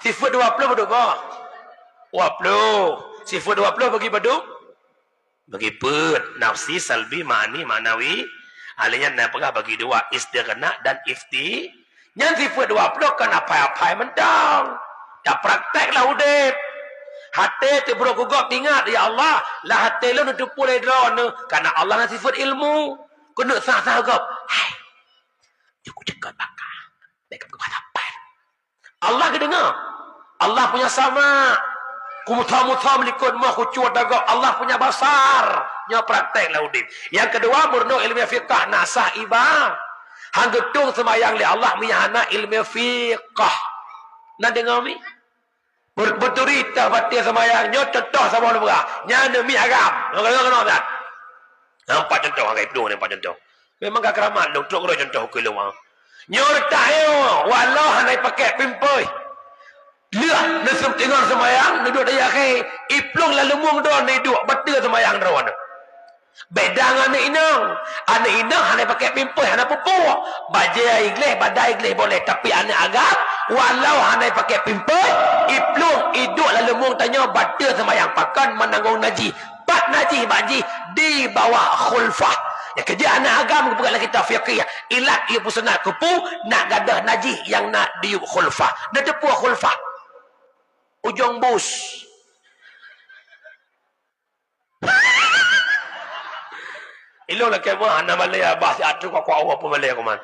Sifat 20 beduk boh. 20. Sifat 20 bagi beduk. Bagi put nafsi salbi ma'ani ma'nawi. Alanya nak pegah bagi dua istighna dan ifti. Yang sifat 20 kan apa-apa mentang. Ya prakteklah udip. Hati tu bro gugok ingat ya Allah lah hati lu nutup pulai drone karena Allah nak sifat ilmu kena sah-sah gop. Hai. Aku cakap bakal. Dekat ke hadapan. Allah ke dengar. Allah punya sama. Ku muta-muta melikut mah ku cuat dagok. Allah punya basar. Nya praktek lah udip. Yang kedua murno ilmu fiqh nasah ibah. Hang getung semayang li Allah miyahana ilmu fiqh. Nak dengar mi? Berturita batia semayangnya contoh sama orang berah nyana mi agam kena tak nampak contoh orang itu nampak contoh memang gak keramat dong truk roh contoh ke luar nyor tayo walau hanai pakai pimpoi lihat nesum tengok semayang duduk dia ke iplung lalu mung do ni duduk batia semayang rawan beda dengan anak inang hanai pakai pimpoi hanai pupuk bajai igles badai igles boleh tapi anak agam walau hanai pakai pimpoi iplung iduk lalu mung tanya batia semayang pakan menanggung naji bat naji baji di bawah khulfah ya kerja anak agam bukanlah kita fiqh ilat ia pusenat kupu nak gadah naji yang nak diuk khulfah dah depu khulfah ujung bus ilong lah kemah anak malaya bahas atu kau awak pun malaya kuman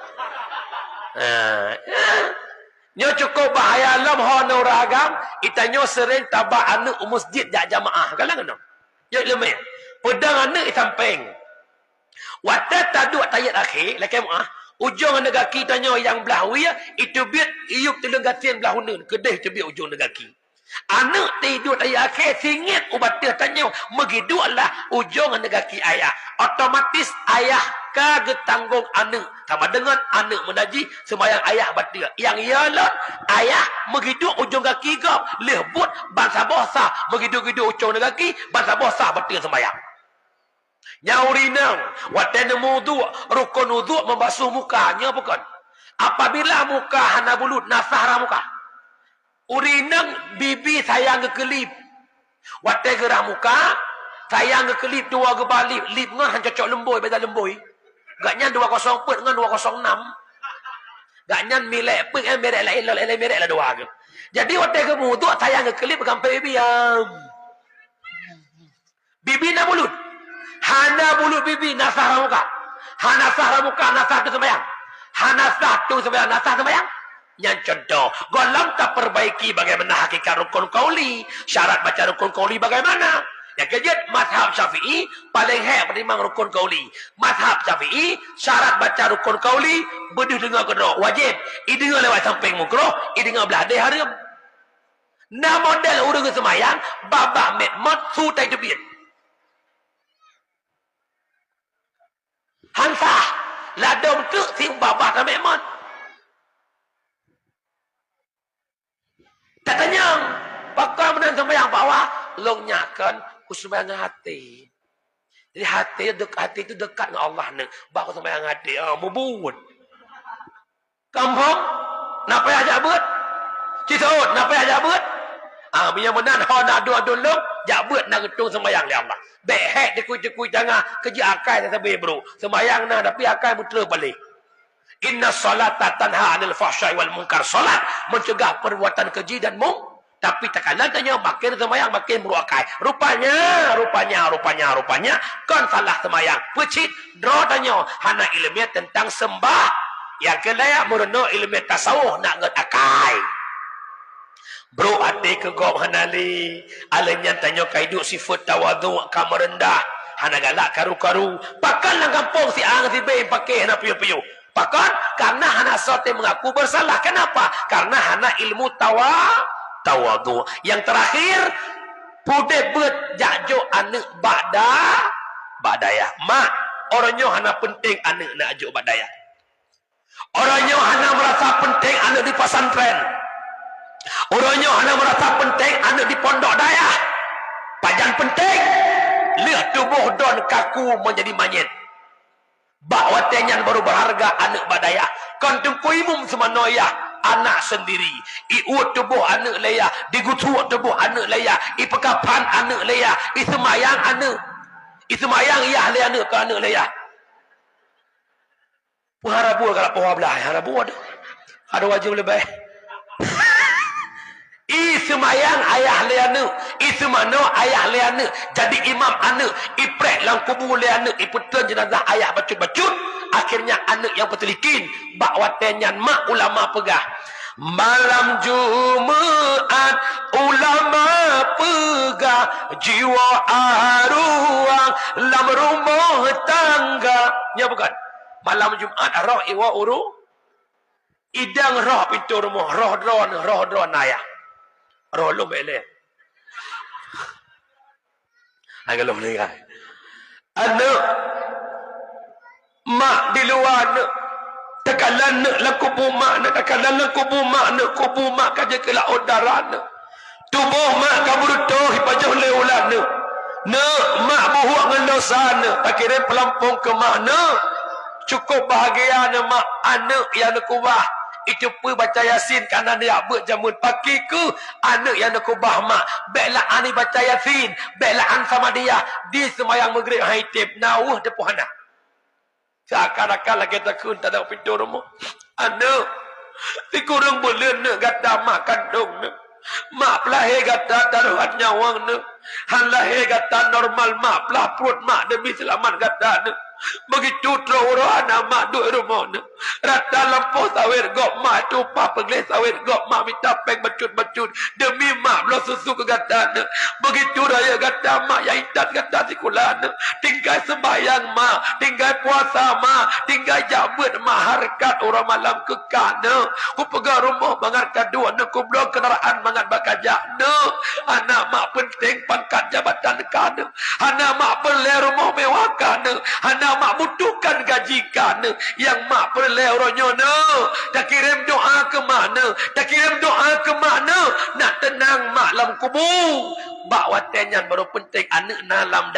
nyo cukup bahaya lam hono ragam itanyo sering tabak anak masjid jak jamaah kalang kena yo lemeh pedang anak samping watat tadu tayat akhir lakemah ujung negaki tanyo yang belah wia itu biat iuk telung gatin belah hunun kedeh tebi ujung negaki anak tidur tayat akhir singit ubatih tanyo megiduklah ujung negaki ayah otomatis ayah kagak tanggung anak sama dengan anak menaji sembahyang ayah batia yang ialah ayah begitu ujung kaki kau lebut bangsa bosa begitu ujung kaki bangsa bosa batia sembahyang nyaurinang watana wudu rukun wudu membasuh mukanya bukan Apabila muka hana bulut nasah muka. Urinang bibi sayang ke kelip. Watai gerah muka, sayang ke kelip dua ke balik. Lip ngan han cocok lemboi, beza lemboi. Gaknya 204 dengan 206. Gaknya milek pun merek lah merek lah dua ke. Jadi watai ke mutu sayang ke kelip sampai bibi bibi na bulut. Hana bulut bibi nasah muka. Hana nasah muka nasah tu sembahyang. Hana satu sembahyang nasah sembahyang. Yang contoh, golong tak perbaiki bagaimana hakikat rukun qauli, syarat baca rukun qauli bagaimana. Yang kejut, mazhab Syafi'i paling hak penimang rukun qauli. Mazhab Syafi'i syarat baca rukun qauli beduh dengar kedua wajib. I dengar lewat samping mukroh, i dengar belah dia haram. Nah model urang semayang babak medmot su tai tebit. Hansah ladom tu si babak ta medmot. Katanya, pakar menang sembahyang bawah, long nyakan sembahyang hati. Jadi hati itu dekat dengan Allah ni. Bakal sembahyang hati, mubun. Kampung, napa aja buat? Cisut, napa aja buat? Biar menang, nak adu long, jabut nak ketung sembahyang li Allah. Behek dikui jangan kerja akai tak sabih bro. Sembahyang nah, tapi akai mutlak balik. Inna salata tanha anil fahsyai wal munkar. Salat mencegah perbuatan keji dan mung. Tapi tekanan tanya makin semayang makin meruakai. Rupanya kan salah semayang. Pecit draw tanya hana ilmiah tentang sembah. Yang kelaya merenung ilmiah tasawuf nak ngetakai. Bro ate ke gom hanali. Alanya tanya kaiduk sifat tawadhu ka merendah. Hana galak karu-karu. Pakan lang kampung si ang si be pakai hana piu-piu. Bahkan karena hana sote mengaku bersalah. Kenapa? Karena hana ilmu tawadu. Yang terakhir, pude bet jajo anak badaya. Mak, orangnya hana penting anak nak ajuk badaya. Orangnya hana merasa penting anak di pesantren. Orangnya hana merasa penting anak di pondok daya. Pajan penting, lihat tubuh don kaku menjadi manyet. Bahawa tenyan baru berharga anak badaya. Kantung kuimum semanoya anak sendiri. Iut tubuh anak leya. Digutuak tubuh anak leya. Ipekapan anak leya. Isemayang anak. Isemayang iya leya anak ke anak leya. Harabu kalau pohon belah. Harabu ada wajib lebih. Semayang ayah leana, semano ayah leana. Jadi imam anak, iprek lang kubur leana, iputan jenazah ayah bacut-bacut. Akhirnya anak yang petelikin, bahawa tenyan mak ulama pegah. Malam Jumaat ulama pegah, jiwa aruang lam rumah tangga. Ya bukan. Malam Jumaat roh iwa uru, idang roh pintu rumah, roh drone ayah. Rolong bele. Agak ni kan. Anak mak di luar nak tekalan nak lakubu mak nak tekalan lakubu mak kaje kela odaran nak. Tubuh mak kabur tu hipajah leulan nak. Nak mak buhuk dengan dosa nak. Tak kira pelampung ke mana. Cukup bahagia nak mak anak yang nak kubah. Itu pun baca Yasin kerana dia buat jamun pakai ke anak yang nak kubah mak. Baiklah ani baca Yasin. Baiklah an sama dia. Di semayang maghrib haitib. Nawuh depuhana. Seakan-akan lagi takut tak ada pintu rumah. Anak. Dikurang bulan nak kata mak kandung nak. Mak pelahir kata taruhan nyawang nak. Han lahir kata normal mak pelah perut mak demi selamat kata nak. Begitu terorang nama duk rumah ni. Rata lampu sawir gok mak tu pa pengles sawir gok mak minta peng becut-becut demi mak belah susu kegatan ni. Begitu raya kata mak yang intat kata sikulan ni. Tinggal sembahyang mak, tinggal puasa mak, tinggal jabut mak harkat orang malam kekal ni. Ku pegang rumah mangat kadua ni, ku belum kendaraan mangat bakajak ni. Anak mak penting pangkat jabatan kan ni. Anak mak perlu rumah mewah kan ni. Anak mak butuhkan gaji kan yang mak perlu orangnya no. Tak kirim doa ke mana? Tak kirim doa ke mana? Nak tenang mak dalam kubur. Bak watenyan baru penting anak dalam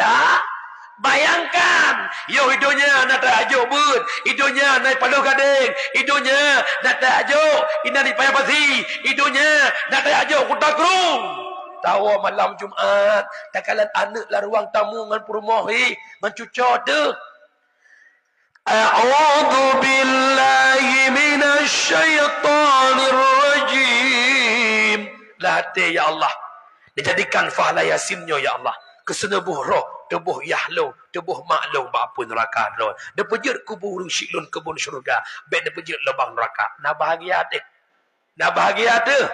Bayangkan, yo hidupnya nak tajuk bud, hidupnya naik paluh gading, hidupnya nak tajuk ina di payah pasi, hidupnya nak tajuk kuda kerung. Tahu malam Jumaat, takalan anak lah ruang tamu ngan perumahi, mencucur tu. A'udzu billahi minasy syaithanir rajim. Latih ya Allah. Dijadikan fahla yasinnya ya Allah. Kesenebuh roh, tebuh yahlo, tebuh maklum apa neraka roh. Dia pejut kubur syiklun kebun syurga. Baik dia pejut lubang neraka. Nah bahagia deh. Nah bahagia deh.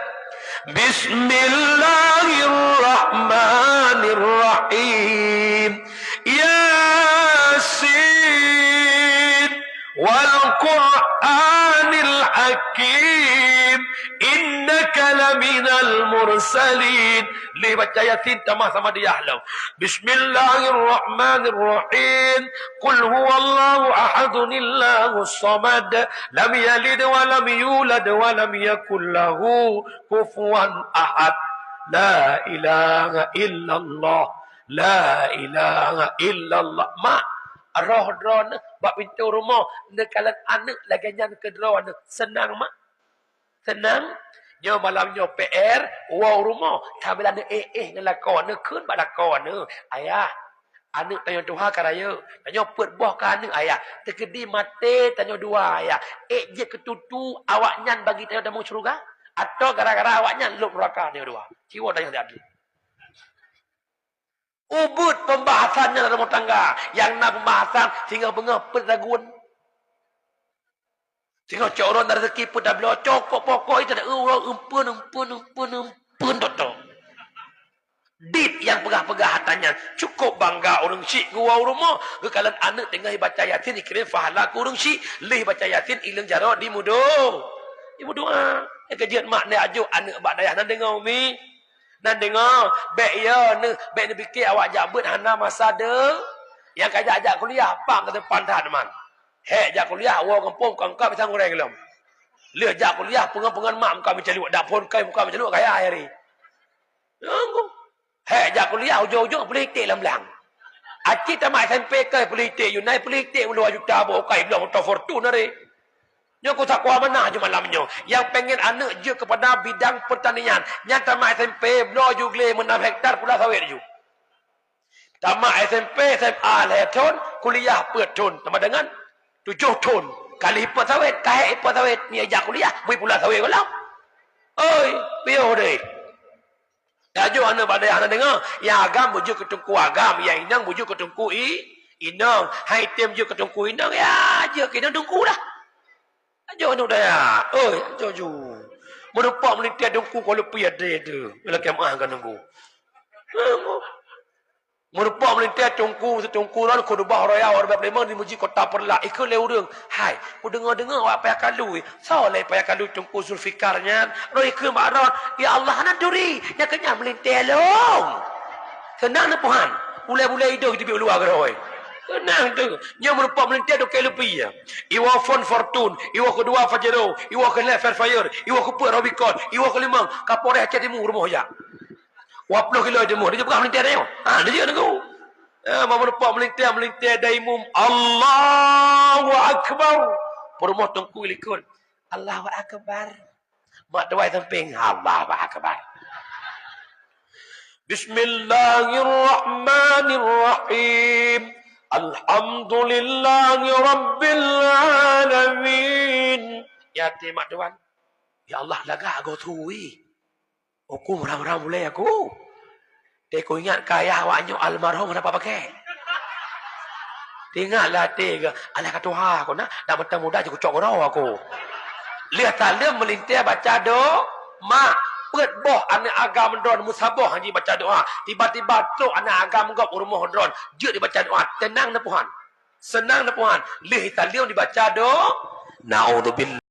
Bismillahirrahmanirrahim. Yasin wal Qur'anil Hakim. Innaka laminal mursalin. Lih baca Yasin tamah sama dia ahlam. Bismillahirrahmanirrahim. Qul huwallahu ahadun illahus samad. Lam yalid wa lam yulad wa lam yakul lahu kufuwan ahad. La ilaha illallah. La ilaha illallah. Mak roh-roh bak pintu rumah nekalan anak lagi nyan ke roh senang mak. Senang. Nyo malamnya PR, wow rumah. Sambil ada ngelakon ne kun bak lakon ne. Ayah, anak tanya Tuhan kan raya. Tanya put buah kan anak ayah. Terkedi mati tanya dua ayah. Je ketutu awak nyan bagi tanya dalam syurga atau gara-gara awak nyan luk neraka tanya dua. Ciwa tanya dia adil. Ubud pembahasannya dalam rumah tangga. Yang nak pembahasan sehingga bengap peraguan. Tengok coron dari rezeki pun dah bela cokok pokok itu dah empun toto. Dit yang pegah-pegah hatanya cukup bangga orang syik gua rumah kekalan anak tengah baca Yasin dikirim fahala ku orang syik leh baca Yasin ilang jarok di mudo. Ibu doa. Kejian mak ni ajuk anak bak dayah nan dengar umi. Nan dengar baik ya ne baik ne fikir awak jabut hana masa de yang kajak-ajak kuliah pam ke depan teman. Hek jak kuliah awak kampung kau bisa goreng belum. Lihat jak kuliah pengan-pengan mak kau mencari dak pun kai muka mencari kaya hari. Nanggu. Hek jak kuliah ujung-ujung politik lam-lam. Acik tamat SMP kai politik you naik politik 2 juta bawa kai belum auto fortune hari. Nyo ku tak kuah mana je malamnya. Yang pengen anak je kepada bidang pertanian. Yang tamat SMP blow jugle 6 hektar pula sawit je. Tamat SMP SMA leton kuliah petun sama dengan 7 ton. Kali ipot sawit, kahek ipot sawit. Ni ajak kuliah, beri pula sawit malam. Oi, piuh deh. Tajuk anak pada anak dengar. Yang agam bujuk ketungku agam. Yang inang bujuk ketungku inang. Hai tem bujuk ketungku inang. Ya, je kena tungku lah. Tajuk anak dah ya. Oi, tajuk. Menupak menitik tungku kalau pergi ada tu. Bila kemah kan tungku. Merupak melintas tungku setungku lalu ku dubah raya orang berlema di muji kota Perlak ikut leu reung. Hai, ku dengar-dengar awak payah kalu. Soleh payah kalu tungku Zulfikarnya. Ro ikut makron. Ya Allah ana duri. Ya kenya melintas long. Senang na Tuhan. Mulai-mulai hidup di luar geroi. Senang tu. Nya merupak melintas do kai lepi ya. Iwa fon fortune, iwa kedua fajero, iwa ke level fire, iwa ke per Rubicon, iwa ke limang kapore catimu rumah ya. 20 kilo je mu. Dia bukan melintas dia. Ha, dia je nengau. Mau menupak melintas daimum. Allahu Akbar. Perumah tungku ilikun. Allahu Akbar. Mak dawai samping. Allahu Akbar. Bismillahirrahmanirrahim. Alhamdulillahi Rabbil Alamin. Ya mak tuan. Ya Allah lagak aku tui. Aku merah-merah mulai aku. Dia ku ingat kaya awaknya almarhum apa pakai. Tinggallah tiga. Alah kata Tuhan aku nak. Dah mentang muda je kucok orang aku. Lihat salam melintas baca doa. Mak. Pet boh anak agam drone musabah haji baca doa. Tiba-tiba tu anak agam gop rumah drone. Dia dibaca doa. Tenang na Tuhan. Senang na Tuhan. Lihat salam dibaca doa. Naudzubillah.